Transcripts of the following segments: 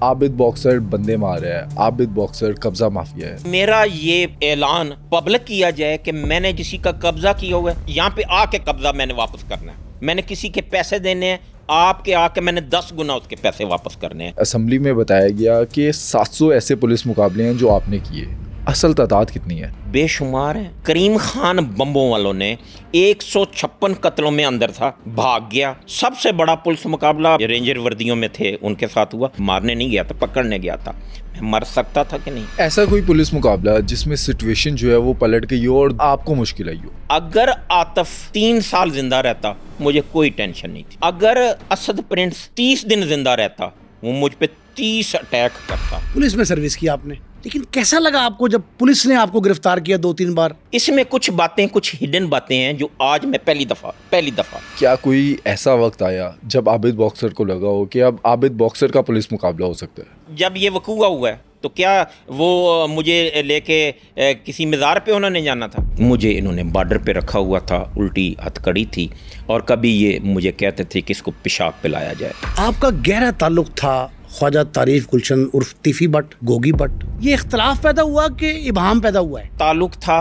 Abid boxer बंदे मार रहा है, आबिद बॉक्सर कब्जा माफिया है। मेरा ये ऐलान पब्लिक किया जाए कि मैंने किसी का कब्जा किया हुआ है, यहाँ पे आके कब्जा मैंने वापस करना है। मैंने किसी के पैसे देने हैं, आपके आके मैंने 10 गुना उसके पैसे वापस करने हैं। असेंबली में बताया गया कि 700 ऐसे पुलिस मुकाबले हैं जो आपने किए। असल तादाद कितनी है? बेशुमार है। करीम खान बम्बों वालों ने 156 कत्लों में अंदर था, भाग गया। सबसे बड़ा पुलिस मुकाबला रेंजर वर्दियों में थे उनके साथ हुआ। मारने नहीं गया था, पकड़ने गया था। मैं मर सकता था कि नहीं? ऐसा कोई पुलिस मुकाबला जिसमें सिचुएशन जो है वो पलट गई हो और आपको मुश्किल आई हो? अगर आतिफ 3 साल जिंदा रहता मुझे कोई टेंशन नहीं थी। अगर असद प्रिंस 30 दिन जिंदा रहता वो मुझ पे 30 अटैक करता। पुलिस में सर्विस की आपने, लेकिन कैसा लगा आपको जब पुलिस ने आपको गिरफ्तार किया 2-3 बार? इसमें कुछ बातें, कुछ हिडन बातें हैं जो आज मैं पहली दफा। क्या कोई ऐसा वक्त आया जब आबिद बॉक्सर को लगा हो कि अब आबिद बॉक्सर का पुलिस मुकाबला हो सकता है? जब ये वकूआ हुआ है तो क्या वो मुझे लेके किसी मज़ार पे उन्होंने जाना था? मुझे इन्होंने बॉर्डर पे रखा हुआ था, उल्टी हथकड़ी थी, और कभी ये मुझे कहते थे कि इसको पेशाब पिलाया जाए। आपका गहरा ताल्लुक था ख्वाजा तारीफ गुलशन उर्फ टीफी भट्ट, गोगी भट्ट। ये इख्तलाफ पैदा हुआ कि इबाहम पैदा हुआ है? ताल्लुक था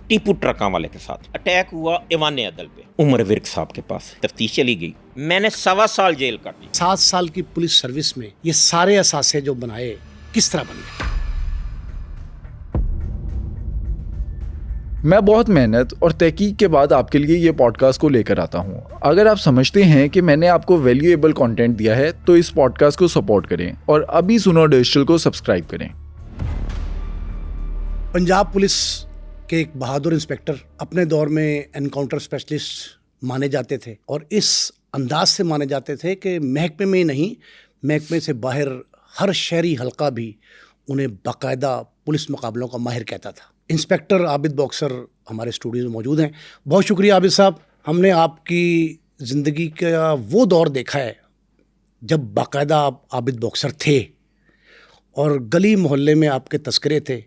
टीपू ट्रका वाले के साथ। अटैक हुआ ईवान अदल पे, उमर विर्क साहब के पास। तफ्तीश चली गई, मैंने 1.25 साल जेल काटी। 7 साल की पुलिस सर्विस में ये सारे असासे जो बनाए किस तरह बन गए? मैं बहुत मेहनत और तहकीक के बाद आपके लिए ये पॉडकास्ट को लेकर आता हूँ। अगर आप समझते हैं कि मैंने आपको वैल्यूएबल कंटेंट दिया है तो इस पॉडकास्ट को सपोर्ट करें और अभी सुनो डिजिटल को सब्सक्राइब करें। पंजाब पुलिस के एक बहादुर इंस्पेक्टर अपने दौर में एनकाउंटर स्पेशलिस्ट माने जाते थे, और इस अंदाज से माने जाते थे कि महकमे में ही नहीं, महकमे से बाहर हर शहरी हल्का भी उन्हें बाकायदा पुलिस मुकाबलों का माहिर कहता था। इंस्पेक्टर आबिद बॉक्सर हमारे स्टूडियो में मौजूद हैं। बहुत शुक्रिया आबिद साहब। हमने आपकी ज़िंदगी का वो दौर देखा है जब बाकायदा आप आबिद बॉक्सर थे और गली मोहल्ले में आपके तस्करे थे,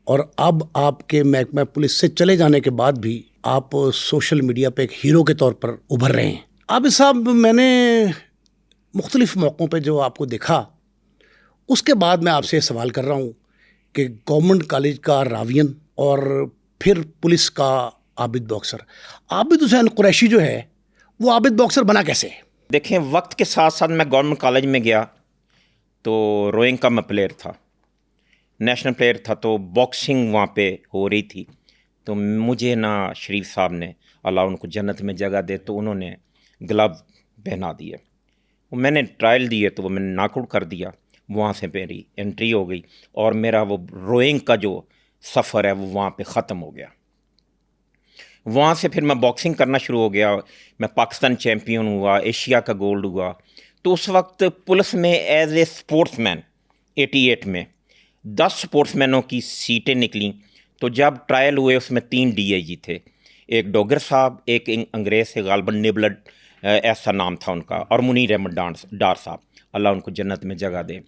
और अब आपके महकमा पुलिस से चले जाने के बाद भी आप सोशल मीडिया पे एक हीरो के तौर पर उभर रहे हैं। आबिद साहब, मैंने मुख्तलिफ मौक़ों पे जो आपको देखा, उसके बाद मैं आपसे सवाल कर रहा हूँ कि गवर्नमेंट कॉलेज का रावियन और फिर पुलिस का आबिद बॉक्सर, आबिद हुसैन कुरैशी जो है वो आबिद बॉक्सर बना कैसे? देखें, वक्त के साथ साथ मैं गवर्नमेंट कॉलेज में गया तो रोइंग का मैं प्लेयर था, नेशनल प्लेयर था, तो बॉक्सिंग वहाँ पे हो रही थी। तो मुझे ना शरीफ साहब ने, अल्लाह उनको जन्नत में जगह दे, तो उन्होंने ग्लव पहना दिए। मैंने ट्रायल दिए तो वो मैंने नॉकआउट कर दिया। वहाँ से मेरी एंट्री हो गई और मेरा वो रोइंग का जो सफ़र है वो वहाँ पे ख़त्म हो गया। वहाँ से फिर मैं बॉक्सिंग करना शुरू हो गया। मैं पाकिस्तान चैम्पियन हुआ, एशिया का गोल्ड हुआ। तो उस वक्त पुलिस में एज ए स्पोर्ट्समैन 88 में 10 स्पोर्ट्समैनों की सीटें निकली। तो जब ट्रायल हुए उसमें 3 DIG थे, एक डोगर साहब, एक अंग्रेज़ से गालबन निबलड ऐसा नाम था उनका, और मुनीर अहमद डार साहब, अल्लाह उनको जन्नत में जगह दे।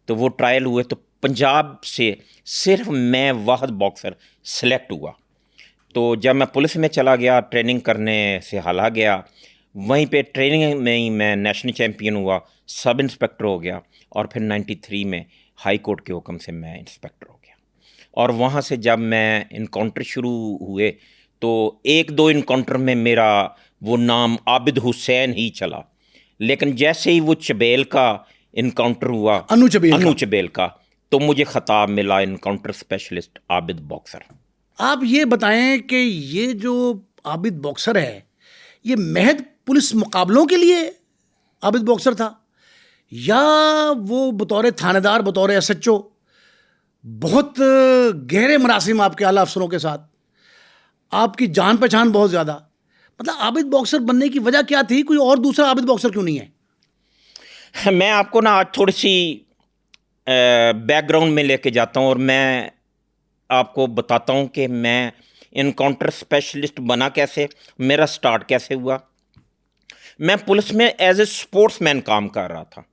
तो वो ट्रायल हुए तो पंजाब से सिर्फ मैं वाहद बॉक्सर सेलेक्ट हुआ। तो जब मैं पुलिस में चला गया, ट्रेनिंग करने से हाला गया, वहीं पे ट्रेनिंग में ही मैं नेशनल चैम्पियन हुआ, सब इंस्पेक्टर हो गया, और फिर 93 में हाई कोर्ट के हुक्म से मैं इंस्पेक्टर हो गया। और वहाँ से जब मैं इनकाउंटर शुरू हुए तो 1-2 इनकाउंटर में मेरा वो नाम आबिद हुसैन ही चला। लेकिन जैसे ही वो चबेल का इनकाउंटर हुआ, अनु चबेल का, तो मुझे खिताब मिला इनकाउंटर स्पेशलिस्ट आबिद बॉक्सर। आप ये बताएं कि ये जो आबिद बॉक्सर है, ये महज पुलिस मुकाबलों के लिए आबिद बॉक्सर था, या वो बतौर थानेदार, बतौर SHO बहुत गहरे मरासिम आपके आला अफसरों के साथ, आपकी जान पहचान बहुत ज़्यादा, मतलब आबिद बॉक्सर बनने की वजह क्या थी? कोई और दूसरा आबिद बॉक्सर क्यों नहीं है? मैं आपको ना आज थोड़ी सी बैकग्राउंड में लेके जाता हूँ और मैं आपको बताता हूँ कि मैं इनकाउंटर स्पेशलिस्ट बना कैसे, मेरा स्टार्ट कैसे हुआ। मैं पुलिस में एज ए स्पोर्ट्समैन काम कर रहा था।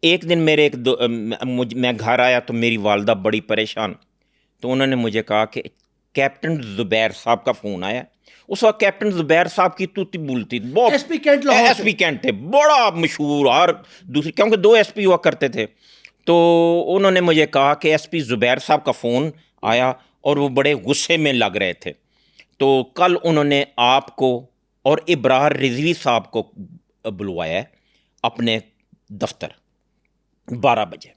एक दिन मैं घर आया तो मेरी वालदा बड़ी परेशान, तो उन्होंने मुझे कहा कि कैप्टन जुबैर साहब का फ़ोन आया। उस वक्त कैप्टन जुबैर साहब की तूती बोलती बहुत, एसपी कैंट लाहौर से। एसपी कैंट थे, बड़ा मशहूर, और दूसरी क्योंकि 2 एसपी हुआ करते थे। तो उन्होंने मुझे कहा कि एसपी जुबैर साहब का फ़ोन आया और वो बड़े गुस्से में लग रहे थे, तो कल उन्होंने आपको और इब्रार रिजवी साहब को बुलवाया है अपने दफ्तर 12 बजे।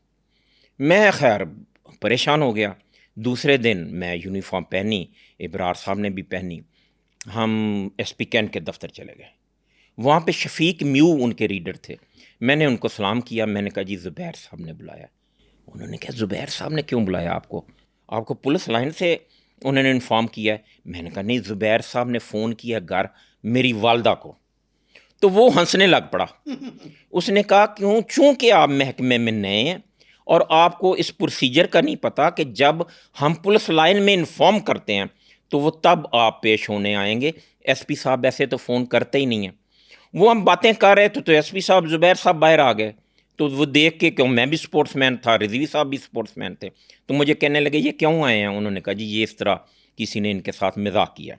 मैं खैर परेशान हो गया। दूसरे दिन मैं यूनिफॉर्म पहनी, इब्रार साहब ने भी पहनी, हम एसपी कैंट के दफ्तर चले गए। वहाँ पे शफीक म्यू उनके रीडर थे। मैंने उनको सलाम किया, मैंने कहा जी ज़ुबैर साहब ने बुलाया। उन्होंने कहा ज़ुबैर साहब ने क्यों बुलाया आपको? आपको पुलिस लाइन से उन्होंने इन्फॉर्म किया है? मैंने कहा नहीं, ज़ुबैर साहब ने फ़ोन किया घर मेरी वालदा को। तो वो हंसने लग पड़ा। उसने कहा क्यों, चूँकि आप महकमे में नए हैं और आपको इस प्रोसीजर का नहीं पता कि जब हम पुलिस लाइन में इन्फॉर्म करते हैं तो वो तब आप पेश होने आएंगे। एसपी साहब ऐसे तो फ़ोन करते ही नहीं हैं। वो हम बातें कर रहे थे तो एसपी साहब ज़ुबैर साहब बाहर आ गए। तो वो देख के, क्यों मैं भी स्पोर्ट्समैन था, रिजवी साहब भी स्पोर्ट्समैन थे, तो मुझे कहने लगे ये क्यों आए हैं? उन्होंने कहा जी ये इस तरह किसी ने इनके साथ मजाक किया।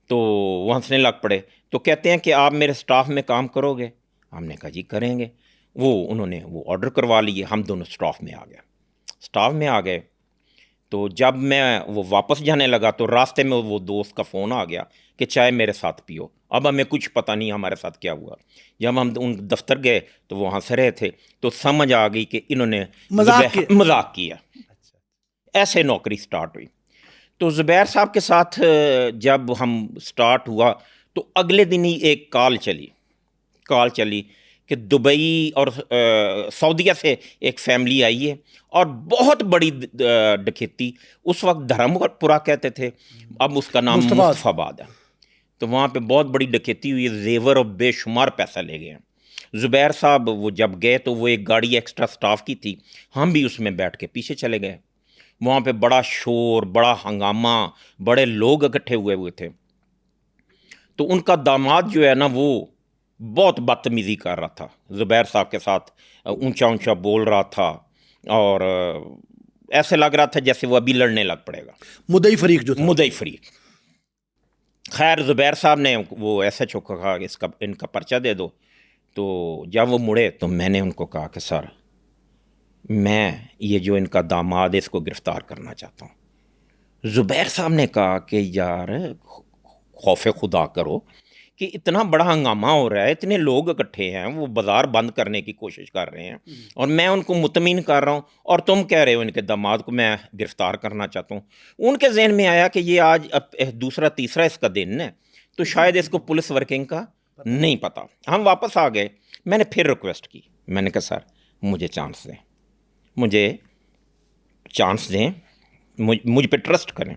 तो वो हंसने लग पड़े। तो कहते हैं कि आप मेरे स्टाफ में काम करोगे? हमने कहा जी करेंगे। उन्होंने वो ऑर्डर करवा लिए, हम दोनों स्टाफ में आ गए। स्टाफ में आ गए तो जब मैं वो वापस जाने लगा तो रास्ते में वो दोस्त का फ़ोन आ गया कि चाय मेरे साथ पियो। अब हमें कुछ पता नहीं हमारे साथ क्या हुआ। जब हम उन दफ्तर गए तो वो हंस रहे थे, तो समझ आ गई कि इन्होंने मजाक किया। ऐसे नौकरी स्टार्ट हुई। तो ज़ुबैर साहब के साथ जब हम स्टार्ट हुआ तो अगले दिन ही एक कॉल चली कि दुबई और सऊदीया से एक फैमिली आई है और बहुत बड़ी डकैती, उस वक्त धर्मपुरा कहते थे, अब उसका नाम मुस्तफ़ाबाद है। तो वहाँ पे बहुत बड़ी डकैती हुई, जेवर और बेशुमार पैसा ले गए हैं। ज़ुबैर साहब वो जब गए तो वो एक गाड़ी एक्स्ट्रा स्टाफ की थी, हम भी उसमें बैठ के पीछे चले गए। वहाँ पे बड़ा शोर, बड़ा हंगामा, बड़े लोग इकट्ठे हुए थे। तो उनका दामाद जो है ना, वो बहुत बदतमीज़ी कर रहा था ज़ुबैर साहब के साथ, ऊंचा ऊंचा बोल रहा था और ऐसे लग रहा था जैसे वो अभी लड़ने लग पड़ेगा। मुदई फरीक जो था। मुदई फरीक। खैर ज़ुबैर साहब ने वो ऐसा चौका कहा कि इनका पर्चा दे दो। तो जब वो मुड़े तो मैंने उनको कहा कि सर, मैं ये जो इनका दामाद है इसको गिरफ़्तार करना चाहता हूँ। ज़ुबैर साहब ने कहा कि यार खौफ खुदा करो कि इतना बड़ा हंगामा हो रहा है, इतने लोग इकट्ठे हैं, वो बाज़ार बंद करने की कोशिश कर रहे हैं और मैं उनको मुतमिन कर रहा हूँ और तुम कह रहे हो इनके दामाद को मैं गिरफ़्तार करना चाहता हूँ। उनके जहन में आया कि ये आज अब दूसरा तीसरा इसका दिन है, तो शायद इसको पुलिस वर्किंग का नहीं पता। हम वापस आ गए। मैंने फिर रिक्वेस्ट की, मैंने कहा सर मुझे चांस दें, मुझ पे ट्रस्ट करें।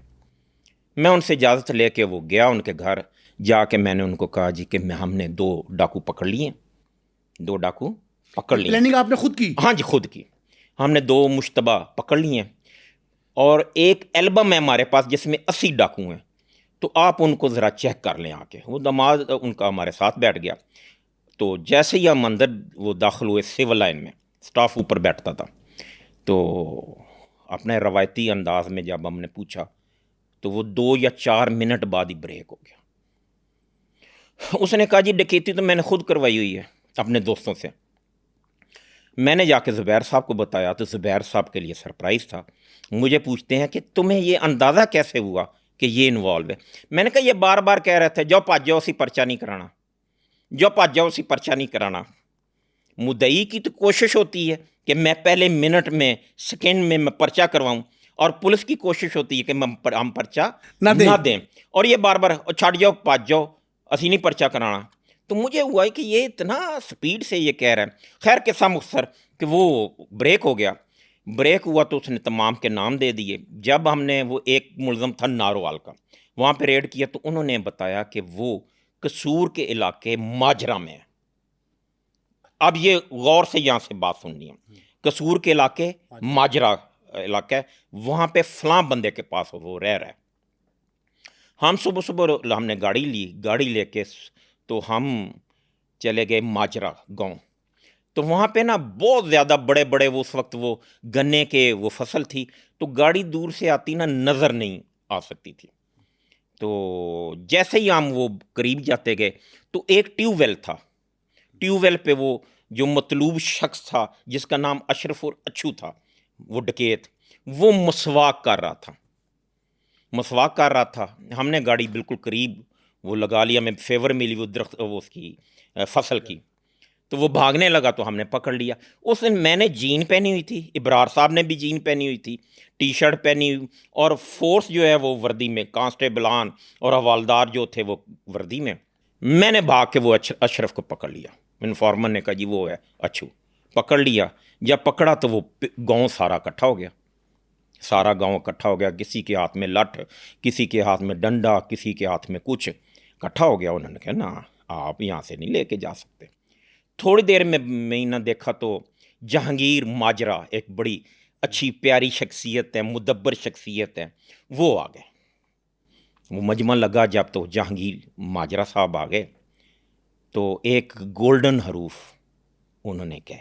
मैं उनसे इजाज़त लेके वो गया उनके घर। जाके मैंने उनको कहा जी कि हमने 2 डाकू पकड़ लिए। प्लानिंग आपने खुद की? हाँ जी, खुद की। हमने 2 मुश्तबा पकड़ लिए और एक एल्बम है हमारे पास जिसमें 80 डाकू हैं, तो आप उनको ज़रा चेक कर लें आके। वो दामाद उनका हमारे साथ बैठ गया। तो जैसे ही हम अंदर वो दाखिल हुए सिविल लाइन में, स्टाफ ऊपर बैठता था, तो अपने रवायती अंदाज में जब हमने पूछा तो वो 2 या 4 मिनट बाद ही ब्रेक हो गया। उसने कहा जी डकैती तो मैंने खुद करवाई हुई है अपने दोस्तों से। मैंने जाके ज़ुबैर साहब को बताया तो ज़ुबैर साहब के लिए सरप्राइज़ था। मुझे पूछते हैं कि तुम्हें ये अंदाज़ा कैसे हुआ कि ये इन्वॉल्व है? मैंने कहा ये बार बार कह रहे थे जाओ भज जाओ, उसी पर्चा नहीं कराना, जाओ भज जाओ, उसी पर्चा नहीं कराना। मुद्दई की तो कोशिश होती है कि मैं पहले मिनट में, सेकेंड में मैं पर्चा करवाऊँ, और पुलिस की कोशिश होती है कि हम पर्चा ना दें। और ये बार बार छड़ जाओ, भज जाओ, असी नहीं पर्चा कराना। तो मुझे हुआ कि ये इतना स्पीड से ये कह रहा है। खैर किस्सा मुख्तसर कि वो ब्रेक हो गया। ब्रेक हुआ तो उसने तमाम के नाम दे दिए। जब हमने वो एक मुलज़म था नारोवाल का, वहाँ पे रेड किया तो उन्होंने बताया कि वो कसूर के इलाके माजरा में है। अब ये गौर से यहाँ से बात सुननी है। कसूर के इलाके माजरा इलाका है, वहाँ पे फ़लाँ बंदे के पास वो रह रहा है। हम सुबह हमने गाड़ी लेके तो हम चले गए माजरा गांव। तो वहाँ पे ना बहुत ज़्यादा बड़े बड़े वो उस वक्त वो गन्ने के वो फसल थी, तो गाड़ी दूर से आती ना नज़र नहीं आ सकती थी। तो जैसे ही हम वो करीब जाते गए तो एक ट्यूबवेल था, ट्यूबवेल पे वो जो मतलूब शख्स था जिसका नाम अशरफ और अच्छू था, वो डकैत, वो मसवाक कर रहा था, मसवाक कर रहा था। हमने गाड़ी बिल्कुल करीब वो लगा लिया, हमें फेवर मिली वो दरख्त वो उसकी फसल की, तो वो भागने लगा तो हमने पकड़ लिया। उस दिन मैंने जीन पहनी हुई थी, इब्रार साहब ने भी जीन पहनी हुई थी, टी शर्ट पहनी हुई, और फोर्स जो है वो वर्दी में, कांस्टेबलान और हवालदार जो थे वो वर्दी में। मैंने भाग के वो अशरफ को पकड़ लिया। इन्फॉर्मर ने कहा जी वो है अच्छू, पकड़ लिया। जब पकड़ा तो वो गांव सारा इकट्ठा हो गया, सारा गांव इकट्ठा हो गया, किसी के हाथ में लठ, किसी के हाथ में डंडा, किसी के हाथ में कुछ, इकट्ठा हो गया। उन्होंने कहा ना आप यहाँ से नहीं लेके जा सकते। थोड़ी देर में मैंने देखा तो जहांगीर माजरा, एक बड़ी अच्छी प्यारी शख्सियत है, मुदब्बर शख्सियत है, वो आ गए। वो मजमा लगा जब तो जहांगीर माजरा साहब आ गए तो एक गोल्डन हरूफ उन्होंने कहे,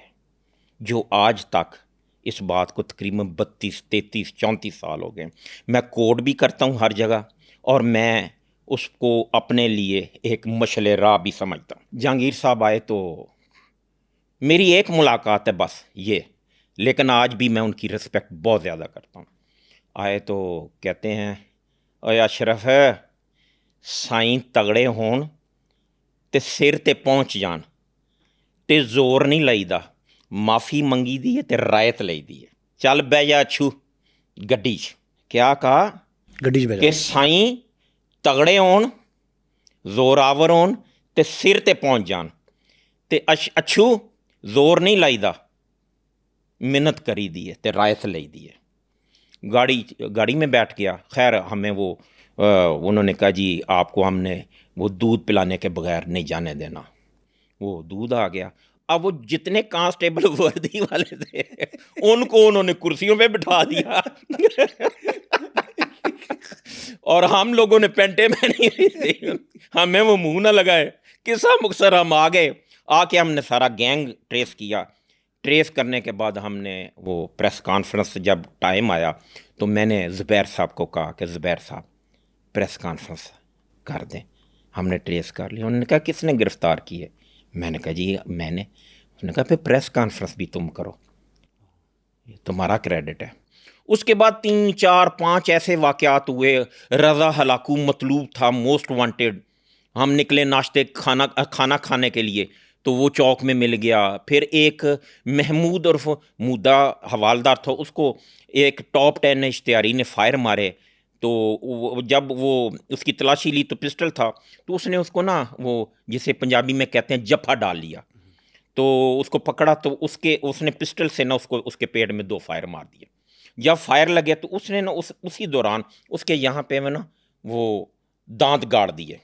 जो आज तक इस बात को तकरीबन 32, 33, 34 साल हो गए मैं कोट भी करता हूँ हर जगह, और मैं उसको अपने लिए एक मशले राह भी समझता हूँ। जहांगीर साहब आए तो मेरी एक मुलाकात है बस ये, लेकिन आज भी मैं उनकी रिस्पेक्ट बहुत ज़्यादा करता हूँ। आए तो कहते हैं, ओए अशरफ साईं तगड़े होण ते सिर ते पहुँच जान ते जोर नहीं लाईदा, माफ़ी मंगी दी है ते रायत लई दी है, चल बह जा अच्छू गड्डी च। क्या कहा गड्डी च बैठ कि साईं तगड़े होण, जोरावर होण ते सिर ते पहुँच जान ते अच्छू जोर नहीं लाईदा, मिन्नत करी दी है ते रायत लई दी है। गाड़ी में बैठ गया। खैर हमें वो उन्होंने कहा जी आपको हमने वो दूध पिलाने के बगैर नहीं जाने देना। वो दूध आ गया। अब वो जितने कांस्टेबल वर्दी वाले थे उनको उन्होंने कुर्सियों पे बिठा दिया और हम लोगों ने पेंटे पहनी हुई थी, हमें वो मुंह ना लगाए। किस्सा मुख्तसर हम आ गए, आके हमने सारा गैंग ट्रेस किया। ट्रेस करने के बाद हमने वो प्रेस कॉन्फ्रेंस जब टाइम आया तो मैंने ज़ुबैर साहब को कहा कि ज़ुबैर साहब प्रेस कॉन्फ्रेंस कर दें, हमने ट्रेस कर लिया। उन्होंने कहा किसने गिरफ़्तार की है? मैंने कहा जी मैंने। उसने कहा फिर प्रेस कॉन्फ्रेंस भी तुम करो, ये तुम्हारा क्रेडिट है। उसके बाद 3, 4, 5 ऐसे वाक़यात हुए। रज़ा हलाकू मतलूब था, मोस्ट वांटेड। हम निकले नाश्ते खाना खाने के लिए तो वो चौक में मिल गया। फिर एक महमूद उर्फ मुद्दा हवालदार था, उसको एक टॉप 10 इश्तिहारी ने फायर मारे। तो जब वो उसकी तलाशी ली तो पिस्टल था, तो उसने उसको ना वो जिसे पंजाबी में कहते हैं जफ़ा डाल लिया। तो उसको पकड़ा तो उसने पिस्टल से ना उसको उसके पेट में 2 फायर मार दिए। जब फायर लगे तो उसने ना उसी दौरान उसके यहाँ पे ना वो दांत गाड़ दिए।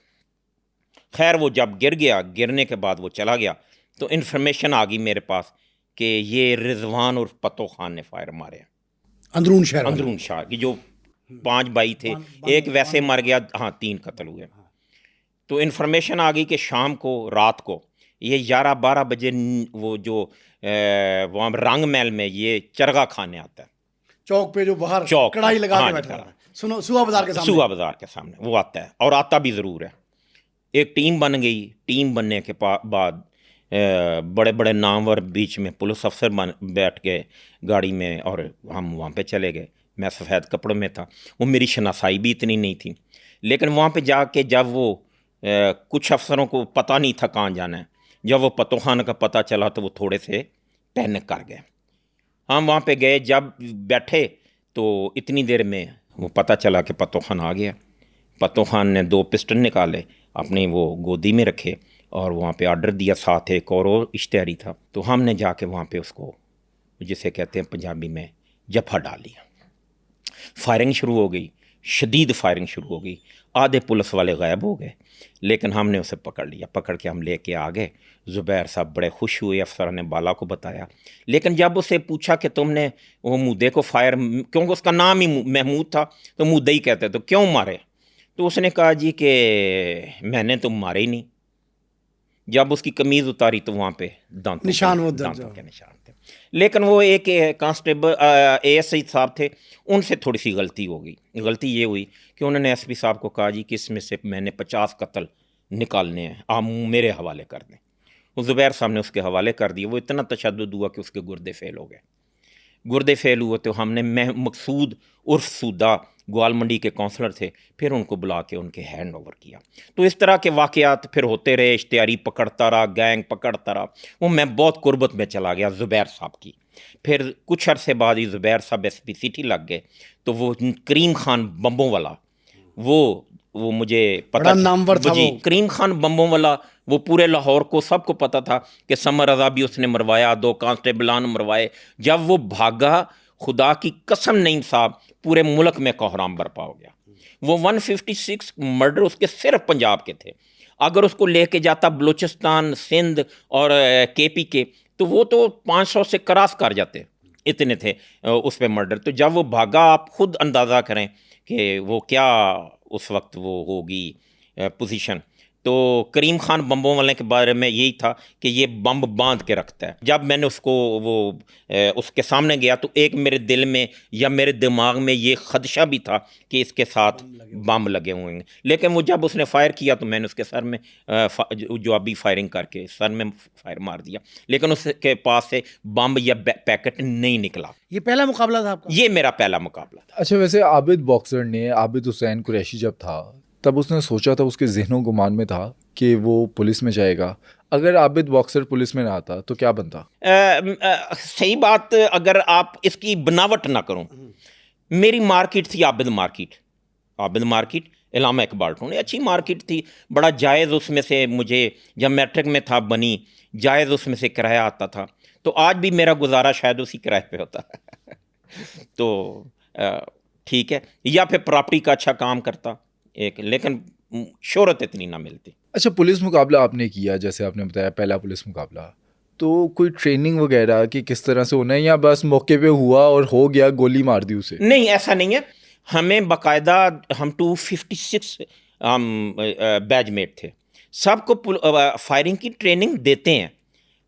खैर वो जब गिर गया, गिरने के बाद वो चला गया तो इन्फॉर्मेशन आ गई मेरे पास कि ये रिजवान और पतो खान ने फायर मारे अंदरून शहर वाला। अंदरून शाह की जो 5 भाई थे, एक वैसे मर गया, हाँ 3 कत्ल हुए। तो इन्फॉर्मेशन आ गई कि शाम को रात को ये 11-12 बजे वो जो वहाँ रंग महल में ये चरगा खाने आता है, चौक पे जो बाहर चौक कढ़ाई लगा हाँ के जी, बैठा है, सुनो सुहा बाजार के सामने। सुहा बाजार के सामने वो आता है, और आता भी ज़रूर है। एक टीम बन गई। टीम बनने के बाद बड़े बड़े नामवर बीच में पुलिस अफसर बैठ गए गाड़ी में और हम वहाँ पे चले गए। मैं सफ़ेद कपड़ों में था, वो मेरी शनासाई भी इतनी नहीं थी, लेकिन वहाँ पे जाके जब वो कुछ अफसरों को पता नहीं था कहाँ जाना है, जब वो पतो खान का पता चला तो वो थोड़े से पैनिक कर गए। हम वहाँ पे गए, जब बैठे तो इतनी देर में वो पता चला कि पतो खान आ गया। पतो खान ने 2 पिस्टल निकाले, अपने वो गोदी में रखे और वहाँ पे ऑर्डर दिया, साथ एक और इश्तिहारी था। तो हमने जाके वहाँ पे उसको जिसे कहते हैं पंजाबी में जफ़ा डाल लिया। फायरिंग शुरू हो गई, शदीद फायरिंग शुरू हो गई। आधे पुलिस वाले गायब हो गए, लेकिन हमने उसे पकड़ लिया। पकड़ के हम लेके आ गए। ज़ुबैर साहब बड़े खुश हुए, अफसर ने बाला को बताया। लेकिन जब उसे पूछा कि तुमने वो मुद्दे को फायर, क्योंकि उसका नाम ही महमूद था तो मुद्दा ही कहते, तो क्यों मारे? तो उसने कहा जी कि मैंने तो मारे ही नहीं। जब उसकी कमीज़ उतारी तो वहाँ पे दांतों के निशान थे। लेकिन वो एक कांस्टेबल एएसआई साहब थे, उनसे थोड़ी सी गलती हो गई। गलती ये हुई कि उन्होंने एसपी साहब को कहा जी कि इसमें से मैंने 50 कत्ल निकालने हैं, आप मेरे हवाले कर दें। वो ज़ुबैर साहब ने उसके हवाले कर दिए। वो इतना तशद्दुद हुआ कि उसके गुर्दे फेल हो गए। गुर्दे फेल हुए तो हमने मकसूद उर्फ सूदा ग्वाल मंडी के काउंसलर थे, फिर उनको बुला के उनके हैंड ओवर किया। तो इस तरह के वाक़यात फिर होते रहे। इश्तिहारी पकड़ता रहा, गैंग पकड़ता रहा। वो मैं बहुत कुर्बत में चला गया ज़ुबैर साहब की। फिर कुछ अरसे बाद ही ज़ुबैर साहब एसपी सिटी लग गए, तो वो करीम खान बम्बों वाला, वो मुझे पता बड़ा नामवर था जी, वो। करीम खान बम्बों वाला, वो पूरे लाहौर को सबको पता था कि समर रज़ा भी उसने मरवाया, 2 कांस्टेबलान मरवाए। जब वो भागा, खुदा की कसम नहीं साहब, पूरे मुल्क में कोहराम बरपा हो गया। वो 156 मर्डर उसके सिर्फ पंजाब के थे। अगर उसको लेके जाता बलूचिस्तान, सिंध और केपी के, तो वो तो 500 से क्रॉस कर जाते, इतने थे उस पे मर्डर। तो जब वो भागा, आप खुद अंदाज़ा करें कि वो क्या उस वक्त वो होगी पोजीशन। तो करीम खान बम्बों वाले के बारे में यही था कि ये बम बांध के रखता है। जब मैंने उसको उसके सामने गया, तो एक मेरे दिल में या मेरे दिमाग में ये खदशा भी था कि इसके साथ बम लगे हुए हैं। लेकिन वो जब उसने फायर किया तो मैंने उसके सर में जवाबी फायरिंग करके सर में फायर मार दिया, लेकिन उसके पास से बम या पैकेट नहीं निकला। ये पहला मुकाबला था आपका? ये मेरा पहला मुकाबला था। अच्छा, वैसे आबिद बॉक्सर ने, आबिद हुसैन कुरैशी जब था तब उसने सोचा था, उसके ज़हनों गुमान में था कि वो पुलिस में जाएगा। अगर आबिद बॉक्सर पुलिस में ना आता तो क्या बनता? सही बात, अगर आप इसकी बनावट ना करूं, मेरी मार्केट थी आबिद मार्केट इलामा इकबाल टोन, अच्छी मार्केट थी, बड़ा जायज़ उसमें से मुझे जब मैट्रिक में था बनी, जायज़ उसमें से किराया आता था। तो आज भी मेरा गुजारा शायद उसी किराए पे होता तो ठीक है, या फिर प्रॉपर्टी का अच्छा काम करता एक, लेकिन शोहरत इतनी ना मिलती। अच्छा, पुलिस मुकाबला आपने किया, जैसे आपने बताया पहला पुलिस मुकाबला, तो कोई ट्रेनिंग वगैरह कि किस तरह से होना है, या बस मौके पे हुआ और हो गया, गोली मार दी उसे? नहीं, ऐसा नहीं है। हमें बाकायदा, हम 256 हम बैचमेट थे, सबको फायरिंग की ट्रेनिंग देते हैं।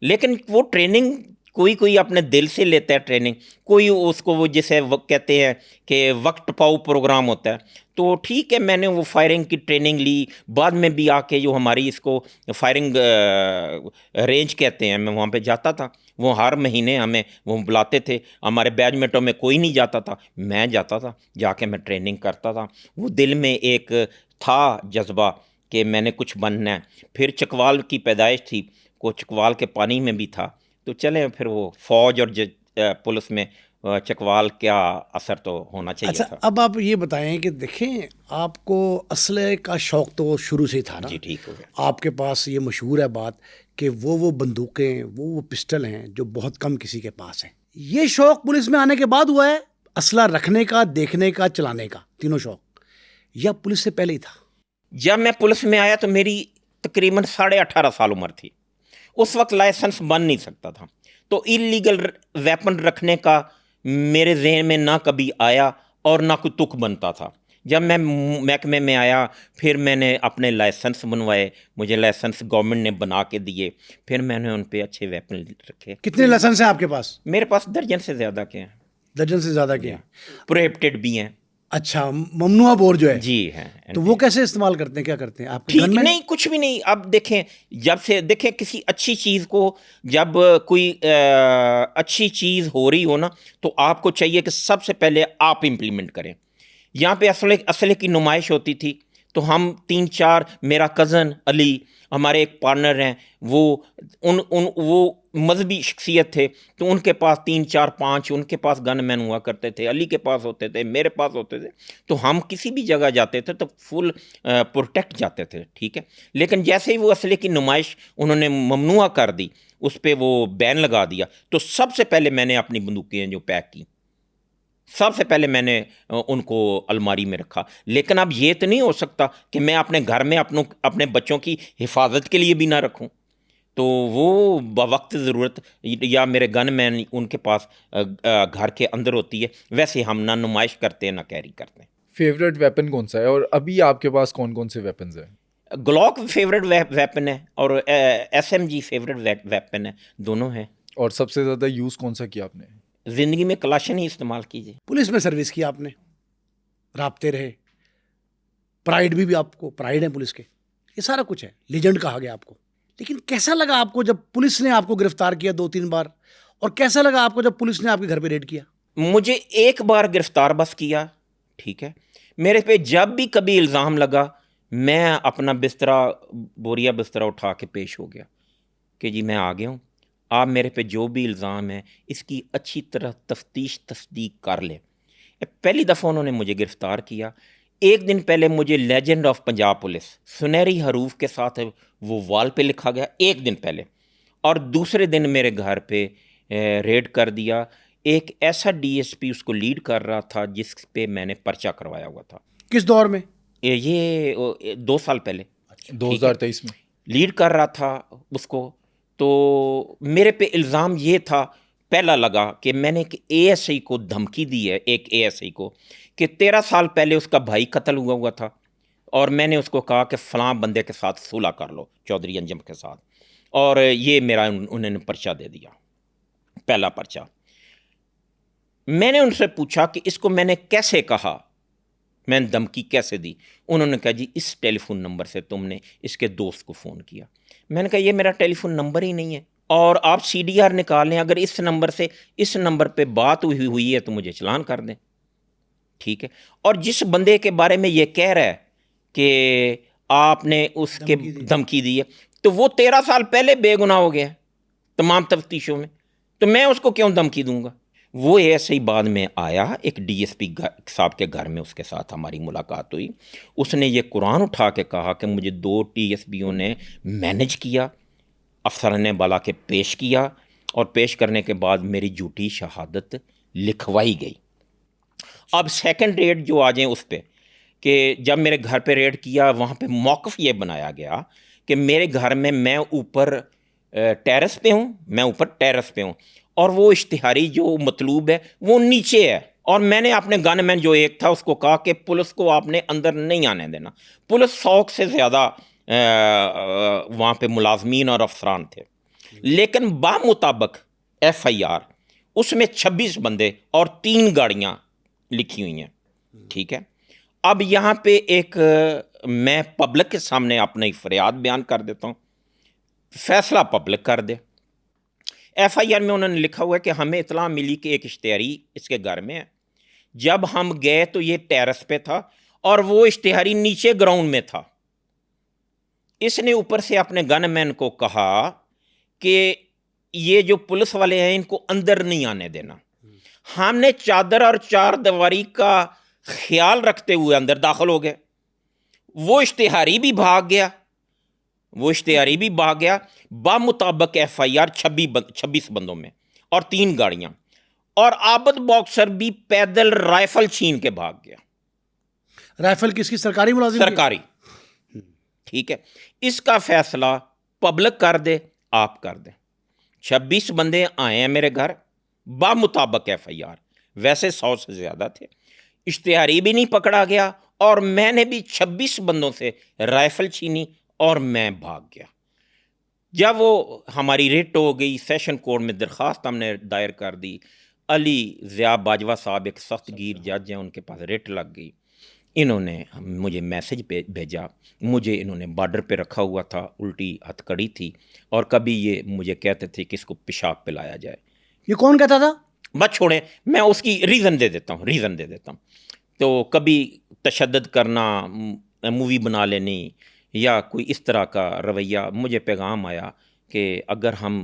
लेकिन वो ट्रेनिंग कोई अपने दिल से लेता है ट्रेनिंग, कोई उसको वो जिसे कहते हैं कि वक्त पाओ प्रोग्राम होता है। तो ठीक है, मैंने वो फायरिंग की ट्रेनिंग ली। बाद में भी आके जो हमारी इसको फायरिंग रेंज कहते हैं, मैं वहाँ पे जाता था। वो हर महीने हमें वो बुलाते थे। हमारे बैचमेटों में कोई नहीं जाता था, मैं जाता था, जाके मैं ट्रेनिंग करता था। वो दिल में एक था जज्बा कि मैंने कुछ बनना है। फिर चकवाल की पैदाइश थी, को चकवाल के पानी में भी था। तो चले फिर वो फौज और पुलिस में चकवाल क्या असर तो होना चाहिए अच्छा, था। अब आप ये बताएं कि देखें, आपको असले का शौक तो शुरू से ही था ना? जी, ठीक हो गया। आपके पास ये मशहूर है बात कि वो बंदूकें, वो पिस्टल हैं जो बहुत कम किसी के पास हैं। ये शौक पुलिस में आने के बाद हुआ है, असला रखने का, देखने का, चलाने का, तीनों शौक, या पुलिस से पहले ही था? जब मैं पुलिस में आया तो मेरी तकरीबन 18.5 साल उम्र थी। उस वक्त लाइसेंस बन नहीं सकता था, तो इलीगल वेपन रखने का मेरे जहन में ना कभी आया और ना कोई तुक बनता था। जब मैं महकमे में आया, फिर मैंने अपने लाइसेंस बनवाए, मुझे लाइसेंस गवर्नमेंट ने बना के दिए, फिर मैंने उन पे अच्छे वेपन रखे। कितने लाइसेंस हैं आपके पास? मेरे पास दर्जन से ज़्यादा के हैं। दर्जन से ज़्यादा के? प्रोहिबिटेड भी हैं। अच्छा, ममनुआ बोर जो है जी हैं। तो वो कैसे इस्तेमाल करते हैं, क्या करते हैं आपके ठीक गन में? नहीं, कुछ भी नहीं। अब देखें, जब से देखें किसी अच्छी चीज़ को, जब कोई अच्छी चीज़ हो रही हो ना, तो आपको चाहिए कि सबसे पहले आप इम्प्लीमेंट करें। यहाँ पे असले की नुमाइश होती थी, तो हम 3-4, मेरा कज़न अली, हमारे एक पार्टनर हैं, वो मजहबी शख्सियत थे, तो उनके पास 3-4-5 उनके पास गनमैन हुआ करते थे, अली के पास होते थे, मेरे पास होते थे। तो हम किसी भी जगह जाते थे तो फुल प्रोटेक्ट जाते थे, ठीक है। लेकिन जैसे ही वो असले की नुमाइश उन्होंने ममनुआ कर दी, उस पर वो बैन लगा दिया, तो सबसे पहले मैंने अपनी बंदूकें जो पैक की, सबसे पहले मैंने उनको अलमारी में रखा। लेकिन अब ये तो नहीं हो सकता कि मैं अपने घर में अपने बच्चों की हिफाजत के लिए भी ना रखूं। तो वो बवक्त ज़रूरत या मेरे गन मैन उनके पास घर के अंदर होती है, वैसे हम ना नुमाइश करते हैं ना कैरी करते हैं। फेवरेट वेपन कौन सा है, और अभी आपके पास कौन कौन से वेपन्स हैं? ग्लॉक फेवरेट वेपन है और SMG फेवरेट वेपन है, दोनों हैं। और सबसे ज़्यादा यूज़ कौन सा किया आपने? ज़िंदगी में कलाशन ही इस्तेमाल कीजिए। पुलिस में सर्विस की आपने, राब्ते रहे, प्राइड भी आपको, प्राइड है पुलिस के, ये सारा कुछ है, लेजेंड कहा गया आपको। लेकिन कैसा लगा आपको जब पुलिस ने आपको गिरफ्तार किया 2-3 बार, और कैसा लगा आपको जब पुलिस ने आपके घर पे रेड किया? मुझे एक बार गिरफ्तार बस किया, ठीक है। मेरे पे जब भी कभी इल्ज़ाम लगा, मैं अपना बिस्तरा, बोरिया बिस्तरा उठा के पेश हो गया कि जी मैं आ गया हूँ, आप मेरे पे जो भी इल्ज़ाम है इसकी अच्छी तरह तफ्तीश तस्दीक कर लें। पहली दफ़ा उन्होंने मुझे गिरफ़्तार किया। एक दिन पहले मुझे लेजेंड ऑफ पंजाब पुलिस सुनहरी हरूफ के साथ वो वॉल पे लिखा गया, एक दिन पहले। और दूसरे दिन मेरे घर पे रेड कर दिया। एक ऐसा डीएसपी उसको लीड कर रहा था जिस पे मैंने पर्चा करवाया हुआ था। किस दौर में? ये 2 साल पहले, ठीक है, 2023 में। लीड कर रहा था उसको। तो मेरे पे इल्ज़ाम ये था, पहला लगा कि मैंने एक एएसआई को धमकी दी है, एक एएसआई को, कि 13 साल पहले उसका भाई कत्ल हुआ था और मैंने उसको कहा कि फ़लाँ बंदे के साथ सुलह कर लो, चौधरी अंजम के साथ, और ये मेरा उन्होंने पर्चा दे दिया, पहला पर्चा। मैंने उनसे पूछा कि इसको मैंने कैसे कहा, मैंने धमकी कैसे दी? उन्होंने कहा जी इस टेलीफोन नंबर से तुमने इसके दोस्त को फ़ोन किया। मैंने कहा ये मेरा टेलीफोन नंबर ही नहीं है, और आप सीडीआर निकाल लें, अगर इस नंबर से इस नंबर पे बात हुई है तो मुझे चलान कर दें, ठीक है। और जिस बंदे के बारे में ये कह रहा है कि आपने उसके धमकी दी है, तो वो 13 साल पहले बेगुनाह हो गया तमाम तफ्तीशों में, तो मैं उसको क्यों धमकी दूंगा? वो ऐसे ही बाद में आया, एक डीएसपी साहब के घर में उसके साथ हमारी मुलाकात हुई। उसने ये कुरान उठा के कहा कि मुझे 2 टीएसपीओ ने मैनेज किया, अफसर ने बाला के पेश किया, और पेश करने के बाद मेरी झूठी शहादत लिखवाई गई। अब सेकंड रेड जो आ जाए उस पर, कि जब मेरे घर पे रेड किया, वहाँ पे मौक़िफ़ ये बनाया गया कि मेरे घर में मैं ऊपर टेरेस पे हूँ, मैं ऊपर टेरेस पे हूँ, और वो इश्तिहारी जो मतलूब है वो नीचे है। और मैंने अपने गनमैन जो एक था उसको कहा कि पुलिस को आपने अंदर नहीं आने देना। पुलिस 100 से ज़्यादा वहाँ पे मुलाजमीन और अफसरान थे, लेकिन बामुताबिक FIR उसमें 26 बंदे और 3 गाड़ियाँ लिखी हुई हैं, ठीक है। अब यहाँ पे एक मैं पब्लिक के सामने अपनी फरियाद बयान कर देता हूँ, फैसला पब्लिक कर दे। FIR में उन्होंने लिखा हुआ है कि हमें इतला मिली कि एक इश्तिहारी इसके घर में है। जब हम गए तो ये टेरेस पे था और वो इश्तिहारी नीचे ग्राउंड में था। इसने ऊपर से अपने गनमैन को कहा कि ये जो पुलिस वाले हैं इनको अंदर नहीं आने देना। हमने चादर और चार दीवारी का ख्याल रखते हुए अंदर दाखिल हो गए। वो इश्तिहारी भी भाग गया, बामुताबिक FIR 26 बंदों में और 3 गाड़ियां, और आबद बॉक्सर भी पैदल राइफल छीन के भाग गया। राइफल किसकी? सरकारी मुलाजिम? सरकारी, ठीक है। इसका फैसला पब्लिक कर दे, आप कर दें। 26 बंदे आए हैं मेरे घर, बामुताबिक FIR, वैसे 100 से ज़्यादा थे। इश्तिहारी भी नहीं पकड़ा गया और मैंने भी 26 बंदों से राइफल छीनी और मैं भाग गया। जब वो हमारी रिट हो गई, सेशन कोर्ट में दरख्वास्त हमने दायर कर दी। अली ज़िया बाजवा साहब एक सख्त गिर जज हैं, उनके पास रिट लग गई। इन्होंने मुझे मैसेज भेजा, मुझे इन्होंने बॉर्डर पे रखा हुआ था, उल्टी हथकड़ी थी, और कभी ये मुझे कहते थे कि इसको पेशाब पिलाया जाए। ये कौन कहता था? बस छोड़ें, मैं उसकी रीज़न दे देता हूँ। तो कभी तशद्दुद करना, मूवी बना लेनी, या कोई इस तरह का रवैया। मुझे पैगाम आया कि अगर हम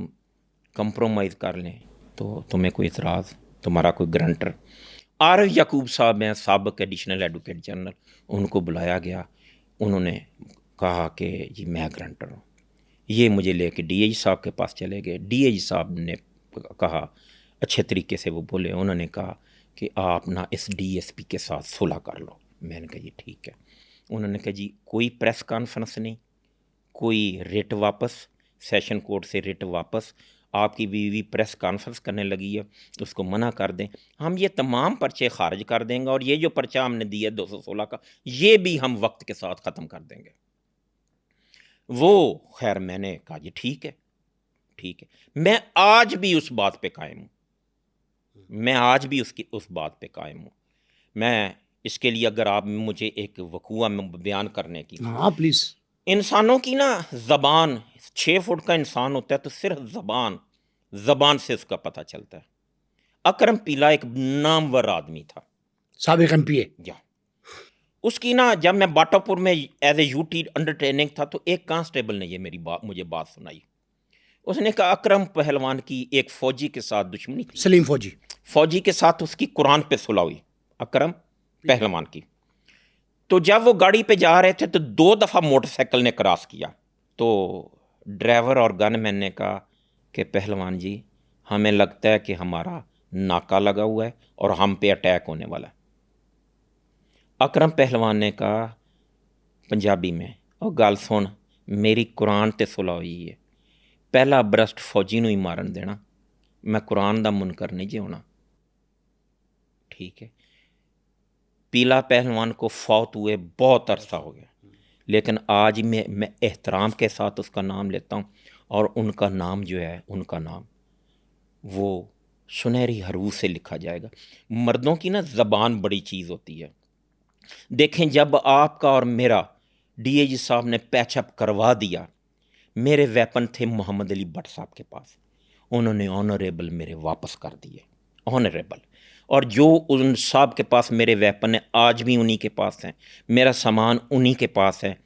कंप्रोमाइज़ कर लें तो तुम्हें कोई इतराज़, तुम्हारा कोई गारंटर। आरिफ याकूब साहब हैं, साबिक एडिशनल एडवोकेट जनरल, उनको बुलाया गया। उन्होंने कहा कि जी मैं गारंटर हूँ। ये मुझे लेके DIG साहब के पास चले गए। DIG साहब ने कहा, अच्छे तरीके से वो बोले, उन्होंने कहा कि आप ना इस DSP के साथ सुलह कर लो। मैंने कहा जी ठीक है। उन्होंने कहा जी कोई प्रेस कॉन्फ्रेंस नहीं, कोई रिट वापस, सेशन कोर्ट से रिट वापस, आपकी बीवी प्रेस कॉन्फ्रेंस करने लगी है, उसको मना कर दें। हम ये तमाम पर्चे खारिज कर देंगे, और ये जो पर्चा हमने दिया 216 का, ये भी हम वक्त के साथ ख़त्म कर देंगे। वो खैर मैंने कहा जी ठीक है, ठीक है, मैं आज भी उस बात पे कायम हूँ, मैं आज भी उस बात पे कायम हूँ। मैं इसके लिए अगर आप मुझे एक वकूआ में बयान करने की, हाँ प्लीज़। इंसानों की ना ज़बान, 6 फुट का इंसान होता है तो सिर्फ ज़बान से उसका पता चलता है। अकरम पीला एक नामवर आदमी था, साबिक एमपीए। या उसकी ना, जब मैं बाटापुर में as a UT under training था तो एक कांस्टेबल ने ये मुझे बात सुनाई। उसने कहा अकरम पहलवान की एक फ़ौजी के साथ दुश्मनी थी, सलीम फौजी। फ़ौजी के साथ उसकी कुरान पे सुलह हुई, अकरम पहलवान की। तो जब वो गाड़ी पे जा रहे थे तो 2 दफ़ा मोटरसाइकिल ने क्रॉस किया, तो ड्राइवर और गनमैन ने कहा कि पहलवान जी, हमें लगता है कि हमारा नाका लगा हुआ है और हम पे अटैक होने वाला है। अकरम पहलवान ने कहा पंजाबी में, और गल सुन, मेरी कुरान ते सुलह हुई है, पहला ब्रस्ट फौजी नूं ही मारन देना, मैं कुरान दा मुनकर नहीं जी होना। ठीक है, पीला पहलवान को फौत हुए बहुत अरसा हो गया, लेकिन आज मैं एहतराम के साथ उसका नाम लेता हूँ, और उनका नाम जो है, उनका नाम वो सुनहरी हरूफ से लिखा जाएगा। मर्दों की ना ज़बान बड़ी चीज़ होती है। देखें, जब आपका और मेरा डीएजी साहब ने पैचअप करवा दिया, मेरे वेपन थे मोहम्मद अली भट्ट साहब के पास, उन्होंने ऑनरेबल मेरे वापस कर दिए, ऑनरेबल। और जो उन साहब के पास मेरे वेपन है, आज भी उन्हीं के पास हैं, मेरा सामान उन्हीं के पास है।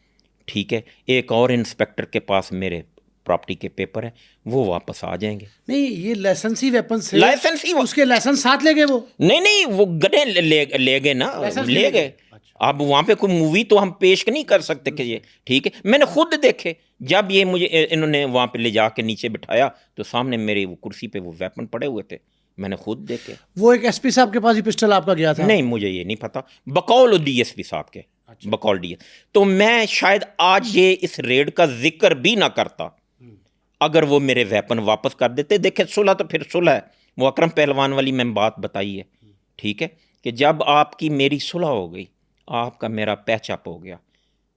ठीक है, एक और इंस्पेक्टर के पास मेरे प्रॉपर्टी के पेपर है, वो वापस आ जाएंगे। नहीं, ये लाइसेंसी वेपन से, लाइसेंसी उसके लाइसेंस साथ ले गए वो? नहीं, वो गधे ले गए ना, लाइसेंस ले गए। अब वहाँ पे कोई मूवी तो हम पेश नहीं कर सकते कि ये, ठीक है, मैंने खुद देखे। जब ये मुझे इन्होंने वहाँ पे ले जाके नीचे बिठाया तो सामने मेरे वो कुर्सी पे वो वेपन पड़े हुए थे, मैंने खुद देखे। वो एक एसपी साहब के पास ही पिस्टल आपका गया था? नहीं, मुझे ये नहीं पता, बकौल डीएसपी साहब के, बकौल डीएस। तो मैं शायद आज ये इस रेड का जिक्र भी ना करता अगर वो मेरे वेपन वापस कर देते। देखे, सुलह तो फिर सुलह है, वो अकरम पहलवान वाली मैंने बात बताई है, ठीक है, कि जब आपकी मेरी सुलह हो गई, आपका मेरा पैचअप हो गया,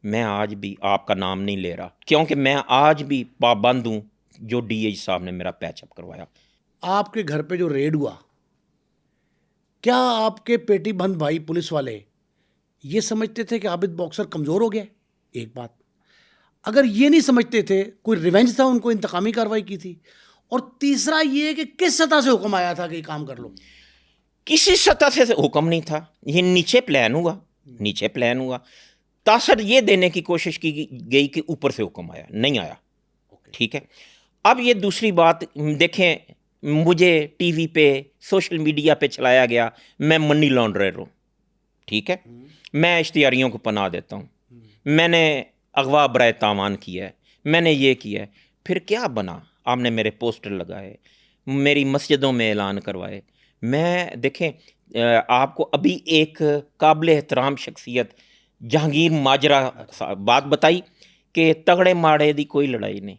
मैं आज भी आपका नाम नहीं ले रहा, क्योंकि मैं आज भी पाबंद हूँ जो डीएजी साहब ने मेरा पैचअप करवाया। आपके घर पे जो रेड हुआ, क्या आपके पेटी बंद भाई पुलिस वाले ये समझते थे कि आबिद बॉक्सर कमज़ोर हो गया? एक बात। अगर ये नहीं समझते थे, कोई रिवेंज था, उनको इंतकामी कार्रवाई की थी? और तीसरा ये कि किस सतह से हुक्म आया था कि काम कर लो? किसी सतह से हुक्म नहीं था, ये नीचे प्लान हुआ, तासर ये देने की कोशिश की गई कि ऊपर से हुक्म आया, नहीं आया। ठीक है, अब ये दूसरी बात देखें, मुझे टीवी पे, सोशल मीडिया पे चलाया गया, मैं मनी लॉन्ड्रर हूँ, ठीक है, मैं इश्तिहारियों को पनाह देता हूँ, मैंने अगवा बराए तावान किया है, मैंने ये किया है। फिर क्या बना? आपने मेरे पोस्टर लगाए, मेरी मस्जिदों में ऐलान करवाए। मैं देखें, आपको अभी एक काबिल एहतराम शख्सियत जहांगीर माजरा बात बताई कि तगड़े माड़े दी कोई लड़ाई नहीं,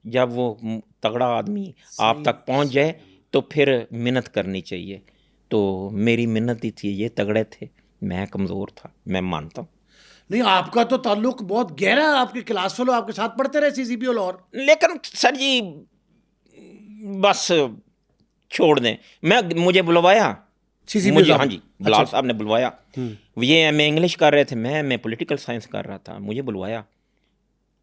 जब वो तगड़ा आदमी आप तक पहुंच जाए तो फिर मिन्नत करनी चाहिए। तो मेरी मिन्नत ही थी, ये तगड़े थे, मैं कमज़ोर था, मैं मानता हूँ। नहीं, आपका तो ताल्लुक बहुत गहरा है, आपके क्लास फेलो आपके साथ पढ़ते रहे सीसीपी और। लेकिन सर जी बस छोड़ दें, मुझे बुलवाया, मुझे, हाँ जी, बिलाल साहब ने बुलवाया। ये मैं इंग्लिश कर रहे थे, मैं पॉलिटिकल साइंस कर रहा था, मुझे बुलवाया,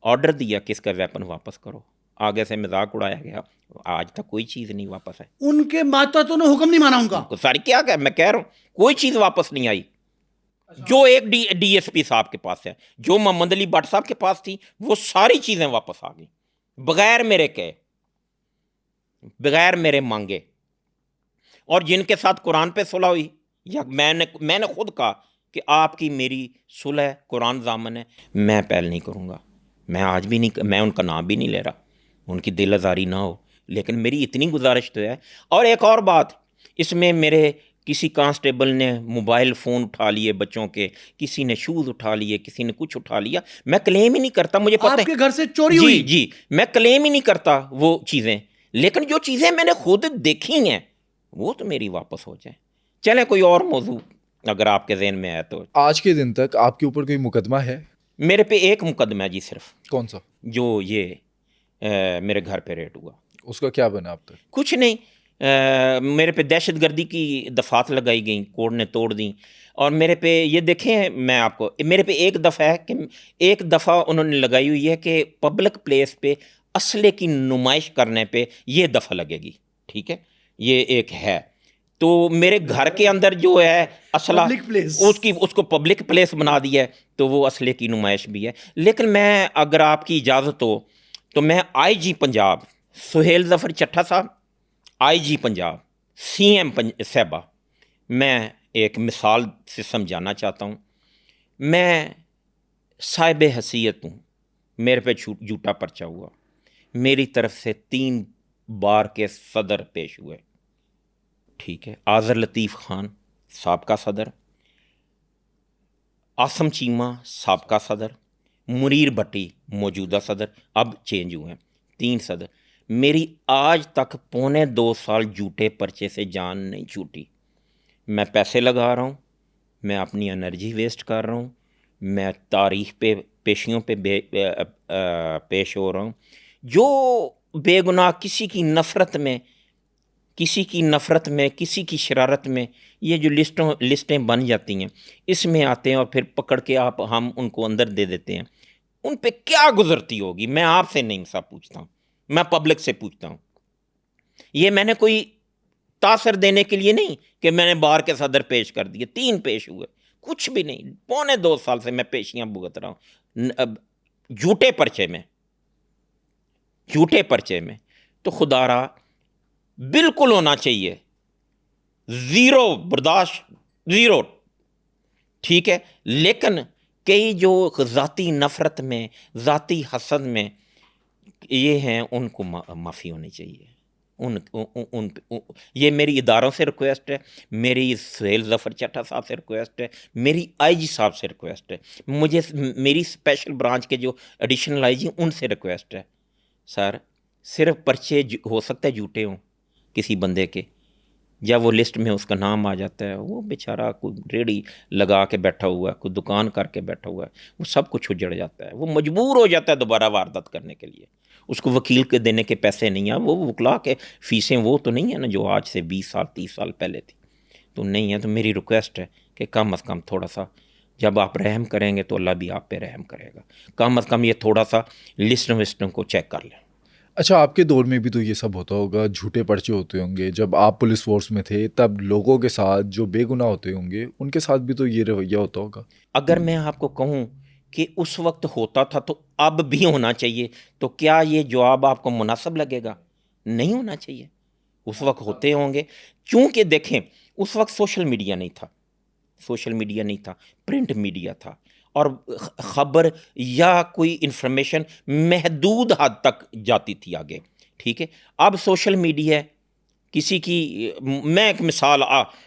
ऑर्डर दिया कि इसका वेपन वापस करो। आगे से मजाक उड़ाया गया, आज तक कोई चीज़ नहीं वापस है। उनके माता तो ने हुक्म नहीं माना उनका? सारी क्या कह, मैं कह रहा हूँ कोई चीज़ वापस नहीं आई। जो एक डीएसपी साहब के पास है, जो मोहम्मद अली भट्ट साहब के पास थी, वो सारी चीज़ें वापस आ गई, बगैर मेरे कहे, बगैर मेरे मांगे। और जिनके साथ कुरान पे सुलह हुई, या मैंने खुद कहा कि आपकी मेरी सुलह कुरान ज़ामन है, मैं पहल नहीं करूँगा, मैं आज भी नहीं, मैं उनका नाम भी नहीं ले रहा, उनकी दिल आज़ारी ना हो, लेकिन मेरी इतनी गुजारिश तो है। और एक और बात, इसमें मेरे किसी कांस्टेबल ने मोबाइल फ़ोन उठा लिए बच्चों के, किसी ने शूज़ उठा लिए, किसी ने कुछ उठा लिया, मैं क्लेम ही नहीं करता, मुझे पता है आपके घर से चोरी हुई? जी, मैं क्लेम ही नहीं करता वो चीज़ें, लेकिन जो चीज़ें मैंने खुद देखी हैं वो तो मेरी वापस हो जाए। चले कोई और मौजू अगर आपके ज़हन में आया तो। आज के दिन तक आपके ऊपर कोई मुकदमा है? मेरे पे एक मुकदमा है जी, सिर्फ। कौन सा? जो ये मेरे घर पे रेड हुआ। उसका क्या बना अब तक? कुछ नहीं, मेरे पे दहशतगर्दी की दफ़ात लगाई गई, कोर्ट ने तोड़ दी। और मेरे पे ये देखें, मैं आपको, मेरे पे एक दफ़ा है कि एक दफ़ा उन्होंने लगाई हुई है कि पब्लिक प्लेस पे असले की नुमाइश करने पे ये दफ़ा लगेगी, ठीक है, ये एक है। तो मेरे घर के अंदर जो है असला, Public place। उसको पब्लिक प्लेस बना दिया है, तो वो असले की नुमाइश भी है। लेकिन मैं, अगर आपकी इजाज़त हो, तो मैं IG पंजाब सुहेल ज़फ़र चट्टा साहब, IG पंजाब, CM साहबा, मैं एक मिसाल से समझाना चाहता हूँ। मैं साहिब हैसियत हूँ, मेरे पे झूठा पर्चा हुआ, मेरी तरफ से 3 बार के सदर पेश हुए, ठीक है। आज़र लतीफ़ ख़ान साबका सदर, आसम चीमा साबका सदर, मुनीर भट्टी मौजूदा सदर, अब चेंज हुए हैं, 3 सदर। मेरी आज तक 2.25 साल झूठे पर्चे से जान नहीं छूटी। मैं पैसे लगा रहा हूँ, मैं अपनी एनर्जी वेस्ट कर रहा हूँ, मैं तारीख पे, पेशियों पे पेश हो रहा हूँ। जो बेगुनाह किसी की नफ़रत में, किसी की शरारत में ये जो लिस्टें बन जाती हैं, इसमें आते हैं और फिर पकड़ के हम उनको अंदर दे देते हैं। उन पे क्या गुजरती होगी, मैं आपसे नहीं सब पूछता हूँ, मैं पब्लिक से पूछता हूँ। ये मैंने कोई तासर देने के लिए नहीं कि मैंने बार के सदर पेश कर दिए, 3 पेश हुए, कुछ भी नहीं। 2.25 साल से मैं पेशियाँ भुगत रहा हूँ झूठे पर्चे में। तो खुदारा बिल्कुल होना चाहिए, ज़ीरो बर्दाश्त, ज़ीरो, ठीक है। लेकिन कई जो ज़ाती नफ़रत में, ज़ाती हसद में ये हैं, उनको माफ़ी होनी चाहिए। ये मेरी इदारों से रिक्वेस्ट है, मेरी सुहेल ज़फ़र चट्टा साहब से रिक्वेस्ट है, मेरी IG साहब से रिक्वेस्ट है, मुझे मेरी स्पेशल ब्रांच के जो एडिशनल IG उनसे रिक्वेस्ट है। सर, सिर्फ पर्चे हो सकता है झूठे हों किसी बंदे के, जब वो लिस्ट में उसका नाम आ जाता है, वो बेचारा कोई रेड़ी लगा के बैठा हुआ है, कोई दुकान करके बैठा हुआ है, वो सब कुछ उजड़ जाता है, वो मजबूर हो जाता है दोबारा वारदात करने के लिए। उसको वकील के देने के पैसे नहीं है, वो वकला के फ़ीसें वो तो नहीं है ना जो आज से 20 साल 30 साल पहले थी, तो नहीं है। तो मेरी रिक्वेस्ट है कि कम अज़ कम थोड़ा सा, जब आप रहम करेंगे तो अल्लाह भी आप पे रहम करेगा, कम अज़ कम ये थोड़ा सा लिस्टों विस्टों को चेक कर लें। अच्छा, आपके दौर में भी तो ये सब होता होगा, झूठे पर्चे होते होंगे। जब आप पुलिस फोर्स में थे तब लोगों के साथ जो बेगुनाह होते होंगे उनके साथ भी तो ये रवैया होता होगा। अगर मैं आपको कहूँ कि उस वक्त होता था तो अब भी होना चाहिए, तो क्या ये जवाब आपको मुनासिब लगेगा? नहीं होना चाहिए। उस वक्त होते होंगे, क्योंकि देखें उस वक्त सोशल मीडिया नहीं था, प्रिंट मीडिया था, और ख़बर या कोई इन्फॉर्मेशन महदूद हद तक जाती थी आगे, ठीक है। अब सोशल मीडिया है, किसी की, मैं एक मिसाल,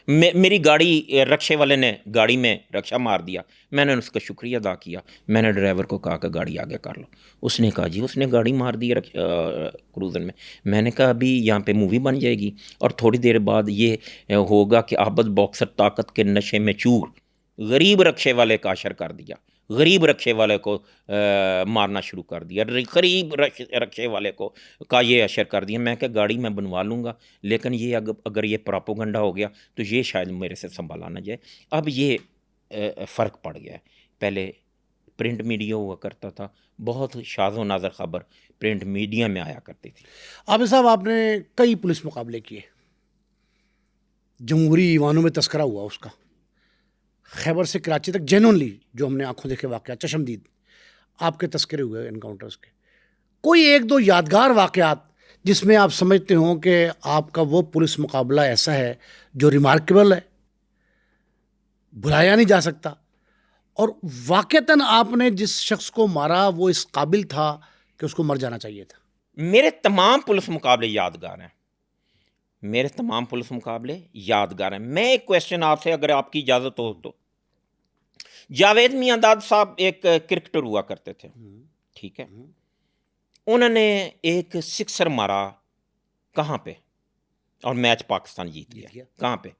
मेरी गाड़ी, रक्शे वाले ने गाड़ी में रक्षा मार दिया, मैंने उसका शुक्रिया अदा किया, मैंने ड्राइवर को कहा कि गाड़ी आगे कर लो, उसने कहा जी उसने गाड़ी मार दी क्रूज़र में। मैंने कहा अभी यहाँ पे मूवी बन जाएगी और थोड़ी देर बाद ये होगा कि आबद बॉक्सर ताकत के नशे में चूर, गरीब रक्शे वाले का अशर कर दिया, गरीब रक्शे वाले को मारना शुरू कर दिया, गरीब रक्शे वाले को का ये अशर कर दिया। मैं क्या गाड़ी मैं बनवा लूँगा, लेकिन ये अगर ये प्रोपेगेंडा हो गया तो ये शायद मेरे से संभाला ना जाए। अब ये फ़र्क पड़ गया है। पहले प्रिंट मीडिया हुआ करता था, बहुत शाज़ व नाज़र ख़बर प्रिंट मीडिया में आया करती थी। आबिद साहब, आपने कई पुलिस मुकाबले किए, जमहूरी ईवानों में तस्करा हुआ उसका, खैबर से कराची तक जेन्युइनली जो हमने आंखों देखे वाक़यात, चशमदीद आपके तस्करे हुए एनकाउंटर्स के। कोई एक दो यादगार वाक़यात जिसमें आप समझते हो कि आपका वो पुलिस मुकाबला ऐसा है जो रिमार्केबल है, भुलाया नहीं जा सकता, और वाक़तन आपने जिस शख्स को मारा वो इस काबिल था कि उसको मर जाना चाहिए था? मेरे तमाम पुलिस मुकाबले यादगार हैं, मेरे तमाम पुलिस मुकाबले यादगार हैं। मैं एक क्वेश्चन आपसे, अगर आपकी इजाज़त हो तो, जावेद मियांदाद साहब एक क्रिकेटर हुआ करते थे, ठीक है। उन्होंने एक सिक्सर मारा, कहाँ पे, और मैच पाकिस्तान जीत गया। कहाँ पे?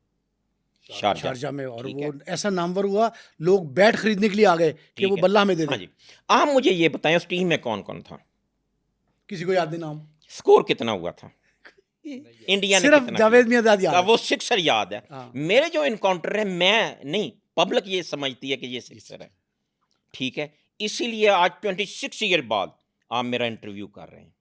शारजा में। और वो ऐसा नामवर हुआ, लोग बैट खरीदने के लिए आ गए कि वो बल्ला में दे दे। हाँ जी। आप मुझे ये बताएं उस टीम में कौन कौन था? किसी को याद नहीं नाम? स्कोर कितना हुआ था इंडिया ने, सिर्फ कितना जावेद किया? मियांदाद याद है। वो सिक्सर याद है। हाँ। मेरे जो इनकाउंटर है, मैं नहीं, पब्लिक ये समझती है कि ये सिक्सर है, ठीक है। इसीलिए आज 26 ईयर बाद आप मेरा इंटरव्यू कर रहे हैं।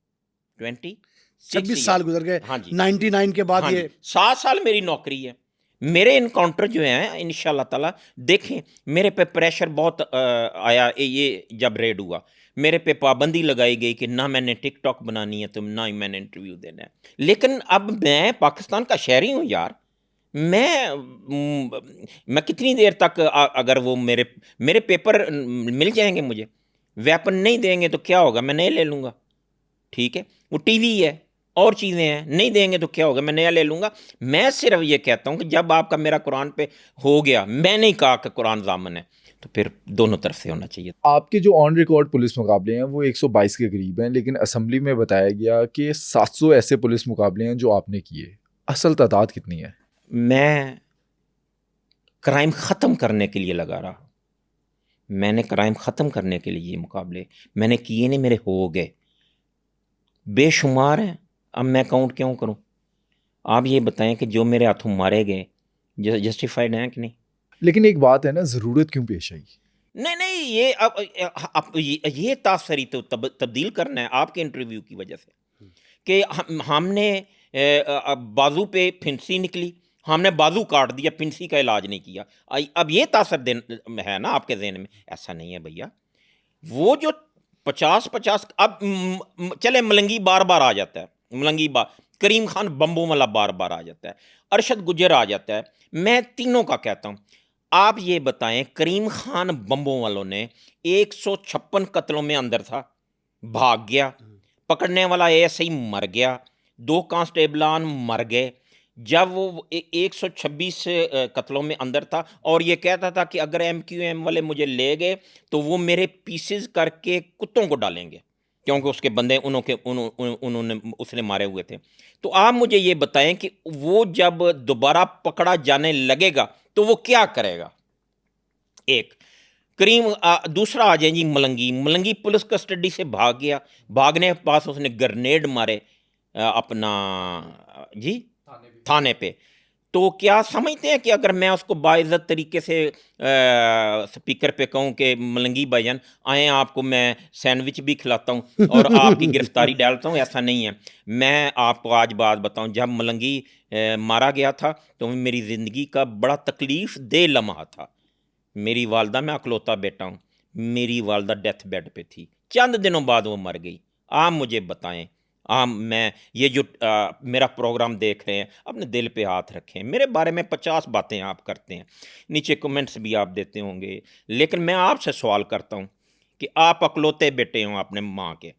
26 साल गुजर गए। हाँ जी, 99 के बाद हाँ ये जी, 7 साल मेरी नौकरी है। मेरे इनकाउंटर जो हैं इंशाल्लाह ताला देखें, मेरे पे प्रेशर बहुत आया ये जब रेड हुआ, मेरे पे पाबंदी लगाई गई कि ना मैंने टिकटॉक बनानी है, तो ना ही मैंने इंटरव्यू देना है। लेकिन अब मैं पाकिस्तान का शहरी हूँ यार, मैं कितनी देर तक अगर वो मेरे पेपर मिल जाएंगे, मुझे वेपन नहीं देंगे तो क्या होगा, मैं नए ले लूँगा, ठीक है। वो टीवी है और चीज़ें हैं, नहीं देंगे तो क्या होगा, मैं नया ले लूँगा। मैं सिर्फ ये कहता हूँ कि जब आपका मेरा कुरान पे हो गया, मैं नहीं कहा कि कुरान जामन है, तो फिर दोनों तरफ से होना चाहिए। आपके जो ऑन रिकॉर्ड पुलिस मुकाबले हैं वो 122 के करीब हैं, लेकिन असेंबली में बताया गया कि 700 ऐसे पुलिस मुकाबले हैं जो आपने किए। असल तादाद कितनी है? मैं क्राइम ख़त्म करने के लिए लगा रहा, मैंने क्राइम ख़त्म करने के लिए ये मुकाबले मैंने किए नहीं, मेरे हो गए बेशुमार हैं। अब मैं काउंट क्यों करूं? आप ये बताएं कि जो मेरे हाथों मारे गए जस्टिफाइड हैं कि नहीं? लेकिन एक बात है ना, ज़रूरत क्यों पेश आई? नहीं नहीं, ये अब ये तासरी तो तब्दील करना है आपके इंटरव्यू की वजह से कि हमने बाजू पे फिंसी निकली, हमने बाजू काट दिया, फिंसी का इलाज नहीं किया। अब ये तासर देन है ना आपके जहन में? ऐसा नहीं है भैया। वो जो 50-50 अब चले मलंगी बार बार आ जाता है, मलंगी बार, करीम खान बम्बों वाला बार बार आ जाता है, अरशद गुजर आ जाता है। मैं तीनों का कहता हूँ, आप ये बताएं, करीम खान बम्बों वालों ने 156 कत्लों में अंदर था, भाग गया, पकड़ने वाला ऐसे ही मर गया, 2 कांस्टेबलान मर गए। जब वो 126 कत्लों में अंदर था और ये कहता था कि अगर MQM वाले मुझे ले गए तो वो मेरे पीसेस करके कुत्तों को डालेंगे, क्योंकि उसके बंदे उन्होंने उसने मारे हुए थे। तो आप मुझे ये बताएं कि वो जब दोबारा पकड़ा जाने लगेगा तो वो क्या करेगा? एक दूसरा आ जाए जी, मलंगी पुलिस कस्टडी से भाग गया, भागने के पास उसने ग्रेनेड मारे अपना जी थाने पे। तो क्या समझते हैं कि अगर मैं उसको बाइज्जत तरीके से स्पीकर पे कहूँ कि मलंगी भाईजान आए, आपको मैं सैंडविच भी खिलाता हूँ और आपकी गिरफ्तारी डालता हूँ, ऐसा नहीं है। मैं आपको आज बात बताऊँ, जब मलंगी मारा गया था तो मेरी ज़िंदगी का बड़ा तकलीफ़ दे लम्हा था। मेरी वालदा, मैं अकलौता बेटा हूँ, मेरी वालदा डेथ बेड पे थी, चंद दिनों बाद वो मर गई। आप मुझे बताएं, मैं ये जो मेरा प्रोग्राम देख रहे हैं, अपने दिल पे हाथ रखें। मेरे बारे में 50 बातें आप करते हैं, नीचे कमेंट्स भी आप देते होंगे, लेकिन मैं आपसे सवाल करता हूँ कि आप अकलौते बेटे हों अपने माँ के।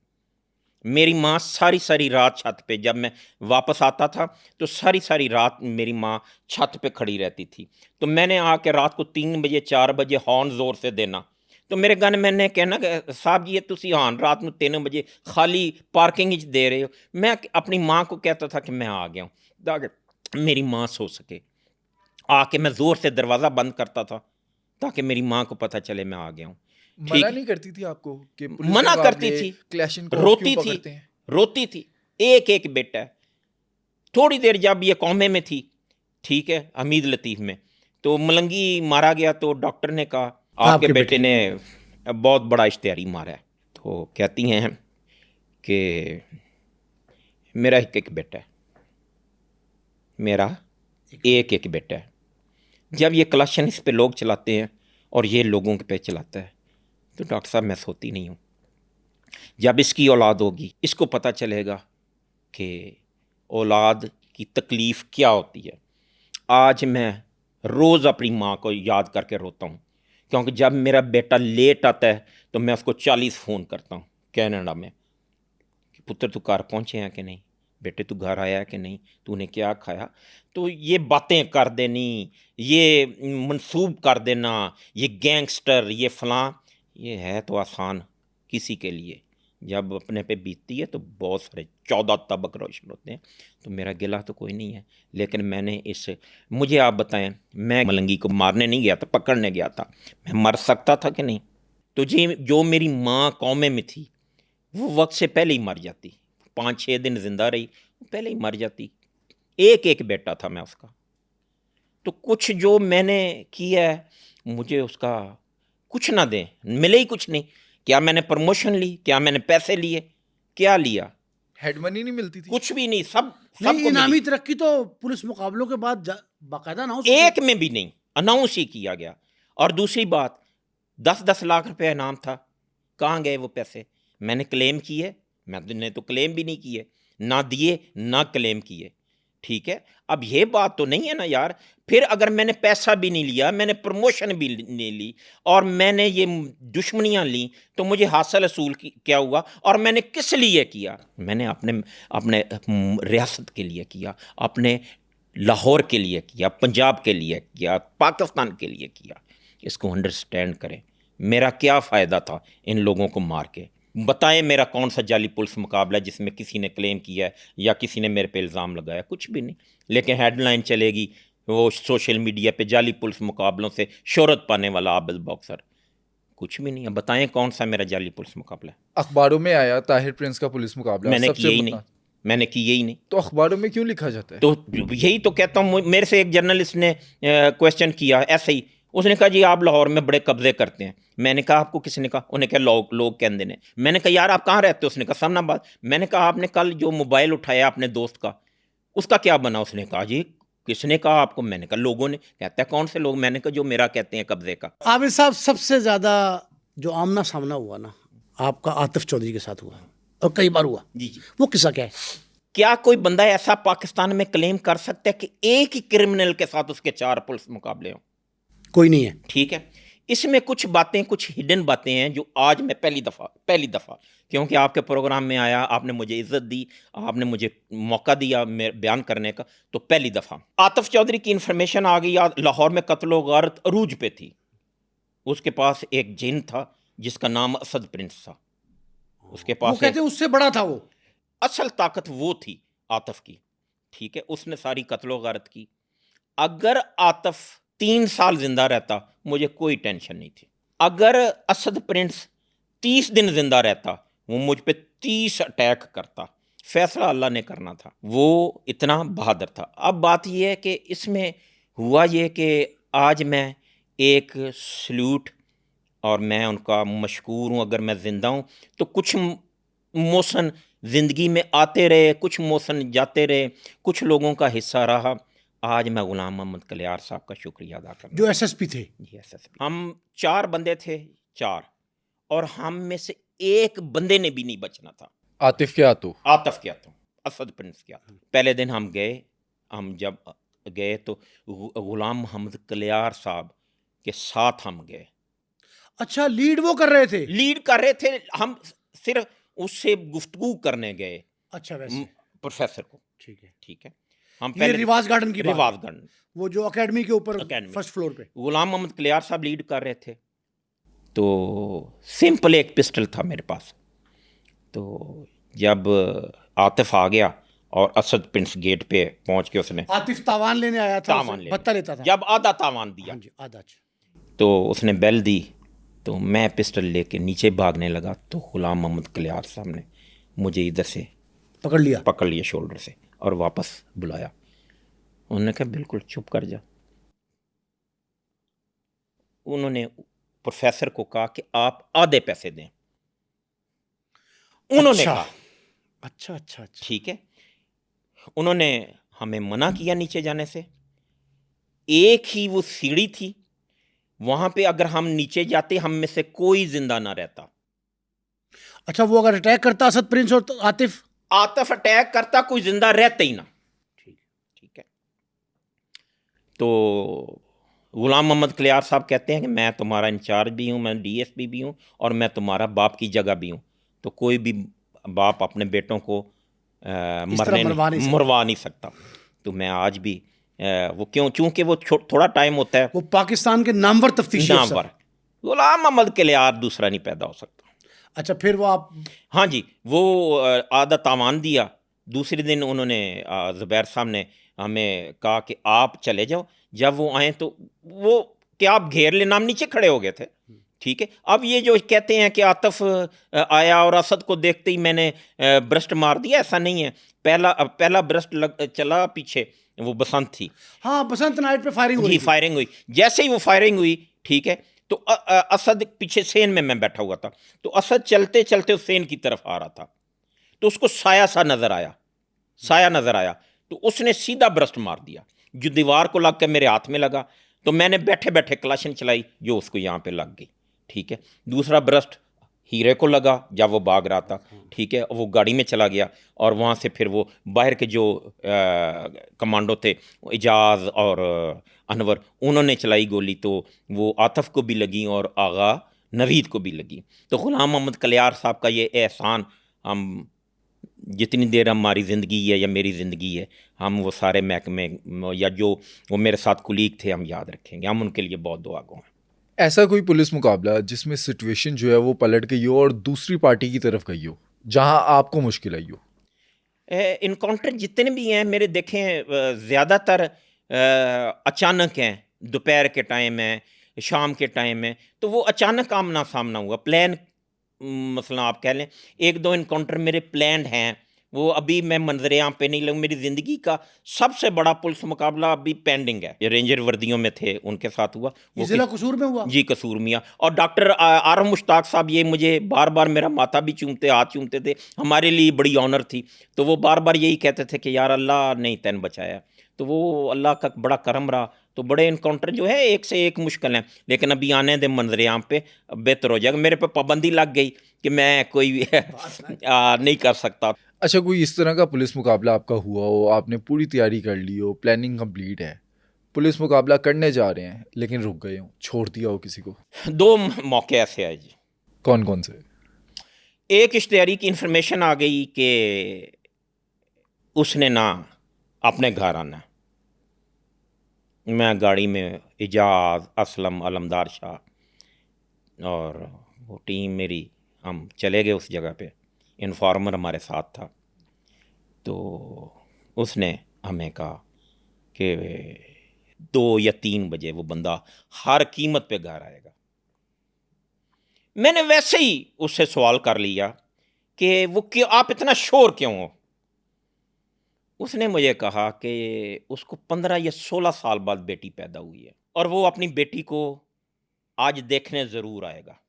मेरी माँ सारी सारी रात छत पे, जब मैं वापस आता था तो सारी सारी रात मेरी माँ छत पे खड़ी रहती थी। तो मैंने आके रात को 3 बजे 4 बजे हॉर्न ज़ोर से देना, तो मेरे गन मैंने कहना कि साहब जी ये तुसी हान रात में 3 बजे खाली पार्किंग दे रहे हो। मैं अपनी माँ को कहता था कि मैं आ गया हूँ, ताकि मेरी माँ सो सके। आके मैं ज़ोर से दरवाज़ा बंद करता था ताकि मेरी माँ को पता चले मैं आ गया हूँ। मना नहीं करती थी आपको कि पुलिस मना मुकाबले, करती थी, क्लैशिंग रोती थी, रोती थी। एक एक बेटा है। थोड़ी देर जब ये कौमे में थी, ठीक है, हमीद लतीफ़ में, तो मलंगी मारा गया तो डॉक्टर ने कहा आपके बेटे ने बहुत बड़ा इश्तिहारी मारा है। तो कहती हैं कि मेरा एक एक बेटा है, मेरा एक एक बेटा है। जब ये क्लैशन इस पे लोग चलाते हैं और ये लोगों के पे चलाता है, तो डॉक्टर साहब मैं सोती नहीं हूँ। जब इसकी औलाद होगी, इसको पता चलेगा कि औलाद की तकलीफ़ क्या होती है। आज मैं रोज़ अपनी माँ को याद करके रोता हूँ, क्योंकि जब मेरा बेटा लेट आता है तो मैं उसको 40 फ़ोन करता हूँ कनाडा में कि पुत्र तू घर पहुँचे हैं कि नहीं, बेटे तू घर आया है कि नहीं, तूने क्या खाया। तो ये बातें कर देनी, ये मंसूब कर देना, ये गैंगस्टर, ये फ़लाँ, ये है तो आसान किसी के लिए, जब अपने पे बीतती है तो बहुत सारे 14 तबक रोशन होते हैं। तो मेरा गिला तो कोई नहीं है, लेकिन मैंने मुझे आप बताएं, मैं मलंगी को मारने नहीं गया था, पकड़ने गया था। मैं मर सकता था कि नहीं? तो जी जो मेरी माँ कौमे में थी वो वक्त से पहले ही मर जाती, 5-6 दिन जिंदा रही, पहले ही मर जाती। एक एक बेटा था मैं उसका। तो कुछ जो मैंने किया है, मुझे उसका कुछ ना दें, मिले ही कुछ नहीं। क्या मैंने प्रमोशन ली, क्या मैंने पैसे लिए, क्या लिया? हेड मनी नहीं मिलती थी? कुछ भी नहीं। सब नहीं, सबको इनामी मिली, तरक्की तो पुलिस मुकाबलों के बाद बाकायदा अनाउंस एक में भी नहीं, अनाउंस ही किया गया। और दूसरी बात, 10-10 लाख रुपए इनाम था, कहाँ गए वो पैसे? मैंने क्लेम किए? मैंने तो क्लेम भी नहीं किए, ना दिए ना क्लेम किए। ठीक है, अब ये बात तो नहीं है ना यार। फिर अगर मैंने पैसा भी नहीं लिया, मैंने प्रमोशन भी नहीं ली, और मैंने ये दुश्मनियां ली, तो मुझे हासिल असूल क्या हुआ? और मैंने किस लिए किया? मैंने अपने अपने रियासत के लिए किया, अपने लाहौर के लिए किया, पंजाब के लिए किया, पाकिस्तान के लिए किया। इसको अंडरस्टैंड करें। मेरा क्या फ़ायदा था इन लोगों को मार के? बताएं मेरा कौन सा जाली पुलिस मुकाबला है जिसमें किसी ने क्लेम किया है या किसी ने मेरे पे इल्ज़ाम लगाया? कुछ भी नहीं। लेकिन हेडलाइन चलेगी वो सोशल मीडिया पे, जाली पुलिस मुकाबलों से शोहरत पाने वाला आबिद बॉक्सर। कुछ भी नहीं है। बताएं कौन सा मेरा जाली पुलिस मुकाबला है? अखबारों में आया ताहिर प्रिंस का पुलिस मुकाबला, मैंने सबसे किया ही नहीं, बदनाम। मैंने किया ही नहीं। तो अखबारों में क्यों लिखा जाता है? तो यही तो कहता हूँ। मेरे से एक जर्नलिस्ट ने क्वेश्चन किया ऐसे ही। उसने कहा जी आप लाहौर में बड़े कब्जे करते हैं। मैंने कहा आपको किसने कहा? उन्हें कहा लोग कहते हैं। मैंने कहा यार आप कहाँ रहते हो? उसने कहा सामनाबाद। मैंने कहा आपने कल जो मोबाइल उठाया अपने दोस्त का, उसका क्या बना? उसने कहा जी किसने कहा आपको? मैंने कहा लोगों ने। कहता है कौन से लोग? मैंने कहा जो मेरा कहते हैं कब्जे का। आबिद साहब, सबसे ज़्यादा जो आमना सामना हुआ ना आपका आतिफ चौधरी के साथ हुआ, और कई बार हुआ, जी जी। वो किस्सा क्या है? क्या कोई बंदा ऐसा पाकिस्तान में क्लेम कर सकता है कि एक ही क्रिमिनल के साथ उसके 4 पुलिस मुकाबले हों? कोई नहीं है। ठीक है, इसमें कुछ बातें, कुछ हिडन बातें हैं जो आज मैं पहली दफ़ा क्योंकि आपके प्रोग्राम में आया, आपने मुझे इज्जत दी, आपने मुझे मौका दिया बयान करने का, तो पहली दफ़ा आतिफ चौधरी की इन्फॉर्मेशन आ गई। लाहौर में कत्ल गारत अरूज पे थी। उसके पास एक जिन था जिसका नाम असद प्रिंस था। उसके वो पास कहते उससे बड़ा था वो। असल ताकत वो थी आतिफ की। ठीक है, उसने सारी कत्लो गारत की। अगर आतिफ 3 साल जिंदा रहता मुझे कोई टेंशन नहीं थी। अगर असद प्रिंस 30 दिन जिंदा रहता वो मुझ पे 30 अटैक करता। फैसला अल्लाह ने करना था। वो इतना बहादुर था। अब बात यह है कि इसमें हुआ ये कि आज मैं एक सल्यूट, और मैं उनका मशकूर हूँ। अगर मैं ज़िंदा हूँ तो कुछ मौसन ज़िंदगी में आते रहे, कुछ मौसन जाते रहे, कुछ लोगों का हिस्सा रहा। आज मैं गुलाम मोहम्मद कलियार साहब का शुक्रिया अदा करना। जो एसएसपी थे। जी एसएसपी। हम 4 बंदे थे, 4, और हम में से एक बंदे ने भी नहीं बचना था। आतिफ के हाथों? आतिफ क्या था, असद प्रिंस क्या था। पहले दिन हम गए, हम जब गए तो गुलाम मोहम्मद कलियार साहब के साथ हम गए। अच्छा, लीड वो कर रहे थे? लीड कर रहे थे, हम सिर्फ उससे गुफ्तगू करने गए। अच्छा, वैसे प्रोफेसर को। ठीक है। ठीक है, हम ये पहले रिवाज गार्डन की बात है। रिवाज गार्डन, वो जो एकेडमी के ऊपर एकेडमी, फर्स्ट फ्लोर पे। गुलाम मोहम्मद कलियार साहब लीड कर रहे थे। तो सिंपल एक पिस्टल था मेरे पास। तो जब आतिफ आ गया और असद प्रिंस गेट पे पहुंच के उसने आतिफ तावान लेने आया था, तावान उसे ले भत्ता लेता था। जब आधा तावान दिया, हाँ जी, आधा। तो उसने बेल दी, तो मैं पिस्टल लेके नीचे भागने लगा। तो गुलाम मोहम्मद कलियार साहब ने मुझे इधर से पकड़ लिया शोल्डर से और वापस बुलाया। उन्होंने कहा बिल्कुल चुप कर जा। उन्होंने प्रोफेसर को कहा कि आप आधे पैसे दें। उन्होंने अच्छा, कहा अच्छा। ठीक है। उन्होंने हमें मना किया नीचे जाने से। एक ही वो सीढ़ी थी, वहां पे अगर हम नीचे जाते हम में से कोई जिंदा ना रहता। अच्छा, वो अगर अटैक करता असद प्रिंस और आतिफ अटैक करता, कोई जिंदा रहते ही ना। ठीक है। तो गुलाम मोहम्मद कलियार साहब कहते हैं कि मैं तुम्हारा इंचार्ज भी हूँ, मैं डीएसपी भी हूँ, और मैं तुम्हारा बाप की जगह भी हूँ। तो कोई भी बाप अपने बेटों को मरवा नहीं सकता। तो मैं आज भी वो चूंकि वो थोड़ा टाइम होता है, वो पाकिस्तान के नामवर तफ्तीशी अफसर गुलाम मोहम्मद कलियार दूसरा नहीं पैदा हो सकता। अच्छा, फिर वो आप? हाँ जी, वो आधा तावान दिया। दूसरे दिन उन्होंने ज़ुबैर साहब ने हमें कहा कि आप चले जाओ। जब वो आए तो वो क्या आप घेर लेना, हम नीचे खड़े हो गए थे। ठीक है। अब ये जो कहते हैं कि आतिफ आया और असद को देखते ही मैंने ब्रस्ट मार दिया, ऐसा नहीं है। पहला ब्रस्ट चला पीछे, वो बसंत थी। हाँ, बसंत नाइट पे फायरिंग हुई जी, थी। फायरिंग हुई। जैसे ही वो फायरिंग हुई, ठीक है, तो असद पीछे सेन में मैं बैठा हुआ था, तो असद चलते चलते उस सेन की तरफ आ रहा था, तो उसको साया नज़र आया, तो उसने सीधा ब्रस्ट मार दिया, जो दीवार को लग के मेरे हाथ में लगा। तो मैंने बैठे बैठे क्लाशन चलाई, जो उसको यहाँ पे लग गई, ठीक है। दूसरा ब्रस्ट हीरे को लगा जब वो भाग रहा था, ठीक है। वो गाड़ी में चला गया और वहाँ से फिर वो बाहर के जो कमांडो थे, इजाज़ और अनवर, उन्होंने चलाई गोली, तो वो आतिफ को भी लगी और आगा नवीद को भी लगी। तो ग़ुलाम मोहम्मद कलियार साहब का ये एहसान हम जितनी देर हमारी ज़िंदगी है या मेरी ज़िंदगी है, हम वो सारे महकमे या जो वो मेरे साथ कुलीग थे, हम याद रखेंगे। हम उनके लिए बहुत दुआगो हैं। ऐसा कोई पुलिस मुकाबला जिसमें सिचुएशन जो है वो पलट गई हो और दूसरी पार्टी की तरफ गई हो, जहां आपको मुश्किल आई हो? इनकाउंटर जितने भी हैं मेरे देखें, ज़्यादातर अचानक हैं। दोपहर के टाइम है, शाम के टाइम है, तो वो अचानक आमना सामना हुआ। प्लान मसला आप कह लें, एक दो इनकाउंटर मेरे प्लान्ड हैं, वो अभी मैं मंजरे आम पे नहीं लगूँ। मेरी ज़िंदगी का सबसे बड़ा पुलिस मुकाबला अभी पेंडिंग है। ये रेंजर वर्दियों में थे, उनके साथ हुआ। वो जिला कसूर में हुआ? जी, कसूर मियाँ। और डॉक्टर आरम मुश्ताक साहब, ये मुझे बार बार मेरा माथा भी चूमते, हाथ चूमते थे। हमारे लिए बड़ी ऑनर थी। तो वो बार बार यही कहते थे कि यार अल्लाह ने तैन बचाया। तो वो अल्लाह का बड़ा करम रहा। तो बड़े इनकाउंटर जो है एक से एक मुश्किल हैं, लेकिन अभी आने दे मंजरे आम पे बेहतर हो जाएगा। मेरे पे पाबंदी लग गई कि मैं कोई नहीं कर सकता। अच्छा, कोई इस तरह का पुलिस मुकाबला आपका हुआ हो, आपने पूरी तैयारी कर ली हो, प्लानिंग कंप्लीट है, पुलिस मुकाबला करने जा रहे हैं लेकिन रुक गए हो, छोड़ दिया हो किसी को? 2 मौके ऐसे आए जी। कौन कौन से? एक इश्तेहारी की इन्फॉर्मेशन आ गई कि उसने ना अपने घर आना। मैं गाड़ी में इजाज़, असलम, अलमदार शाह और वो टीम मेरी, हम चले गए उस जगह पे। इन्फॉर्मर हमारे साथ था। तो उसने हमें कहा कि 2 या 3 बजे वो बंदा हर कीमत पे घर आएगा। मैंने वैसे ही उससे सवाल कर लिया कि वो क्यों, आप इतना शोर क्यों हो? उसने मुझे कहा कि उसको 15 या 16 साल बाद बेटी पैदा हुई है और वो अपनी बेटी को आज देखने ज़रूर आएगा।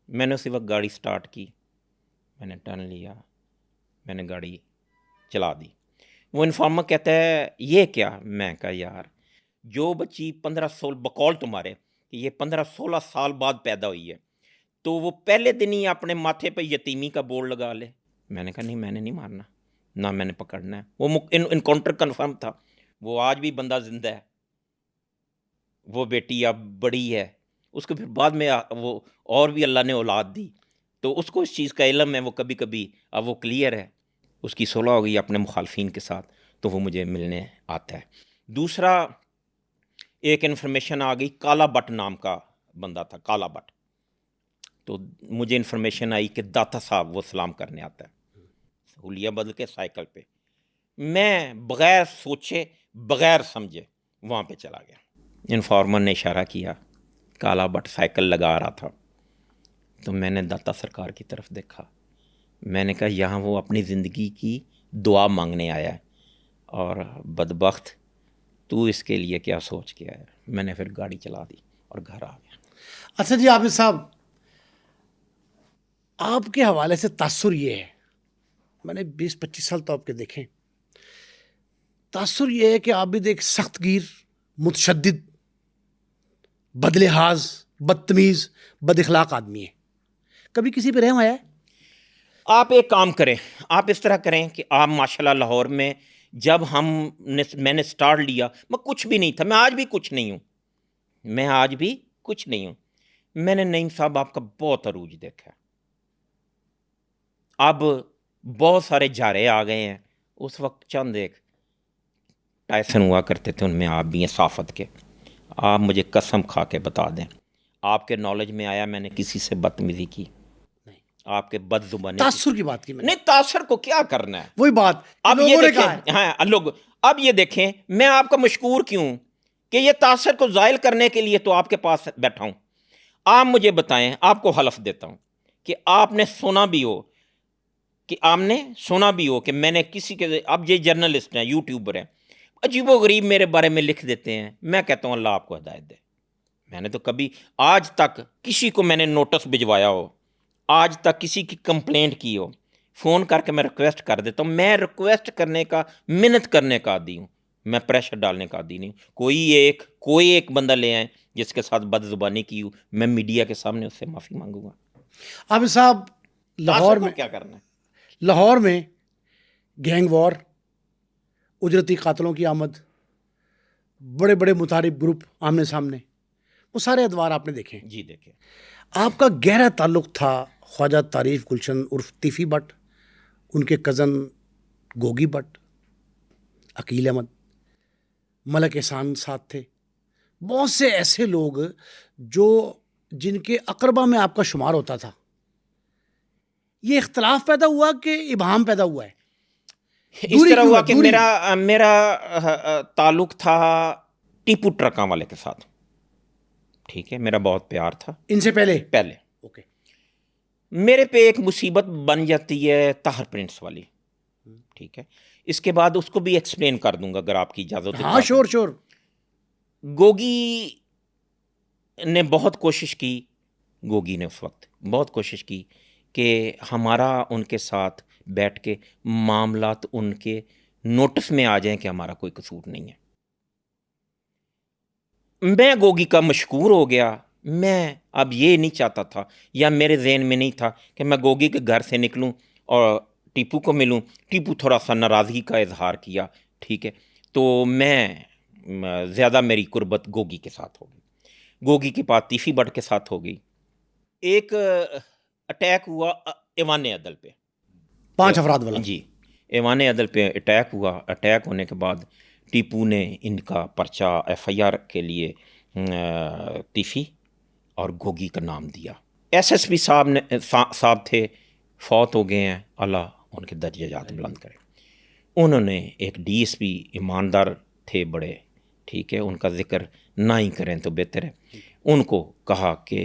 मैंने उसी वक्त गाड़ी स्टार्ट की, मैंने टर्न लिया, मैंने गाड़ी चला दी। वो इन्फॉर्मर कहता है ये क्या? मैं कहा यार, जो बच्ची 15-16 बकौल तुम्हारे कि ये 15-16 साल बाद पैदा हुई है, तो वो पहले दिन ही अपने माथे पे यतीमी का बोर्ड लगा ले। मैंने कहा नहीं, मैंने नहीं मारना, ना मैंने पकड़ना है। वो इनकाउंटर कन्फर्म था। वो आज भी बंदा जिंदा है। वो बेटी अब बड़ी है, उसको फिर बाद में वो और भी अल्लाह ने औलाद दी, तो उसको इस चीज़ का इल्म है। वो कभी कभी अब वो क्लियर है, उसकी सुलह हो गई अपने मुखालफिन के साथ, तो वो मुझे मिलने आता है। दूसरा, एक इन्फॉर्मेशन आ गई, काला बट नाम का बंदा था, काला बट। तो मुझे इन्फॉर्मेशन आई कि दाता साहब वो सलाम करने आता है, हुलिया बदल के साइकिल पे। मैं बग़ैर सोचे बग़ैर समझे वहाँ पे चला गया। इन्फॉर्मर ने इशारा किया, काला बट साइकिल लगा रहा था, तो मैंने दाता सरकार की तरफ देखा। मैंने कहा यहाँ वो अपनी ज़िंदगी की दुआ मांगने आया है और बदबख्त तू इसके लिए क्या सोच के आया। मैंने फिर गाड़ी चला दी और घर आ गया। अच्छा जी आबिद साहब, आपके हवाले से तासुर ये है, मैंने 20-25 साल तो आपके देखे, तासुर ये है कि आबिद एक सख्त गिर, मुतशद्दिद, बदलिहाज, बदतमीज़, बदइखलाक आदमी है। कभी किसी पे रहम आया है? आप एक काम करें, आप इस तरह करें कि आप माशाल्लाह लाहौर में जब मैंने स्टार्ट लिया, मैं कुछ भी नहीं था, मैं आज भी कुछ नहीं हूँ, मैं आज भी कुछ नहीं हूँ। मैंने नईम साहब आपका बहुत अरूज देखा। अब बहुत सारे जारे आ गए हैं, उस वक्त चंद एक टाइसन हुआ करते थे, उनमें आप भी हैं साफत के। आप मुझे कसम खा के बता दें, आपके नॉलेज में आया मैंने किसी से बदतमीजी की? नहीं। आपके बदजुबानी तासुर की बात की मैंने। नहीं, तासर को क्या करना है, वही बात अब लोगों ये ने देखें, कहा है। हाँ लोग, अब ये देखें मैं आपका मशकूर क्यों कि ये तासर को जायल करने के लिए तो आपके पास बैठा हूँ। आप मुझे बताएं, आपको हलफ देता हूं कि आपने सुना भी हो कि मैंने किसी के, अब ये जर्नलिस्ट हैं, यूट्यूबर हैं, अजीबोगरीब मेरे बारे में लिख देते हैं। मैं कहता हूं अल्लाह आपको हिदायत दे। मैंने तो कभी आज तक किसी को मैंने नोटिस भिजवाया हो, आज तक किसी की कंप्लेंट की हो, फ़ोन करके मैं रिक्वेस्ट कर देता हूँ। मैं रिक्वेस्ट करने का, मिन्नत करने का आदी हूँ, मैं प्रेशर डालने का आदी नहीं हूँ। कोई एक बंदा ले आए जिसके साथ बदजुबानी की हो, मैं मीडिया के सामने उससे माफ़ी मांगूंगा। आबिद साहब, लाहौर को में क्या करना है? लाहौर में गैंग वॉर, उजरती कातलों की आमद, बड़े बड़े मुतारिब ग्रुप आमने सामने, वो सारे अदवार आपने देखे। जी देखिए, आपका गहरा ताल्लुक़ था ख्वाजा तारीफ गुलशन उर्फ तीफ़ी भट्ट, उनके कज़न गोगी भट्ट, अकील अहमद, मलक एहसान साथ थे, बहुत से ऐसे लोग जो जिनके अकरबा में आपका शुमार होता था। ये इख्तलाफ पैदा हुआ कि इबाहम पैदा हुआ है? इस तरह हुआ कि दूरी? मेरा ताल्लुक था टीपू ट्रका वाले के साथ। ठीक है, मेरा बहुत प्यार था इनसे पहले? पहले। ओके। मेरे पे एक मुसीबत बन जाती है ताहर प्रिंट्स वाली। ठीक है, इसके बाद उसको भी एक्सप्लेन कर दूंगा अगर आपकी इजाज़त हो। हाँ, श्योर श्योर। गोगी ने बहुत कोशिश की, गोगी ने उस वक्त बहुत कोशिश की कि हमारा उनके साथ बैठ के मामलात उनके नोटिस में आ जाएं कि हमारा कोई कसूर नहीं है। मैं गोगी का मशकूर हो गया। मैं अब ये नहीं चाहता था, या मेरे जहन में नहीं था कि मैं गोगी के घर से निकलूं और टीपू को मिलूं। टीपू थोड़ा सा नाराज़गी का इजहार किया, ठीक है, तो मैं ज़्यादा मेरी कुर्बत गोगी के साथ हो गई। गोगी के पास तीफ़ी भट्ट के साथ हो गई। एक अटैक हुआ ऐवान अदल पे, 5 अफराद वाला। जी, ऐवान अदल पे अटैक हुआ। अटैक होने के बाद टीपू ने इनका पर्चा FIR के लिए तीफ़ी और गोगी का नाम दिया। SSP साहब थे, फौत हो गए हैं, अल्लाह उनके दर्जात बुलंद करे। उन्होंने एक DSP ईमानदार थे बड़े, ठीक है, उनका जिक्र ना ही करें तो बेहतर है, उनको कहा कि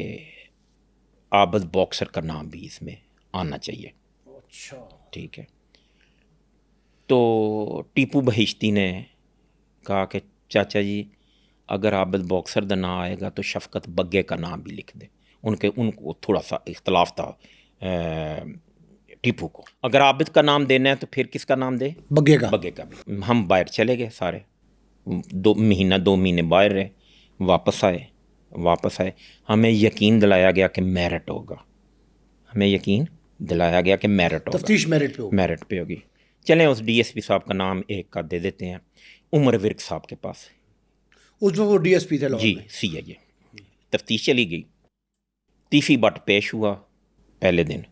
आबद बॉक्सर का नाम भी इसमें आना चाहिए। अच्छा। ठीक है, तो टीपू बहिश्ती ने कहा कि चाचा जी, अगर आबद बॉक्सर का नाम आएगा तो शफकत बग्गे का नाम भी लिख दे। उनको थोड़ा सा इख्तलाफ था टीपू को। अगर आबिद का नाम देना है तो फिर किसका नाम दे? बग्गे का। बग्गे का भी। हम बाहर चले गए सारे, 2 महीने बाहर रहे, वापस आए। हमें यकीन दिलाया गया कि मेरिट होगा। तफ्तीश मेरिट पे होगी। चलें उस DSP साहब का नाम एक का दे देते हैं, उमर विर्क साहब के पास। उसमें वो DSP थे लाहौर जी, में। CIA। तफ्तीश चली गई। तीफ़ी भट्ट पेश हुआ पहले दिन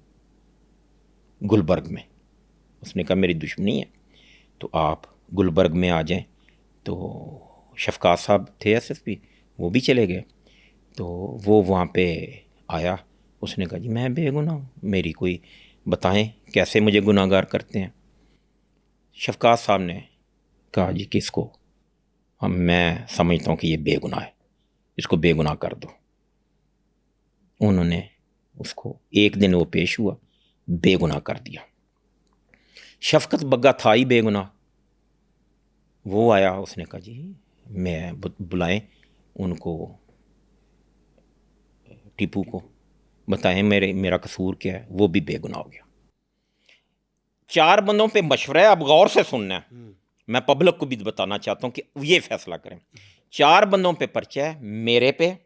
गुलबर्ग में। उसने कहा मेरी दुश्मनी है तो आप गुलबर्ग में आ जाएं। तो शफकात साहब थे SSP, वो भी चले गए। तो वो वहाँ पे आया, उसने कहा जी मैं बेगुनाह हूँ, मेरी कोई बताएं कैसे मुझे गुनाहगार करते हैं। शफकात साहब ने कहा जी किसको? मैं समझता हूँ कि ये बेगुनाह है, इसको बेगुनाह कर दो। उन्होंने उसको, एक दिन वो पेश हुआ, बेगुनाह कर दिया। शफकत बग्गा था ही बेगुनाह। वो आया, उसने कहा जी मैं बुलाएं उनको, टीपू को बताएं मेरा कसूर क्या है। वो भी बेगुनाह हो गया। 4 बंदों पे मशवरा है, अब गौर से सुनना है, मैं पब्लिक को भी बताना चाहता हूँ कि ये फैसला करें। 4 बंदों पे पर्चा है, मेरे पे,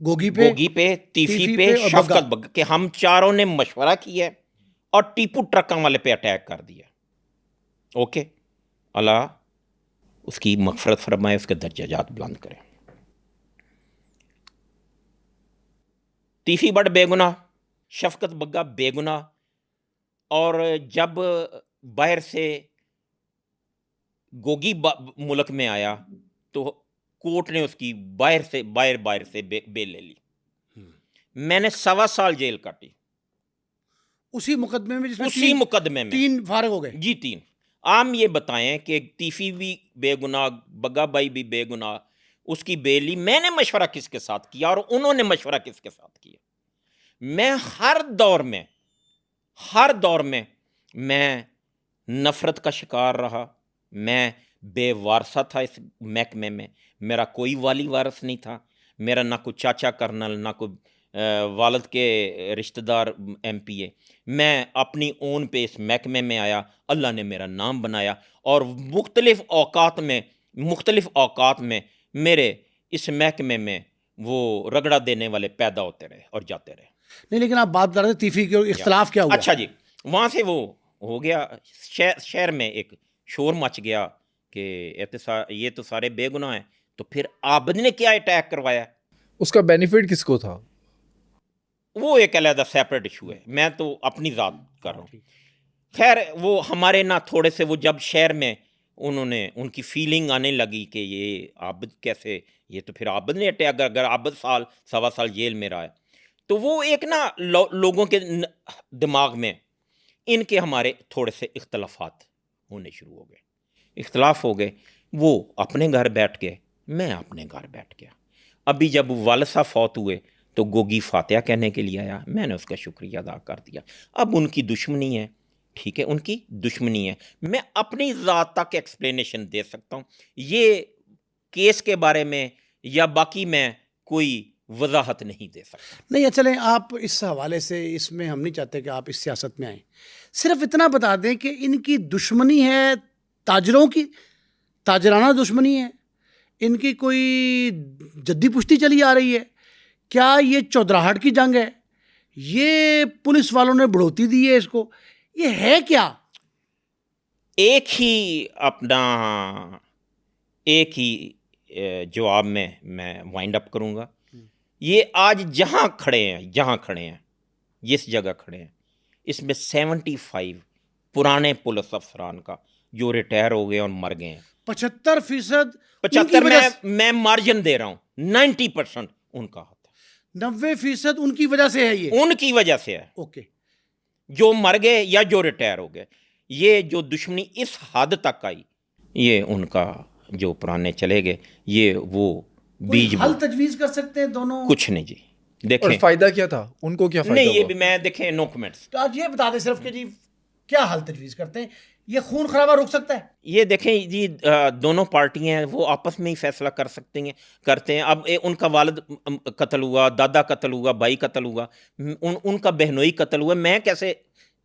गोगी पे, तीफ़ी पे, शफकत बग्गा, कि हम चारों ने मशवरा किया और टीपू ट्रका वाले पे अटैक कर दिया। ओके, अल्लाह उसकी मगफरत फरमाए, उसके दर्जात बुलंद करे। तीफ़ी भट्ट बेगुनाह, शफकत बग्गा बेगुनाह। और जब बाहर से गोगी मुल्क में आया तो कोर्ट ने उसकी बाहर से बेल ले ली। मैंने 1.25 साल जेल काटी उसी मुकदमे में, जिसमें उसी मुकदमे में 3 फारिग हो गए। जी 3। आम ये बताएं कि तीफ़ी भी बेगुनाह, बग्गा भाई भी बेगुनाह, उसकी बेली मैंने मशवरा किसके साथ किया और उन्होंने मशवरा किसके साथ किया। मैं हर दौर में मैं नफ़रत का शिकार रहा, मैं बेवारसा था इस महकमे में, मेरा कोई वाली वारस नहीं था, मेरा ना कोई चाचा कर्नल, ना कोई वालिद के रिश्तेदार MPA। मैं अपनी ओन पे इस महकमे में आया, अल्लाह ने मेरा नाम बनाया और मुख्तलिफ़ औकात में मेरे इस महकमे में वो रगड़ा देने वाले पैदा होते रहे और जाते रहे। नहीं, लेकिन आप बात कर रहे थे तीफी के इख्तलाफ क्या हुआ? अच्छा जी, वहाँ से वो हो गया, शहर में एक शोर मच गया कि ये तो सारे बेगुनाह हैं। तो फिर आबिद ने क्या अटैक करवाया? उसका बेनिफिट किसको था? वो एक अलग सेपरेट इशू है, मैं तो अपनी ज़ात कर रहा हूँ। खैर वो हमारे ना थोड़े से वो जब शहर में उनकी फीलिंग आने लगी कि ये आबिद कैसे, ये तो फिर आबिद ने अटैक, अगर आबिद सवा साल जेल में रहा है तो वो एक ना लोगों के दिमाग में इनके हमारे थोड़े से इख्तलाफात होने शुरू हो गए, इख्तलाफ हो गए। वो अपने घर बैठ गए, मैं अपने घर बैठ गया। अभी जब वालिद साहब फौत हुए तो गोगी फातिहा कहने के लिए आया, मैंने उसका शुक्रिया अदा कर दिया। अब उनकी दुश्मनी है, ठीक है, उनकी दुश्मनी है, मैं अपनी ज़ात तक एक्सप्लेनेशन दे सकता हूँ। ये केस के बारे में या बाकी मैं कोई वजाहत नहीं दे सकता। नहीं, चलें, आप इस हवाले से, इसमें हम नहीं चाहते कि आप इस सियासत में आएँ। सिर्फ इतना बता दें कि इनकी दुश्मनी है ताजरों की, ताजराना दुश्मनी है, इनकी कोई जद्दी पुश्ती चली आ रही है, क्या ये चौधराहट की जंग है, ये पुलिस वालों ने बढ़ोती दी है इसको, ये है क्या? एक ही जवाब में मैं वाइंड अप करूँगा। ये आज जहाँ खड़े हैं, जिस जगह खड़े हैं, इसमें 75 पुराने पुलिस अफसरान का जो रिटायर हो गए और मर गए हैं। 75% 75 मैं मार्जिन दे रहा हूँ, 90% उनका हाथ है। 90% उनकी वजह से है, ये उनकी वजह से है। ओके, जो मर गए या जो रिटायर हो गए, ये जो दुश्मनी इस हद तक आई, ये उनका जो पुराने चले गए, ये वो बीज हल तजवीज़ कर सकते हैं दोनों? कुछ नहीं जी, देखें। और फायदा क्या था उनको, क्या फायदा नहीं, ये हुआ? भी मैं देखें, नो कमेंट्स। तो आज ये बता दें सिर्फ कि जी क्या हल तजवीज़ करते हैं, ये खून खराबा रोक सकता है? ये देखें जी, दोनों पार्टियां हैं, वो आपस में ही फैसला करते हैं। अब उनका वालिद कत्ल हुआ, दादा कत्ल हुआ, भाई कत्ल हुआ, उनका बहनोई कत्ल हुआ, मैं कैसे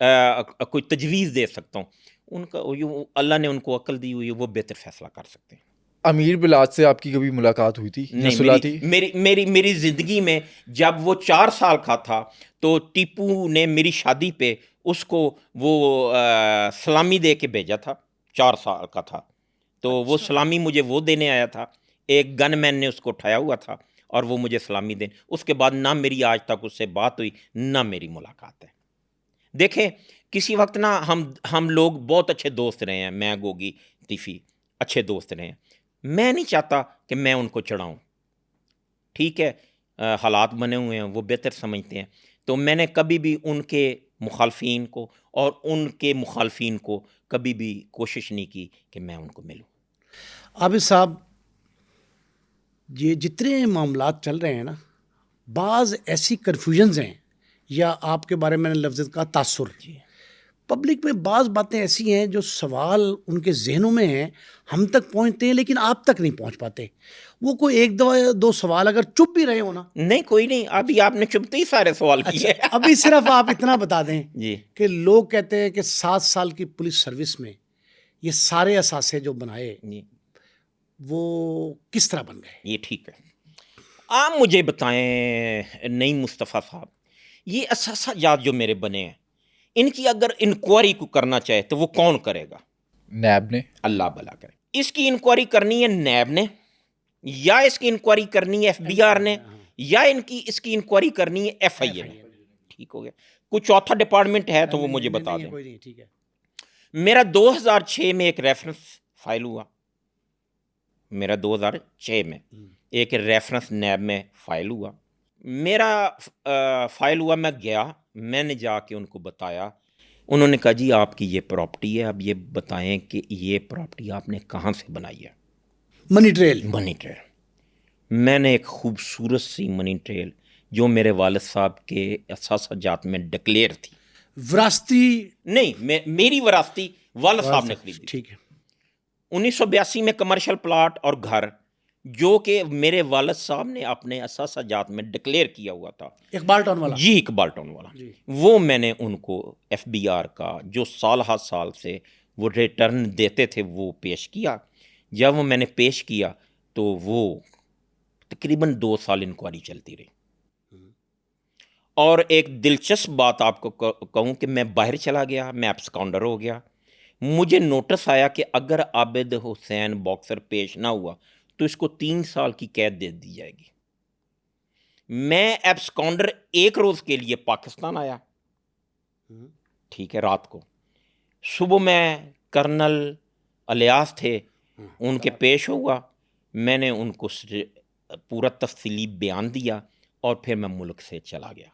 कोई तजवीज़ दे सकता हूँ? उनका अल्लाह ने उनको अक्ल दी हुई है, वो बेहतर फैसला कर सकते हैं। अमीर बिलाज से आपकी कभी मुलाकात हुई थी? नहीं, मेरी ज़िंदगी में जब वो 4 साल का था तो टीपू ने मेरी शादी पे उसको वो सलामी दे के भेजा था। 4 साल का था तो वो सलामी मुझे वो देने आया था। एक गनमैन ने उसको उठाया हुआ था और वो मुझे सलामी देने, उसके बाद ना मेरी आज तक उससे बात हुई, ना मेरी मुलाकात है। देखें, किसी वक्त ना हम लोग बहुत अच्छे दोस्त रहे हैं, मैं, गोगी, तीफी अच्छे दोस्त रहे हैं। मैं नहीं चाहता कि मैं उनको चढ़ाऊँ, ठीक है, हालात बने हुए हैं, वो बेहतर समझते हैं। तो मैंने कभी भी उनके मुखालफीन को और उनके मुखालफीन को कभी भी कोशिश नहीं की कि मैं उनको मिलूँ। आबिद साहब, ये जितने मामलात चल रहे हैं ना, बाज़ ऐसी कन्फ्यूजन्स हैं, या आपके बारे में मैंने लफ्ज़ का तासुर, पब्लिक में बाज़ बातें ऐसी हैं जो सवाल उनके जहनों में हैं, हम तक पहुंचते हैं लेकिन आप तक नहीं पहुंच पाते। वो कोई एक दो सवाल अगर चुप भी रहे हो ना। नहीं, कोई नहीं, अभी आपने चुपते ही सारे सवाल किए। अच्छा, अभी सिर्फ आप इतना बता दें जी कि लोग कहते हैं कि 7 साल की पुलिस सर्विस में ये सारे असासे जो बनाए जी, वो किस तरह बन गए? ये ठीक है। आप मुझे बताएं नईम मुस्तफ़ा साहब, ये असासाजात जो मेरे बने हैं, इनकी अगर इंक्वायरी को करना चाहे तो वो कौन करेगा? नैब ने। अल्लाह भला करे। इसकी इंक्वायरी करनी है नैब ने, या इसकी इंक्वायरी करनी है FBR ने, या इसकी इंक्वायरी करनी है FIA ने। ठीक हो गया। कोई चौथा डिपार्टमेंट है तो वो मुझे बता दें। कोई नहीं, ठीक है। मेरा 2006 में एक रेफरेंस फाइल हुआ, मेरा 2006 में एक रेफरेंस नैब में फ़ाइल हुआ। मेरा फ़ाइल हुआ, मैं गया, मैंने जाके उनको बताया। उन्होंने कहा जी आपकी ये प्रॉपर्टी है, अब ये बताएं कि ये प्रॉपर्टी आपने कहाँ से बनाई है? Money trail. Money trail. मैंने एक खूबसूरत सी मनी ट्रेल जो मेरे वालिद साहब के असासाजात में डिक्लेयर थी, विरासती नहीं मेरी विरासती वालिद साहब ने खरीदी। ठीक है। 1982 में कमर्शियल प्लाट और घर जो कि मेरे वालिद साहब ने अपने असासाजात में डिक्लेयर किया हुआ था, इकबाल टाउन वाला। जी इकबाल टाउन वाला, वो मैंने उनको FBR का जो साल हर साल से वो रिटर्न देते थे वो पेश किया। जब वो मैंने पेश किया तो वो तकरीबन 2 साल इंक्वायरी चलती रही। और एक दिलचस्प बात आपको कहूँ कि मैं बाहर चला गया, मैं एब्सकॉन्डर हो गया। मुझे नोटिस आया कि अगर आबिद हुसैन बॉक्सर पेश ना हुआ तो इसको 3 साल की कैद दे दी जाएगी। मैं एब्सकॉन्डर 1 रोज़ के लिए पाकिस्तान आया, ठीक है, रात को। सुबह मैं कर्नल अलियास थे, उनके पेश हुआ, मैंने उनको पूरा तफसीली बयान दिया और फिर मैं मुल्क से चला गया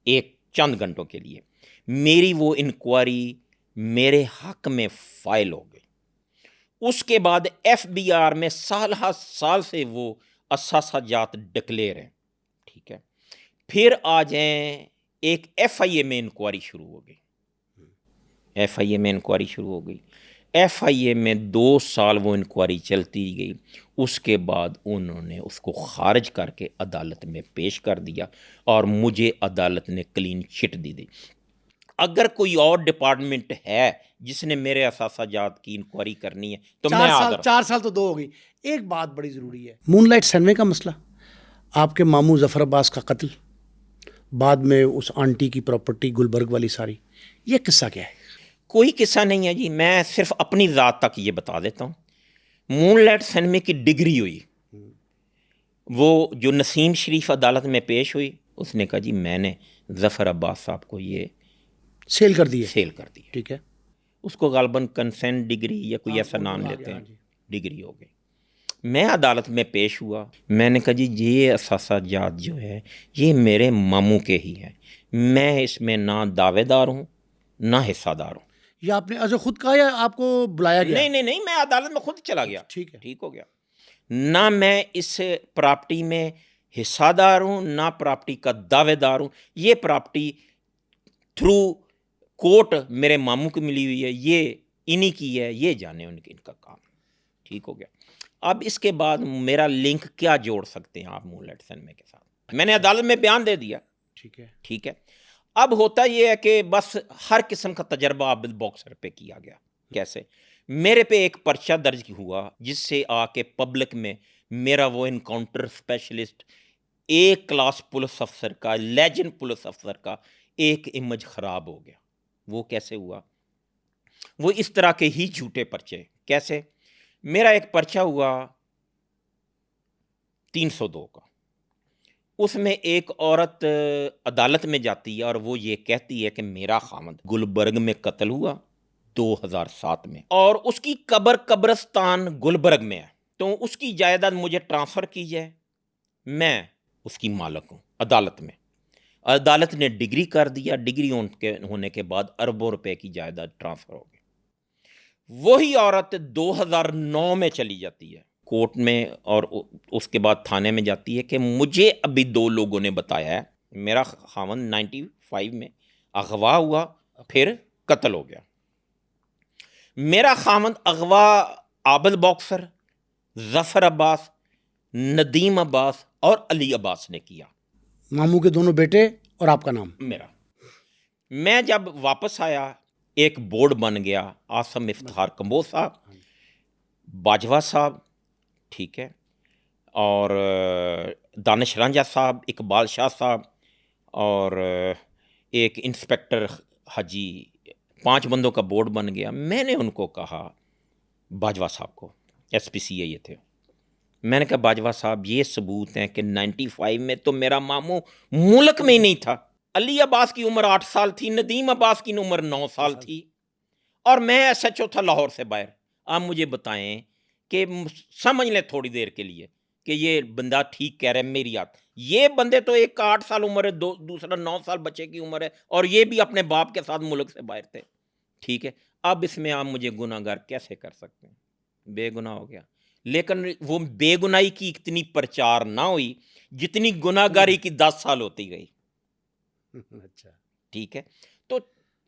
एक चंद घंटों के लिए। मेरी वो इंक्वायरी मेरे हक में फाइल हो गई। उसके बाद FBR में साल हर साल से वो असासाजात डिक्लेयर हैं, ठीक है। फिर आ जाएं, एक FIA में इंक्वायरी शुरू हो गई। FIA में इंक्वायरी शुरू हो गई। FIA में 2 साल वो इंक्वायरी चलती गई। उसके बाद उन्होंने उसको खारिज करके अदालत में पेश कर दिया और मुझे अदालत ने क्लीन चिट दी थी। अगर कोई और डिपार्टमेंट है जिसने मेरे असासाजात की इंक्वायरी करनी है तो मैं आदर। 4 साल तो 2 हो गई। एक बात बड़ी ज़रूरी है, मूनलाइट सैनवे का मसला, आपके मामू जफ़र अब्बास का कत्ल, बाद में उस आंटी की प्रॉपर्टी गुलबर्ग वाली सारी, ये किस्सा क्या है? कोई किस्सा नहीं है जी, मैं सिर्फ अपनी ज़ात तक ये बता देता हूँ। मूनलाइट सैनवे की डिग्री हुई, वो जो नसीम शरीफ अदालत में पेश हुई, उसने कहा जी मैंने जफ़र अब्बास साहब को ये सेल कर दिए। सेल कर दिया, ठीक है। उसको गालबन कंसेंट डिग्री या कोई ऐसा नाम लेते हैं, डिग्री हो गई। मैं अदालत में पेश हुआ, मैंने कहा जी ये असासाजात जो है ये मेरे मामू के ही हैं, मैं इसमें ना दावेदार हूँ ना हिस्सादार हूँ। ये आपने अच्छा खुद कहा या आपको बुलाया गया? नहीं, मैं अदालत में खुद चला गया। ठीक है। ठीक हो गया। ना मैं इस प्रॉपर्टी में हिस्सादार हूँ ना प्रॉपर्टी का दावेदार हूँ। ये प्रॉपर्टी थ्रू कोर्ट मेरे मामू को मिली हुई है, ये इन्हीं की है, ये जाने उनकी इनका काम। ठीक हो गया। अब इसके बाद मेरा लिंक क्या जोड़ सकते हैं आप मूनलाइट सैनवे के साथ? मैंने अदालत में बयान दे दिया, ठीक है। अब होता यह है कि बस हर किस्म का तजर्बा आबिद बॉक्सर पे किया गया। कैसे? मेरे पे एक पर्चा दर्ज हुआ जिससे आके पब्लिक में मेरा वो encounter specialist A class police अफसर का, लेजेंड पुलिस अफसर का एक इमेज ख़राब हो गया। वो कैसे हुआ? वो इस तरह के ही झूठे पर्चे। कैसे? मेरा एक पर्चा हुआ 302 का, उसमें एक औरत अदालत में जाती है और वो ये कहती है कि मेरा खामद गुलबर्ग में कत्ल हुआ 2007 में और उसकी कब्रिस्तान गुलबर्ग में है, तो उसकी जायदाद मुझे ट्रांसफ़र की जाए, मैं उसकी मालिक हूँ। अदालत ने डिग्री कर दिया। डिग्री होने के बाद अरबों रुपए की जायदाद ट्रांसफ़र हो गई। वही औरत 2009 में चली जाती है कोर्ट में और उसके बाद थाने में जाती है कि मुझे अभी 2 लोगों ने बताया है मेरा खामन 95 में अगवा हुआ फिर कत्ल हो गया। मेरा खामन अगवा आबिद बॉक्सर, जफ़र अब्बास, नदीम अब्बास और अली अब्बास ने किया। मामू के दोनों बेटे और आपका नाम? मेरा। मैं जब वापस आया एक बोर्ड बन गया, आसम इफ्तार कंबोज साहब, बाजवा साहब, ठीक है, और दानिश रांझा साहब, इकबाल शाह साहब और एक इंस्पेक्टर हाजी, 5 बंदों का बोर्ड बन गया। मैंने उनको कहा, बाजवा साहब को, SPCA ये थे, मैंने कहा बाजवा साहब ये सबूत हैं कि 95 में तो मेरा मामू मुल्क में ही नहीं था। अली अब्बास की उम्र 8 साल थी, नदीम अब्बास की उम्र 9 साल थी और मैं SHO था लाहौर से बाहर। आप मुझे बताएं कि समझ लें थोड़ी देर के लिए कि ये बंदा ठीक कह रहा है मेरी याद। ये बंदे तो एक का 8 साल उम्र है, दूसरा 9 साल बच्चे की उम्र है और ये भी अपने बाप के साथ मुल्क से बाहर थे, ठीक है। अब इसमें आप मुझे गुनाहगार कैसे कर सकते हैं? बेगुनाह हो गया। लेकिन वो बेगुनाही की इतनी प्रचार ना हुई जितनी गुनाहगारी की 10 साल होती गई। अच्छा। ठीक है, तो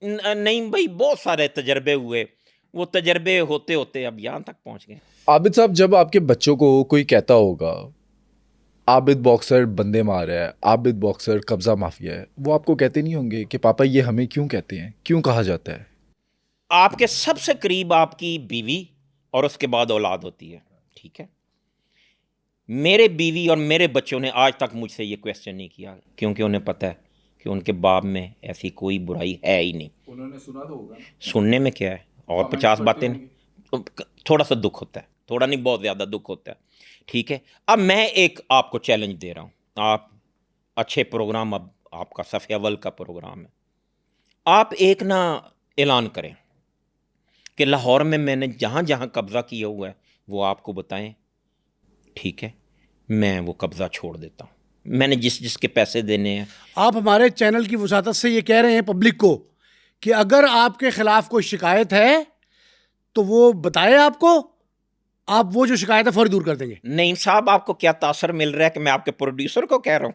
नहीं भाई, बहुत सारे तजर्बे हुए, वो तजर्बे होते होते अब यहाँ तक पहुँच गए। आबिद साहब, जब आपके बच्चों को कोई कहता होगा आबिद बॉक्सर बंदे मार रहा है, आबिद बॉक्सर कब्जा माफिया है, वो आपको कहते नहीं होंगे कि पापा ये हमें क्यों कहते हैं, क्यों कहा जाता है? आपके सबसे करीब आपकी बीवी और उसके बाद औलाद होती है। ठीक है, मेरे बीवी और मेरे बच्चों ने आज तक मुझसे ये क्वेश्चन नहीं किया, क्योंकि उन्हें पता है कि उनके बाप में ऐसी कोई बुराई है ही नहीं। उन्होंने सुना तो होगा। सुनने में क्या है, और 50 बातें नहीं, तो थोड़ा सा दुख होता है, थोड़ा नहीं बहुत ज़्यादा दुख होता है। ठीक है, अब मैं एक आपको चैलेंज दे रहा हूँ, आप अच्छे प्रोग्राम, अब आपका सफ़े अव्वल का प्रोग्राम है, आप एक ना ऐलान करें कि लाहौर में मैंने जहाँ जहाँ कब्ज़ा किया हुआ है वो आपको बताएं। ठीक है, मैं वो कब्ज़ा छोड़ देता हूँ, मैंने जिस जिसके पैसे देने हैं। आप हमारे चैनल की वसातत से ये कह रहे हैं पब्लिक को कि अगर आपके खिलाफ कोई शिकायत है तो वो बताए आपको, आप वो जो शिकायत है फौरी दूर कर देंगे। नईम साहब, आपको क्या तासर मिल रहा है कि मैं आपके प्रोड्यूसर को कह रहा हूँ?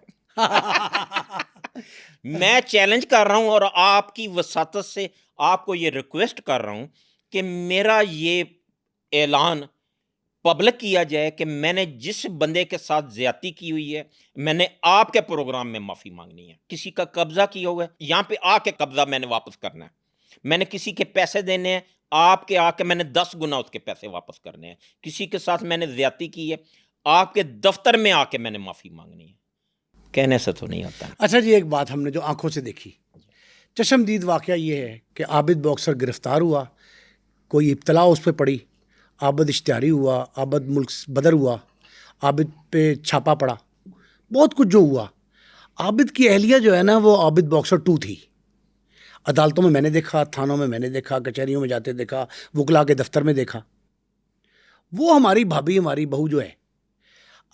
मैं चैलेंज कर रहा हूँ और आपकी वसातत से आपको ये रिक्वेस्ट कर रहा हूँ कि मेरा ये ऐलान पब्लिक किया जाए कि मैंने जिस बंदे के साथ ज्यादती की हुई है, मैंने आपके प्रोग्राम में माफ़ी मांगनी है। किसी का कब्जा किया हुआ है, यहाँ पे आके कब्जा मैंने वापस करना है। मैंने किसी के पैसे देने हैं, आपके आके मैंने 10 गुना उसके पैसे वापस करने हैं। किसी के साथ मैंने ज्यादती की है, आपके दफ्तर में आके मैंने माफ़ी मांगनी है। कहने से तो नहीं आता। अच्छा जी, एक बात हमने जो आंखों से देखी, चशमदीद वाकया ये है कि आबिद बॉक्सर गिरफ्तार हुआ, कोई इब्तला उस पर पड़ी, आबिद इश्तिहारी हुआ, आबिद मुल्क बदर हुआ, आबिद पे छापा पड़ा, बहुत कुछ जो हुआ। आबिद की अहलिया जो है ना, वो आबिद बॉक्सर 2 थी। अदालतों में मैंने देखा, थानों में मैंने देखा, कचहरियों में जाते देखा, वकला के दफ्तर में देखा। वो हमारी भाभी, हमारी बहू जो है,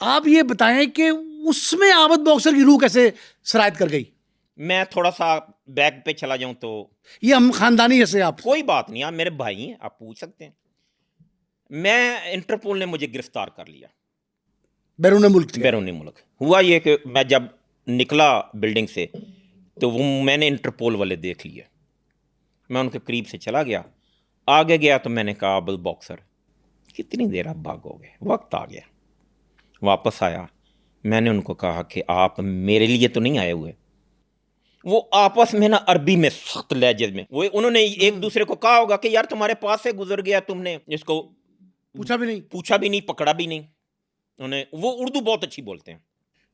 आप ये बताएं कि उसमें आबिद बॉक्सर की रूह कैसे सरायत कर गई? मैं थोड़ा सा बैक पे चला जाऊं तो ये हम खानदानी ऐसे आप कोई बात नहीं, आप मेरे भाई हैं, आप पूछ सकते हैं। मैं इंटरपोल ने मुझे गिरफ्तार कर लिया, बैरून मुल्क थे। बैरूनी मुल्क। हुआ ये कि मैं जब निकला बिल्डिंग से तो वो मैंने इंटरपोल वाले देख लिए, मैं उनके करीब से चला गया, आगे गया तो मैंने कहा आबिद बॉक्सर कितनी देर आप भागोगे, वक्त आ गया। वापस आया, मैंने उनको कहा कि आप मेरे लिए तो नहीं आए हुए। वो आपस में ना अरबी में सख्त लहजे में, वो उन्होंने एक दूसरे को कहा होगा कि यार तुम्हारे पास से गुजर गया, तुमने इसको पूछा भी नहीं, पकड़ा भी नहीं। उन्हें वो उर्दू बहुत अच्छी बोलते हैं।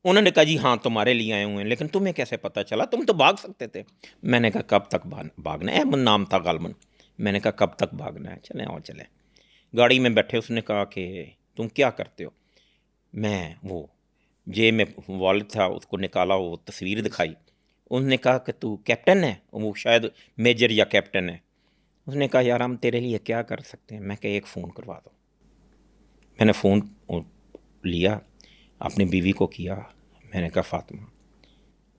उन्होंने कहा जी हाँ तुम्हारे लिए आए हुए हैं, लेकिन तुम्हें कैसे पता चला, तुम तो भाग सकते थे। मैंने कहा कब तक भागना है, अहमद नाम था गालमन। मैंने कहा कब तक भागना है, चले और चले। गाड़ी में बैठे, उसने कहा कि तुम क्या करते हो। मैं वो जेब में वॉलेट था उसको निकाला, वो तस्वीर दिखाई। उसने कहा कि तू कैप्टन है, वो शायद मेजर या कैप्टन है। उसने कहा यार हम तेरे लिए क्या कर सकते हैं। मैं कहा एक फ़ोन करवा दो। मैंने फ़ोन लिया, अपनी बीवी को किया। मैंने कहा फातिमा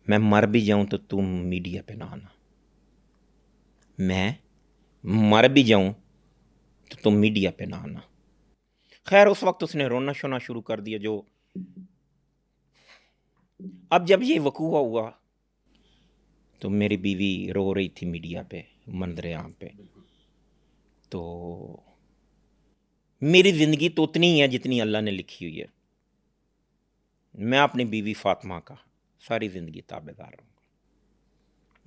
मैं मर भी जाऊं तो तुम मीडिया पे ना आना, मैं मर भी जाऊं तो तुम मीडिया पे ना आना। खैर उस वक्त उसने रोना शोना शुरू कर दिया। जो अब जब ये वकूआ हुआ तो मेरी बीवी रो रही थी मीडिया पे, मंजर आम पे। तो मेरी ज़िंदगी तो उतनी ही है जितनी अल्लाह ने लिखी हुई है। मैं अपनी बीवी फातिमा का सारी ज़िंदगी ताबेदार रहूँगा,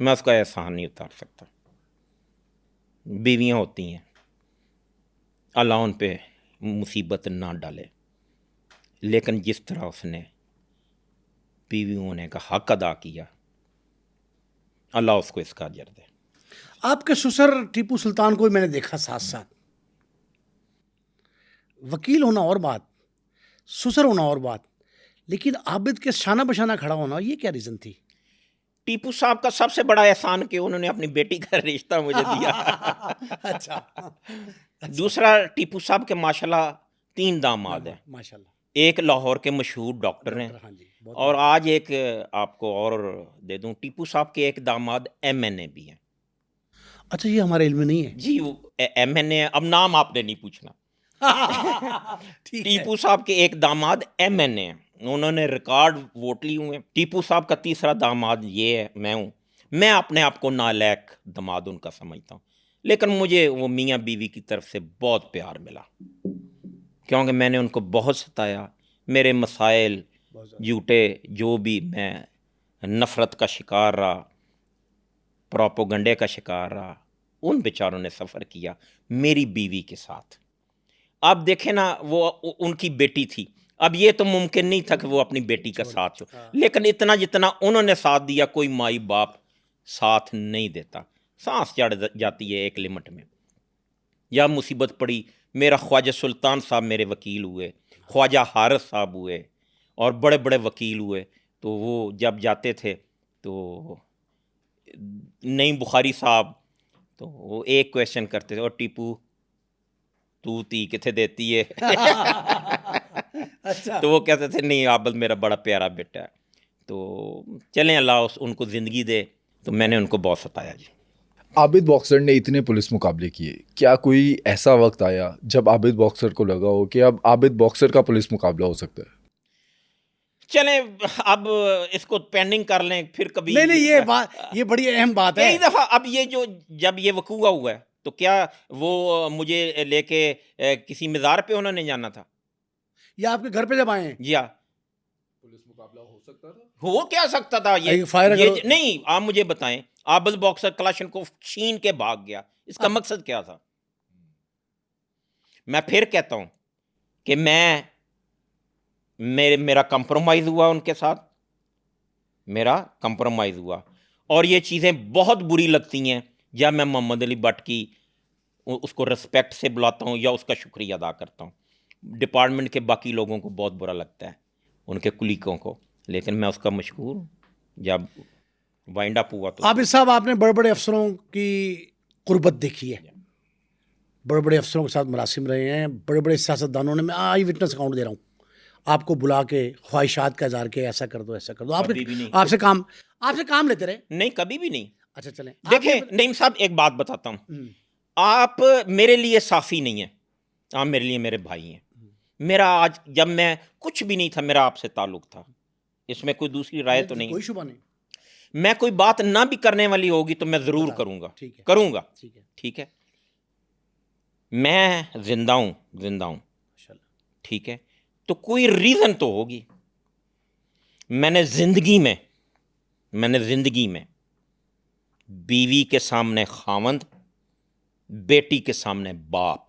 मैं उसका एहसान नहीं उतार सकता। बीवियाँ होती हैं, अल्लाह उन पे मुसीबत ना डाले, लेकिन जिस तरह उसने बीवी होने का हक अदा किया, अल्लाह उसको इसका अजर दे। आपके ससुर टीपू सुल्तान को भी मैंने देखा साथ साथ। वकील होना और बात, ससुर होना और बात, लेकिन आबिद के शाना बशाना खड़ा होना, ये क्या रीज़न थी? टीपू साहब का सबसे बड़ा एहसान कि उन्होंने अपनी बेटी का रिश्ता मुझे दिया। अच्छा। दूसरा, टीपू साहब के माशाल्लाह 3 दामाद हैं। माशाल्लाह। एक लाहौर के मशहूर डॉक्टर हैं, हाँ जी, बहुत और आज एक आपको और दे दूं, टीपू साहब के एक दामाद MNA भी हैं। अच्छा, ये हमारे इल्म में नहीं है। जी वो MNA, अब नाम आपने नहीं पूछना, ठीक है। टीपू साहब के एक दामाद MNA हैं, उन्होंने रिकॉर्ड वोट लिए हुए हैं। टीपू साहब का तीसरा दामाद ये है, मैं हूँ। मैं अपने आप को नालायक दामाद उनका समझता हूँ, लेकिन मुझे वो मियाँ बीवी की तरफ से बहुत प्यार मिला, क्योंकि मैंने उनको बहुत सताया। मेरे मसाइल झूठे जो भी, मैं नफ़रत का शिकार रहा, प्रोपोगंडे का शिकार रहा। उन बेचारों ने सफ़र किया मेरी बीवी के साथ। आप देखें ना, वो उनकी बेटी थी। अब ये तो मुमकिन नहीं था कि वो अपनी बेटी का साथ हो, लेकिन इतना जितना उन्होंने साथ दिया, कोई माई बाप साथ नहीं देता। सांस चढ़ जाती है एक लिमिट में। या मुसीबत पड़ी, मेरा ख्वाजा सुल्तान साहब मेरे वकील हुए, ख्वाजा हारिस साहब हुए, और बड़े बड़े वकील हुए। तो वो जब जाते थे तो नईम बुखारी साहब, तो वो एक क्वेश्चन करते थे, और टीपू तू ती किथे देती है? अच्छा। तो वो कहते थे नहीं, आबद मेरा बड़ा प्यारा बेटा है। तो चलें, अल्लाह उनको ज़िंदगी दे। तो मैंने उनको बहुत सताया जी। आबिद बॉक्सर ने इतने पुलिस मुकाबले किए, क्या कोई ऐसा वक्त आया जब आबिद बॉक्सर को लगा हो कि अब आबिद बॉक्सर का पुलिस मुकाबला हो सकता है? चलें, अब इसको पेंडिंग कर लें, फिर कभी। नहीं, ये बड़ी अहम बात है। कई दफ़ा अब ये जो जब ये वकूआ हुआ है, तो क्या वो मुझे लेके किसी मज़ार पे उन्होंने जाना था? ये आपके घर पे जब आए हैं? या पुलिस मुकाबला हो सकता था? हो क्या सकता था ये? फायर ये नहीं, आप मुझे बताएं, आबिद बॉक्सर कलाशन को छीन के भाग गया, इसका मकसद क्या था? मैं फिर कहता हूं कि मेरा कंप्रोमाइज़ हुआ उनके साथ, मेरा कंप्रोमाइज़ हुआ। और ये चीज़ें बहुत बुरी लगती हैं जब मैं मोहम्मद अली भट्ट की उसको रिस्पेक्ट से बुलाता हूँ या उसका शुक्रिया अदा करता हूँ। डिपार्टमेंट के बाकी लोगों को बहुत बुरा लगता है, उनके कुलीगों को, लेकिन मैं उसका मशहूर हूँ। जब वाइंड अप हुआ तो आबिद साहब, आपने बड़े बड़े अफसरों की कुर्बत देखी है, बड़े बड़े अफसरों के साथ मरासिम रहे हैं, बड़े बड़े सियासतदानों ने, मैं आई विटनेस अकाउंट दे रहा हूँ, आपको बुला के ख्वाहिशात का इज़हार किया, ऐसा कर दो, ऐसा कर दो। आपसे काम लेते रहे? नहीं, कभी भी नहीं। अच्छा, चलें। देखें नईम साहब, एक बात बताता हूँ, आप मेरे लिए साफ़ी नहीं है, आप मेरे लिए मेरे भाई हैं। मेरा आज, जब मैं कुछ भी नहीं था, मेरा आपसे ताल्लुक़ था, इसमें कोई दूसरी राय तो नहीं, कोई शुबा नहीं। मैं कोई बात ना भी करने वाली होगी तो मैं ज़रूर करूँगा, करूँगा, ठीक है। मैं जिंदा हूँ, ठीक है, तो कोई रीज़न तो होगी। मैंने ज़िंदगी में बीवी के सामने खावंद, बेटी के सामने बाप,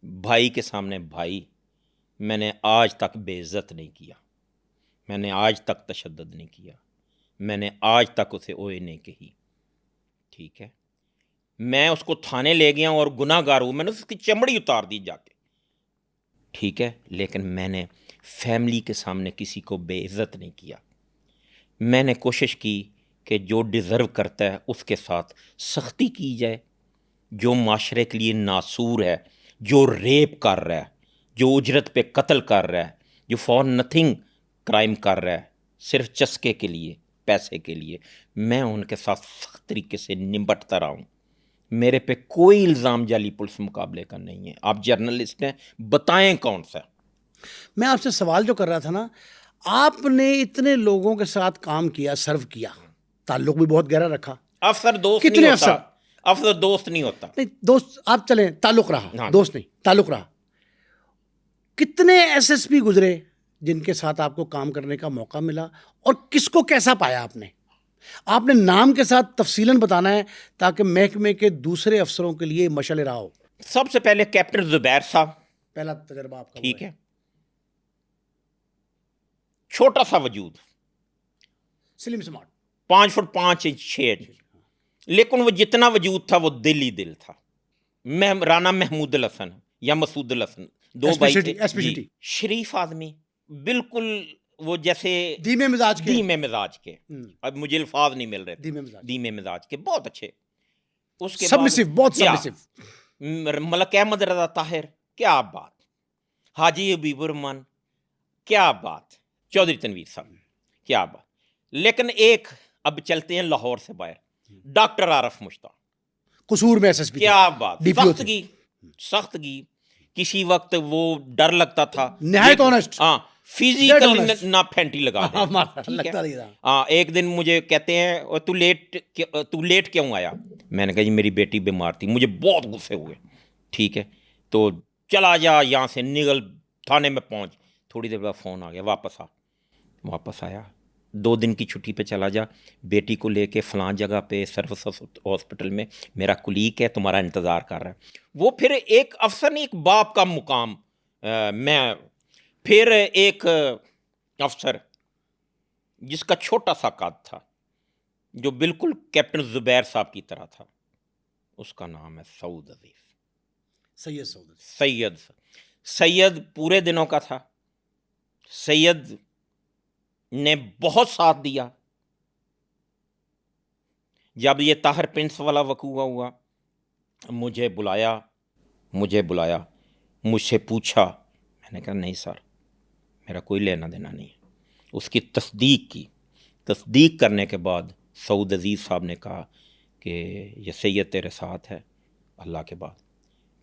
भाई के सामने भाई, मैंने आज तक बेइज्जत नहीं किया, मैंने आज तक तशद्दुद नहीं किया, मैंने आज तक उसे ओए नहीं कही, ठीक है। मैं उसको थाने ले गया और गुनाहगार हूँ, मैंने उसकी चमड़ी उतार दी जाके, ठीक है, लेकिन मैंने फैमिली के सामने किसी को बेइज्जत नहीं किया। मैंने कोशिश की कि जो डिज़र्व करता है उसके साथ सख्ती की जाए। जो माशरे के लिए नासूर है, जो रेप कर रहा है, जो उजरत पे कत्ल कर रहा है, जो फॉर नथिंग क्राइम कर रहा है, सिर्फ चस्के के लिए, पैसे के लिए, मैं उनके साथ सख्त तरीके से निपटता रहा हूँ। मेरे पे कोई इल्ज़ाम जाली पुलिस मुकाबले का नहीं है। आप जर्नलिस्ट हैं, बताएं कौन सा। मैं आपसे सवाल जो कर रहा था ना, आपने इतने लोगों के साथ काम किया, सर्व किया, ताल्लुक भी बहुत गहरा रखा। अफसर दोस्त कितने नहीं अफसर? होता, अफसर दोस्त नहीं होता। नहीं, दोस्त आप चलें, ताल्लुक रहा, हाँ, दोस्त नहीं, ताल्लुक रहा। कितने एसएसपी गुजरे जिनके साथ आपको काम करने का मौका मिला, और किसको कैसा पाया आपने? आपने नाम के साथ तफसीलन बताना है ताकि महकमे के दूसरे अफसरों के लिए मशल राह हो। सबसे पहले कैप्टन जुबैर साहब, पहला तजर्बा आपका, ठीक है, छोटा सा वजूद, slim smart, 5 foot 5 inch 6 inch, लेकिन वो जितना वजूद था वो दिल ही दिल था। मैं राना महमूद हसन या मसूद हसन, दो भाई थे जी, शरीफ आदमी, बिल्कुल वो जैसे धीमे मिजाज के, अब मुझे अल्फाज नहीं मिल रहे, धीमे मिजाज के, बहुत अच्छे। उसके सबमिसिव, बहुत सबमिसिव। मलक अहमद रजा ताहिर, क्या बात, हाजी हबीबुर रहमान, क्या बात, चौधरी तनवीर साहब, क्या बात। लेकिन एक, अब चलते हैं लाहौर से बाहर, डॉक्टर आरफ मुश्ताक, कसूर में एसएसपी, क्या बात, सख्तगी, किसी वक्त वो डर लगता था, निहायत honest. हाँ, Dead फिजिकली honest. ना फैंटी लगा दे, मारा, ठीक लगता है। नहीं था। हाँ, एक दिन मुझे कहते हैं, और तू लेट क्यों आया? मैंने कहा जी मेरी बेटी बीमार थी। मुझे बहुत गुस्से हुए, ठीक है, तो चला जा यहाँ से, निकल, थाने में पहुँच। थोड़ी देर बाद फ़ोन आ गया, वापस आया, 2 दिन की छुट्टी पे चला जा, बेटी को लेके फ़लाँ जगह पे सर्विस हॉस्पिटल में मेरा कुलीग है, तुम्हारा इंतज़ार कर रहा है। वो फिर एक अफसर ने, एक बाप का मुकाम, मैं फिर एक अफसर जिसका छोटा सा कद था, जो बिल्कुल कैप्टन ज़ुबैर साहब की तरह था, उसका नाम है सऊद अजीज़। सैयद सऊद। सैयद पूरे दिनों का था। सैयद ने बहुत साथ दिया। जब ये ताहिर प्रिंस वाला वकूआ हुआ, मुझे बुलाया, मुझसे पूछा। मैंने कहा नहीं सर, मेरा कोई लेना देना नहीं है। उसकी तस्दीक करने के बाद सऊद अजीज़ साहब ने कहा कि ये सैयद तेरे साथ है अल्लाह के बाद,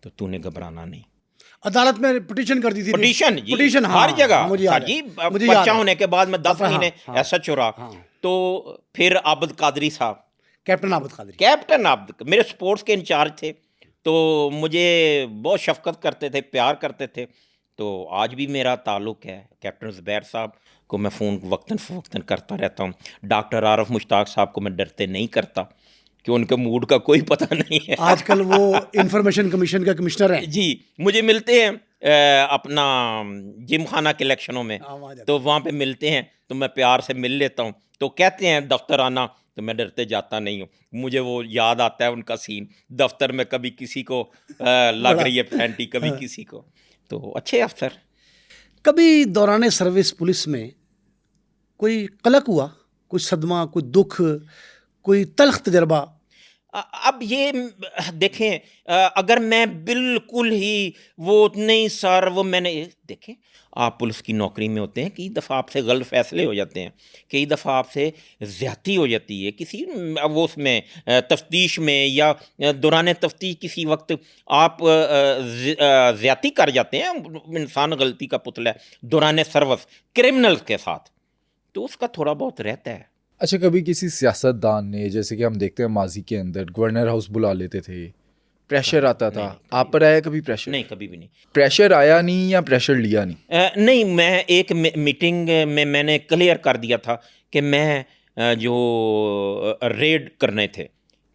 तो तूने घबराना नहीं। अदालत में पिटीशन कर दी थी। पिटीशन हाँ, हर जगह मुझे याद जी। है, मुझे याद बच्चा है। होने के बाद मैं 10 हाँ, महीने हाँ, SHO रहा। हाँ। तो फिर आबिद कादरी साहब, कैप्टन आबिद कादरी, मेरे स्पोर्ट्स के इंचार्ज थे, तो मुझे बहुत शफकत करते थे, प्यार करते थे। तो आज भी मेरा ताल्लुक़ है। कैप्टन ज़ुबैर साहब को मैं फ़ोन वक्तन फ़वक्तन करता रहता हूँ। डॉक्टर आरफ मुश्ताक साहब को मैं डरते नहीं करता, कि उनके मूड का कोई पता नहीं है। आजकल वो इंफॉर्मेशन कमीशन का कमिश्नर है जी, मुझे मिलते हैं अपना जिम खाना के इलेक्शनों में, तो वहाँ पे मिलते हैं, तो मैं प्यार से मिल लेता हूँ। तो कहते हैं दफ्तर आना, तो मैं डरते जाता नहीं हूँ। मुझे वो याद आता है उनका सीन, दफ्तर में कभी किसी को लग रही है फैंटी, कभी किसी को। तो अच्छे अफसर। कभी दौरान सर्विस पुलिस में कोई कलक हुआ, कोई सदमा, कोई दुख, कोई तल्ख तजर्बा? अब ये देखें, अगर मैं बिल्कुल ही वो नहीं सर, वो मैंने देखें, आप पुलिस की नौकरी में होते हैं, कई दफ़ा आपसे गलत फैसले हो जाते हैं, कई दफ़ा आपसे ज़्यादती हो जाती है किसी वो उसमें तफ्तीश में, या दौरान तफ्तीश किसी वक्त आप ज़्यादती कर जाते हैं। इंसान गलती का पुतला है दौरान सर्विस क्रिमिनल्स के साथ, तो उसका थोड़ा बहुत रहता है। अच्छा, कभी किसी सियासतदान ने, जैसे कि हम देखते हैं माजी के अंदर गवर्नर हाउस बुला लेते थे, प्रेशर आता था, आप पर आया कभी प्रेशर? नहीं, कभी भी नहीं। प्रेशर आया नहीं या प्रेशर लिया नहीं? नहीं, मैं एक मीटिंग में मैंने क्लियर कर दिया था कि मैं जो रेड करने थे,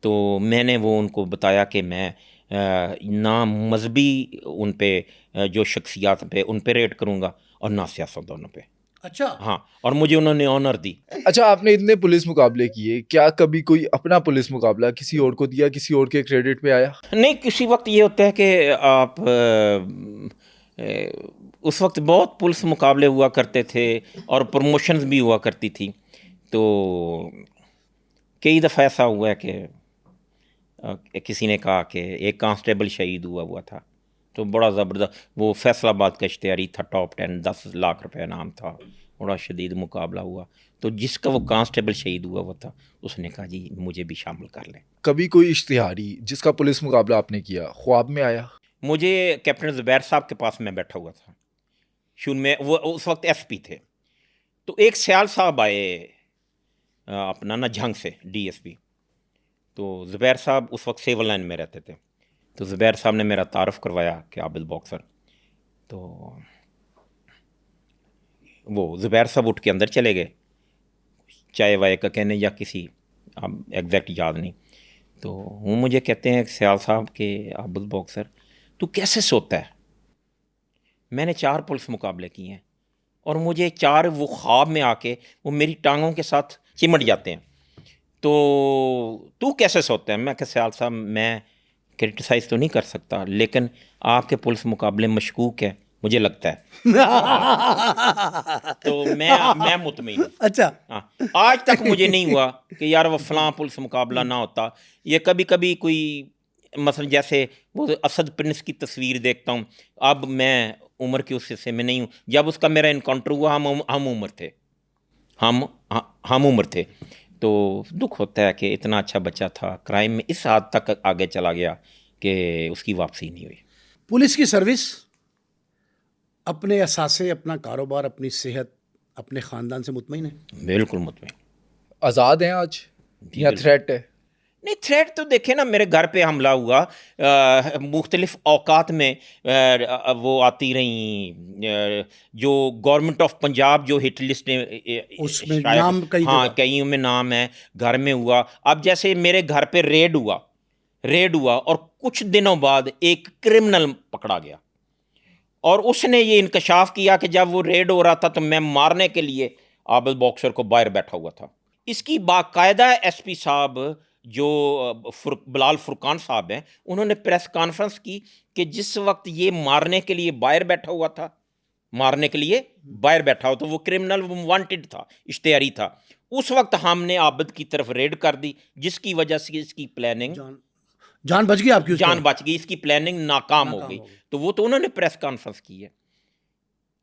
तो मैंने वो उनको बताया कि मैं ना मजहबी उन पे जो शख्सियात पे उन पे रेड करूँगा, और ना सियासतदानों पे। अच्छा, हाँ, और मुझे उन्होंने ऑनर दी। अच्छा, आपने इतने पुलिस मुकाबले किए, क्या कभी कोई अपना पुलिस मुकाबला किसी और को दिया, किसी और के क्रेडिट पे आया? नहीं, किसी वक्त ये होता है कि आप उस वक्त बहुत पुलिस मुकाबले हुआ करते थे और प्रमोशंस भी हुआ करती थी। तो कई दफ़ा ऐसा हुआ है कि किसी ने कहा कि एक कांस्टेबल शहीद हुआ था, तो बड़ा ज़बरदस्त वो फैसलाबाद का इश्तिहारी था, टॉप 10, 10 लाख रुपए नाम था, बड़ा शदीद मुकाबला हुआ। तो जिसका वो कांस्टेबल शहीद हुआ था, उसने कहा जी मुझे भी शामिल कर लें। कभी कोई इश्तिहारी जिसका पुलिस मुकाबला आपने किया ख्वाब में आया? मुझे कैप्टन ज़ुबैर साहब के पास मैं बैठा हुआ था, शुरू में वो उस वक्त SP थे, तो एक सयाल साहब आए अपना ना झंग से, DSP। तो ज़ुबैर साहब उस वक्त सिविल लाइन में रहते थे, तो ज़ुबैर साहब ने मेरा तारुफ करवाया कि आबिद बॉक्सर। तो वो ज़ुबैर साहब उठ के अंदर चले गए, चाय वाय का कहने या किसी, अब एग्जैक्ट याद नहीं। तो वो मुझे कहते हैं सयाल साहब के आबिद बॉक्सर तू कैसे सोता है? मैंने 4 पुलिस मुकाबले किए हैं, और मुझे 4 वो ख्वाब में आके वो मेरी टांगों के साथ चिमट जाते हैं, तो तू कैसे सोता है? मैं कहा सयाल साहब मैं क्रिटिसाइज़ तो नहीं कर सकता, लेकिन आपके पुलिस मुकाबले मशकूक है, मुझे लगता है। तो मैं मुतमईन हूँ। अच्छा, हाँ, आज तक मुझे नहीं हुआ कि यार वो फलां पुलिस मुकाबला ना होता। ये कभी कभी कोई मसलन जैसे वो असद प्रिंस की तस्वीर देखता हूँ, अब मैं उम्र के उस हिस्से में नहीं हूँ, जब उसका मेरा इनकाउंटर हुआ हम उम्र थे, हम उम्र थे। तो दुख होता है कि इतना अच्छा बच्चा था, क्राइम में इस हद तक आगे चला गया कि उसकी वापसी नहीं हुई। पुलिस की सर्विस अपने एहसास से, अपना कारोबार, अपनी सेहत, अपने ख़ानदान से मुतमईन है? बिल्कुल मुतमईन। आज़ाद हैं आज या बिल्कुल। थ्रेट है? नहीं, थ्रेट तो देखे ना, मेरे घर पे हमला हुआ, मुख्तलिफ औकात में वो आती रही, जो गवर्नमेंट ऑफ पंजाब जो हिट लिस्ट ने उसमें शायद, नाम कई हाँ जगह। कईयों में नाम है, घर में हुआ। अब जैसे मेरे घर पे रेड हुआ और कुछ दिनों बाद एक क्रिमिनल पकड़ा गया, और उसने ये इंकशाफ किया कि जब वो रेड हो रहा था तो मैं मारने के लिए आबिद बॉक्सर को बाहर बैठा हुआ था। इसकी बाकायदा एसपी साहब जो बिलाल फुरकान साहब हैं, उन्होंने प्रेस कॉन्फ्रेंस की कि जिस वक्त ये मारने के लिए बाहर बैठा हुआ था, तो वो क्रिमिनल वांटेड था, इश्तेहारी था, उस वक्त हमने आबिद की तरफ रेड कर दी, जिसकी वजह से इसकी प्लानिंग, जान बच गई आपकी उस जान तरह? बच गई, इसकी प्लानिंग नाकाम हो गई। तो वो तो उन्होंने प्रेस कॉन्फ्रेंस की है।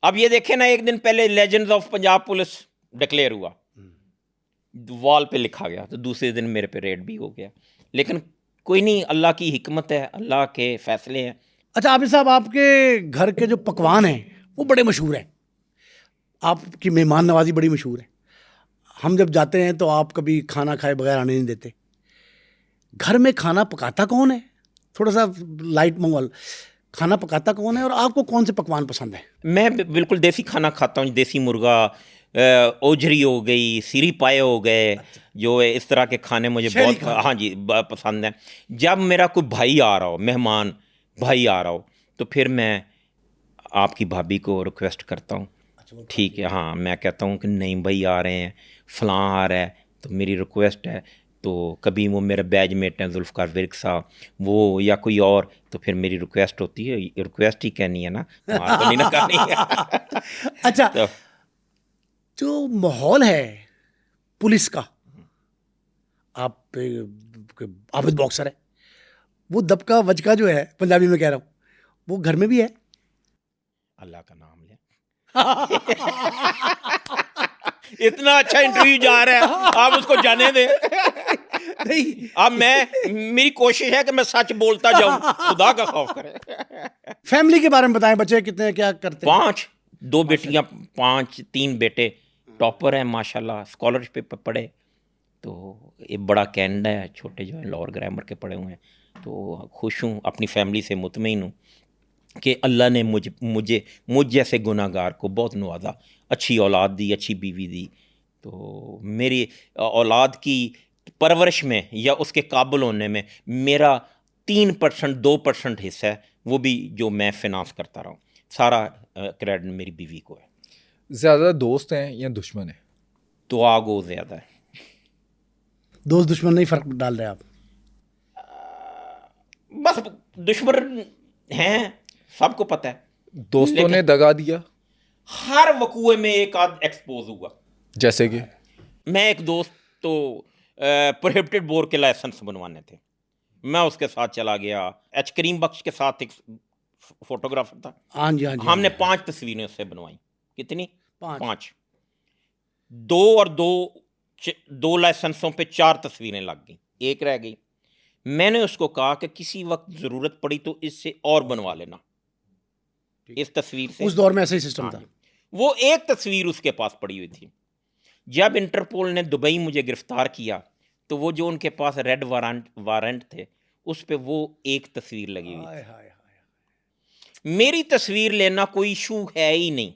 अब ये देखें ना, एक दिन पहले legends of Punjab police declare हुआ, वॉल पे लिखा गया, तो दूसरे दिन मेरे पे रेड भी हो गया। लेकिन कोई नहीं, अल्लाह की हिकमत है, अल्लाह के फैसले हैं। अच्छा आबिद साहब, आपके घर के जो पकवान हैं वो बड़े मशहूर हैं, आपकी मेहमान नवाजी बड़ी मशहूर है। हम जब जाते हैं तो आप कभी खाना खाए बगैर आने नहीं देते। घर में खाना पकाता कौन है? थोड़ा सा लाइट माहौल, खाना पकाता कौन है और आपको कौन से पकवान पसंद है? मैं बिल्कुल देसी खाना खाता हूँ, देसी मुर्गा, ओजरी हो गई, सीरी पाए हो गए, जो है इस तरह के खाने मुझे शहरी बहुत, खाना। हाँ जी, पसंद है। जब मेरा कोई भाई आ रहा हो, मेहमान भाई आ रहा हो, तो फिर मैं आपकी भाभी को रिक्वेस्ट करता हूँ, ठीक है, हाँ, मैं कहता हूँ कि नहीं भाई आ रहे हैं, फ़लाँ आ रहा है, तो मेरी रिक्वेस्ट है। तो कभी वो मेरा बैचमेट है जुल्फ़कार विर्क साहब, वो या कोई और, तो फिर मेरी रिक्वेस्ट होती है, रिक्वेस्ट ही कहनी है ना, मार तो नहीं ना करनी है। अच्छा, तो जो माहौल है पुलिस का, आप आबिद बॉक्सर है, वो दबका वजका जो है, पंजाबी में कह रहा हूँ, वो घर में भी है? अल्लाह का नाम ले। इतना अच्छा इंटरव्यू जा रहा है, आप उसको जाने दें। नहीं, अब मेरी कोशिश है कि मैं सच बोलता जाऊं, खुदा का खौफ करे। फैमिली के बारे में बताएं, बच्चे कितने हैं, क्या करते हैं? 5, 2 बेटियां, 5, 3 बेटे, टॉपर हैं माशाल्लाह, स्कॉलरशिप पे पढ़े। तो एक बड़ा कैनेडा है, छोटे जो है लोअर ग्रामर के पढ़े हुए हैं। तो खुश हूँ, अपनी फैमिली से मुतमईन हूँ कि अल्लाह ने मुझ जैसे गुनाहगार को बहुत नवाजा, अच्छी औलाद दी, अच्छी बीवी दी। तो मेरी औलाद की परवरिश में या उसके काबिल होने में मेरा 3% 2% हिस्सा है, वो भी जो मैं फिनांस करता रहा हूँ, सारा क्रेडिट मेरी बीवी को है। ज़्यादा दोस्त हैं या दुश्मन हैं? तो आगो ज़्यादा है। दोस्त दुश्मन नहीं फर्क डाल रहे आप? बस दुश्मन हैं, सबको पता है। दोस्तों ने दगा दिया? हर वकूए में एक आध एक्सपोज हुआ। जैसे कि मैं एक दोस्त तो प्रोहिबिटेड बोर के लाइसेंस बनवाने थे, मैं उसके साथ चला गया। एच करीम बख्श के साथ एक फोटोग्राफर था, हाँ जी, हाँ जी, हमने हाँ जी। 5 तस्वीरें उससे बनवाई। कितनी? 5। 2 और 2 लाइसेंसों पे 4 तस्वीरें लग गई, एक रह गई। मैंने उसको कहा कि किसी वक्त ज़रूरत पड़ी तो इससे और बनवा लेना, इस तस्वीर से। उस दौर में ऐसा ही सिस्टम हाँ था। जी। वो एक तस्वीर उसके पास पड़ी हुई थी। जब इंटरपोल ने दुबई मुझे गिरफ्तार किया, तो वो जो उनके पास रेड वारंट थे, उस पे वो एक तस्वीर लगी हुई हाय थी। हाय हाय। मेरी तस्वीर लेना कोई इशू है ही नहीं,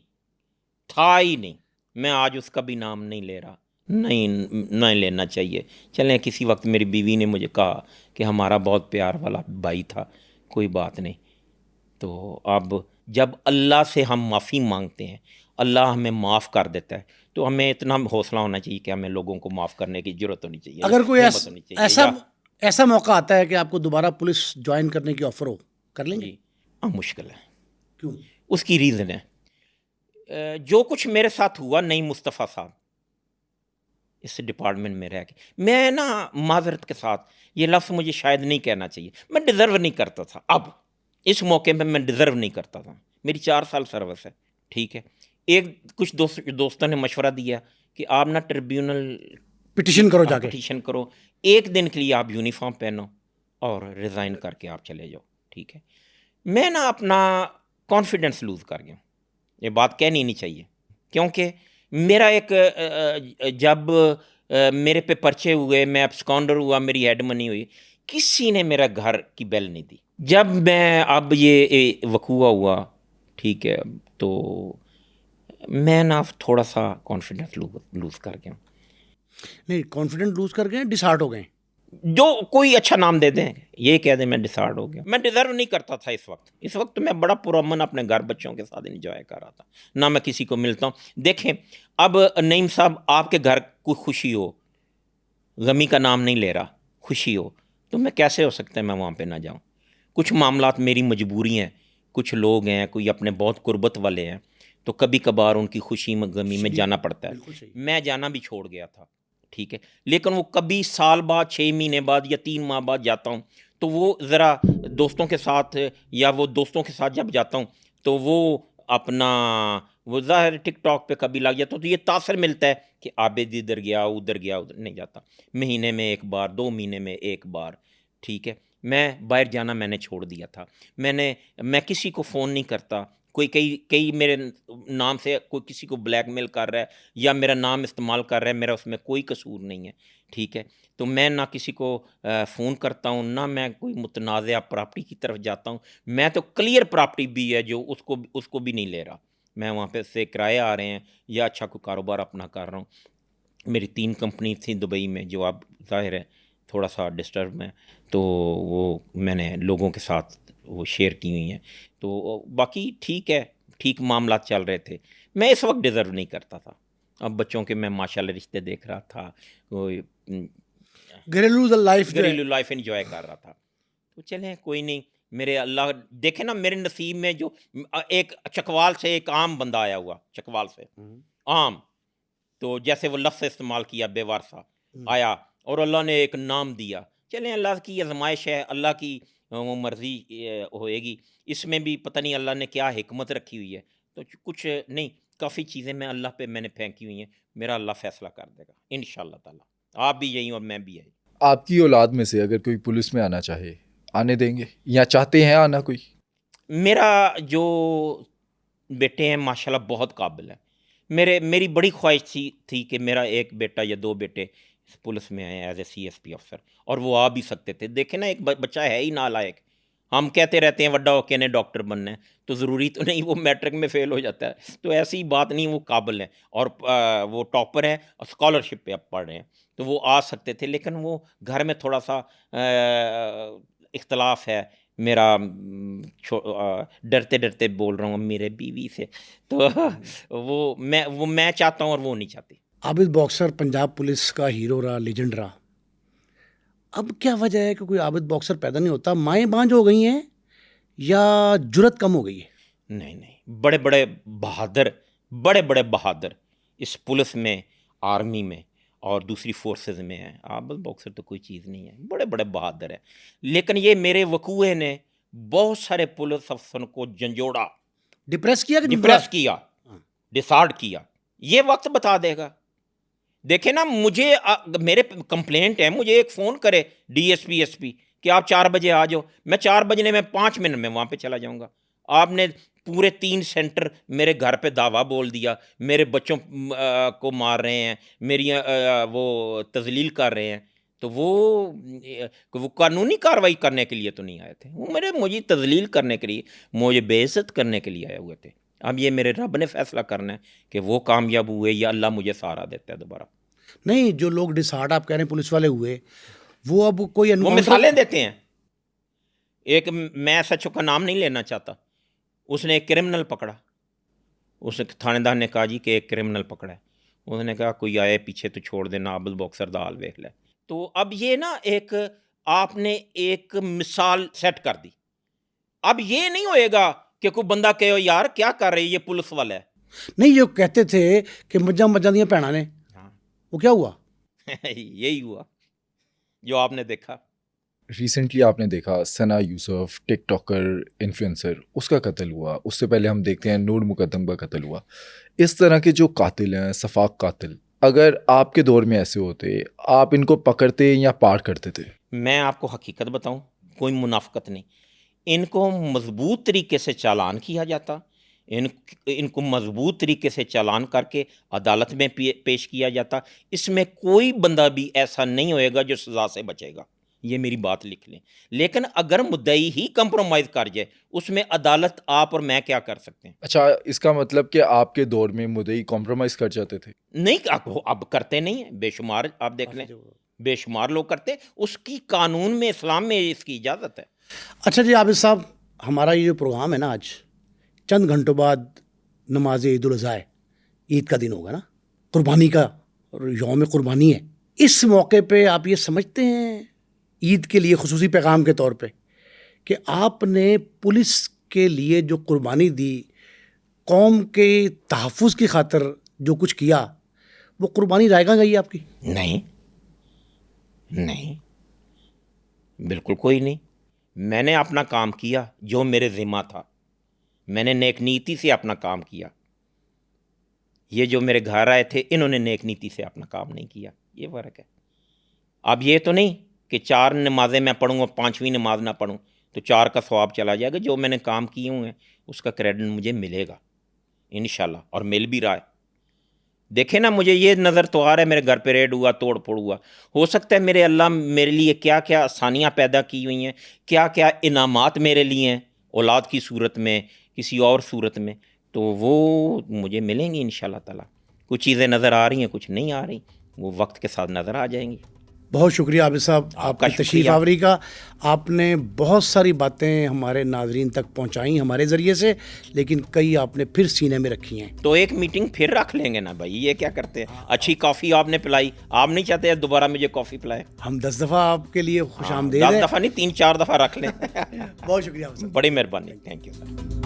था ही नहीं। मैं आज उसका भी नाम नहीं ले रहा, नहीं लेना चाहिए। चलें, किसी वक्त मेरी बीवी ने मुझे कहा कि हमारा बहुत प्यार वाला भाई था, कोई बात नहीं। तो अब जब अल्लाह से हम माफ़ी मांगते हैं, अल्लाह हमें माफ़ कर देता है, तो हमें इतना हौसला होना चाहिए कि हमें लोगों को माफ़ करने की ज़रूरत होनी चाहिए। अगर कोई हिम्मत होनी चाहिए। ऐसा मौका आता है कि आपको दोबारा पुलिस ज्वाइन करने की ऑफर हो, कर लेंगे? जी, मुश्किल है। क्यों? उसकी रीज़न है, जो कुछ मेरे साथ हुआ, नहीं मुस्तफ़ा साहब इस डिपार्टमेंट में रह के, मैं ना माजरत के साथ, ये लफ्ज़ मुझे शायद नहीं कहना चाहिए, मैं डिज़र्व नहीं करता था। अब इस मौके पे मैं डिज़र्व नहीं करता था। मेरी 4 साल सर्विस है, ठीक है। कुछ दोस्तों ने मशवरा दिया कि आप ना ट्रिब्यूनल पिटिशन करो जाके। पिटिशन करो, 1 दिन के लिए आप यूनिफॉर्म पहनो और रिज़ाइन करके आप चले जाओ, ठीक है। मैं ना अपना कॉन्फिडेंस लूज़ कर गया। ये बात कहनी नहीं चाहिए, क्योंकि मेरा एक जब मेरे पे पर्चे हुए, मैं एब्सकॉन्डर हुआ, मेरी हेड मनी हुई, किसी ने मेरा घर की बेल नहीं दी। जब मैं अब ये वकूआ हुआ, ठीक है, तो मैं ना थोड़ा सा कॉन्फिडेंस लूज़ कर गया। नहीं, कॉन्फिडेंस लूज कर गए, डिसहार्ट हो गए। जो कोई अच्छा नाम दे दें, ये कह दें मैं डिसहार्ड हो गया। मैं डिज़र्व नहीं करता था इस वक्त मैं बड़ा पुरअमन अपने घर बच्चों के साथ इंजॉय कर रहा था, ना मैं किसी को मिलता हूँ। देखें, अब नईम साहब, आपके घर कोई खुशी हो, गमी का नाम नहीं ले रहा, खुशी हो, तो मैं कैसे हो सकता है मैं वहाँ पे ना जाऊँ? कुछ मामलात मेरी मजबूरी हैं, कुछ लोग हैं, कोई अपने बहुत कुर्बत वाले हैं, तो कभी कभार उनकी खुशी में गमी में जाना पड़ता है। मैं जाना भी छोड़ गया था, ठीक है, लेकिन वो कभी साल बाद, 6 महीने बाद या 3 माह बाद जाता हूँ, तो वो ज़रा दोस्तों के साथ, या वो दोस्तों के साथ जब जाता हूँ तो वो अपना, वो ज़ाहिर टिकटॉक पे कभी लग जाता, तो ये तासर मिलता है कि आबिद इधर गया, उधर नहीं जाता। महीने में 1 बार, 2 महीने में 1 बार, ठीक है। मैं बाहर जाना मैंने छोड़ दिया था। मैं किसी को फ़ोन नहीं करता। कोई कई मेरे नाम से कोई किसी को ब्लैकमेल कर रहा है या मेरा नाम इस्तेमाल कर रहा है, मेरा उसमें कोई कसूर नहीं है, ठीक है। तो मैं ना किसी को फ़ोन करता हूँ, ना मैं कोई मुतनाज़ा प्रॉपर्टी की तरफ जाता हूँ। मैं तो क्लियर प्रॉपर्टी भी है जो उसको भी नहीं ले रहा। मैं वहाँ पे से किराए आ रहे हैं या अच्छा कोई कारोबार अपना कर रहा हूँ। मेरी 3 कंपनी थी दुबई में, जो अब ज़ाहिर है थोड़ा सा डिस्टर्ब है, तो वो मैंने लोगों के साथ वो शेयर की हुई हैं। तो बाकी ठीक है, ठीक मामला चल रहे थे। मैं इस वक्त डिज़र्व नहीं करता था। अब बच्चों के मैं माशाल्लाह रिश्ते देख रहा था, कोई घरेलू लाइफ जो है, घरेलू लाइफ एंजॉय कर रहा था। तो चलें, कोई नहीं, मेरे अल्लाह देखे ना, मेरे नसीब में जो एक चकवाल से एक आम बंदा आया हुआ, चकवाल से आम, तो जैसे वो लफ्ज़ इस्तेमाल किया बेवारसा आया, और अल्लाह ने एक नाम दिया। चलें, अल्लाह की आजमाइश है, अल्लाह की वो मर्ज़ी होएगी। इसमें भी पता नहीं अल्लाह ने क्या हिकमत रखी हुई है। तो कुछ नहीं, काफ़ी चीज़ें मैं अल्लाह पे मैंने फेंकी हुई हैं, मेरा अल्लाह फ़ैसला कर देगा इंशाअल्लाह ताला। आप भी यही और मैं भी यही। आपकी औलाद में से अगर कोई पुलिस में आना चाहे, आने देंगे या चाहते हैं आना कोई? मेरा जो बेटे हैं माशाल्लाह बहुत काबिल है। मेरी बड़ी ख्वाहिश थी कि मेरा एक बेटा या 2 बेटे पुलिस में आए एज ए CSP अफसर, और वो आ भी सकते थे। देखें ना, एक बच्चा है ही नालायक। हम कहते रहते हैं वड्डा होके ने डॉक्टर बनना है, तो ज़रूरी तो नहीं वो मैट्रिक में फ़ेल हो जाता है। तो ऐसी बात नहीं, वो काबिल है और वो टॉपर है और स्कॉलरशिप पे अब पढ़ रहे हैं, तो वो आ सकते थे। लेकिन वो घर में थोड़ा सा इख्तलाफ है मेरा, डरते डरते बोल रहा हूँ मेरे बीवी से, तो वो मैं चाहता हूँ और वो नहीं चाहती। आबिद बॉक्सर पंजाब पुलिस का हीरो रहा, लेजेंड रहा। अब क्या वजह है कि कोई आबिद बॉक्सर पैदा नहीं होता? माएँ बांझ हो गई हैं या जुर्रत कम हो गई है? नहीं नहीं, बड़े बड़े बहादुर इस पुलिस में, आर्मी में और दूसरी फोर्सेस में हैं। आबिद बॉक्सर तो कोई चीज़ नहीं है, बड़े बड़े बहादुर हैं। लेकिन ये मेरे वकूए ने बहुत सारे पुलिस अफसरों को झंझोड़ा, डिप्रेस किया कि डिप्रेस किया, डिसार्ड किया। ये वक्त बता देगा। देखे ना, मुझे मेरे कंप्लेंट है, मुझे एक फ़ोन करे DSP SP कि आप 4 बजे आ जाओ, मैं 4 बजने में 5 मिनट में वहाँ पे चला जाऊँगा। आपने पूरे 3 सेंटर मेरे घर पे दावा बोल दिया, मेरे बच्चों को मार रहे हैं, मेरी वो तज़लील कर रहे हैं, तो वो कानूनी कार्रवाई करने के लिए तो नहीं आए थे, वो मुझे तज़लील करने के लिए, मुझे बेइज्जत करने के लिए आए हुए थे। अब ये मेरे रब ने फैसला करना है कि वो कामयाब हुए या अल्लाह मुझे सहारा देता है दोबारा। नहीं, जो लोग डिसहार्ट आप कह रहे हैं पुलिस वाले हुए, वो अब कोई वो एनकाउंटर, मिसालें देते हैं। एक, मैं SHO का नाम नहीं लेना चाहता, उसने एक क्रिमिनल पकड़ा, उस थानेदार ने कहा जी कि एक क्रिमिनल पकड़ा है, उसने कहा कोई आए पीछे तो छोड़ देना, आबिद बॉक्सर दा हाल वेख ले। तो अब ये ना, एक आपने एक मिसाल सेट कर दी। अब ये नहीं होएगा कि कोई बंदा कहे यार क्या कर रही है ये पुलिस वाला है। नहीं, जो कहते थे कि मज्जा मज्जा दियां भैणा ने, हाँ वो क्या हुआ? यही हुआ जो आपने देखा। रिसेंटली आपने देखा सना यूसुफ, टिकटॉकर, इन्फ्लुएंसर, उसका कत्ल हुआ। उससे पहले हम देखते हैं नूर मुकद्दम का कत्ल हुआ। इस तरह के जो कातिल हैं, सफाक कातिल, अगर आपके दौर में ऐसे होते, आप इनको पकड़ते या पार करते थे? मैं आपको हकीकत बताऊं, कोई मुनाफकत नहीं, इनको मजबूत तरीके से चालान किया जाता, इनको मजबूत तरीके से चालान करके अदालत में पेश किया जाता। इसमें कोई बंदा भी ऐसा नहीं होएगा जो सज़ा से बचेगा, ये मेरी बात लिख लें। लेकिन अगर मुद्दई ही कंप्रोमाइज़ कर जाए, उसमें अदालत आप और मैं क्या कर सकते हैं? अच्छा, इसका मतलब कि आपके दौर में मुद्दई कॉम्प्रोमाइज़ कर जाते थे? नहीं, अब करते नहीं हैं, बेशुमार आप देख लें, बेशुमार लोग करते। उसकी कानून में, इस्लाम में इसकी इजाज़त है। अच्छा जी आबिद साहब, हमारा ये जो प्रोग्राम है ना, आज चंद घंटों बाद नमाज ईद उल अज़हा है, ईद का दिन होगा ना, कुर्बानी का यौम कुर्बानी है। इस मौके पे आप ये समझते हैं ईद के लिए खुसूसी पैगाम के तौर पे कि आपने पुलिस के लिए जो कुर्बानी दी, कौम के तहफ़्फ़ुज़ की खातिर जो कुछ किया, वो कुर्बानी रहेगा गई आपकी? नहीं, नहीं, बिल्कुल कोई नहीं। मैंने अपना काम किया जो मेरे ज़िम्मा था, मैंने नेक नीति से अपना काम किया। ये जो मेरे घर आए थे, इन्होंने नेक नीति से अपना काम नहीं किया, ये फ़र्क है। अब ये तो नहीं कि 4 नमाज़ें मैं पढ़ूँ और 5वीं नमाज ना पढ़ूँ तो 4 का सवाब चला जाएगा। जो मैंने काम किए हुए हैं उसका क्रेडिट मुझे मिलेगा इंशाल्लाह, और मिल भी रहा है। देखे ना, मुझे ये नज़र तो आ रहा है मेरे घर पे रेड हुआ, तोड़ फोड़ हुआ। हो सकता है मेरे अल्लाह मेरे लिए क्या क्या आसानियाँ पैदा की हुई हैं, क्या क्या इनामात मेरे लिए हैं, औलाद की सूरत में, किसी और सूरत में, तो वो मुझे मिलेंगी इंशाल्लाह ताला। कुछ चीज़ें नज़र आ रही हैं, कुछ नहीं आ रही, वो वक्त के साथ नज़र आ जाएंगी। बहुत शुक्रिया आबिद साहब आपकी तशरीफ़ आवरी का। आपने बहुत सारी बातें हमारे नाजरीन तक पहुंचाई हमारे ज़रिए से, लेकिन कई आपने फिर सीने में रखी हैं। तो एक मीटिंग फिर रख लेंगे ना भाई, ये क्या करते हैं? अच्छी कॉफ़ी आपने पिलाई, आप नहीं चाहते दोबारा मुझे कॉफ़ी पिलाए? हम 10 दफ़ा आपके लिए खुशामदीद 10 हैं। दफ़ा नहीं, 3-4 दफ़ा रख लें। बहुत शुक्रिया। बड़ी मेहरबानी, थैंक यू सर।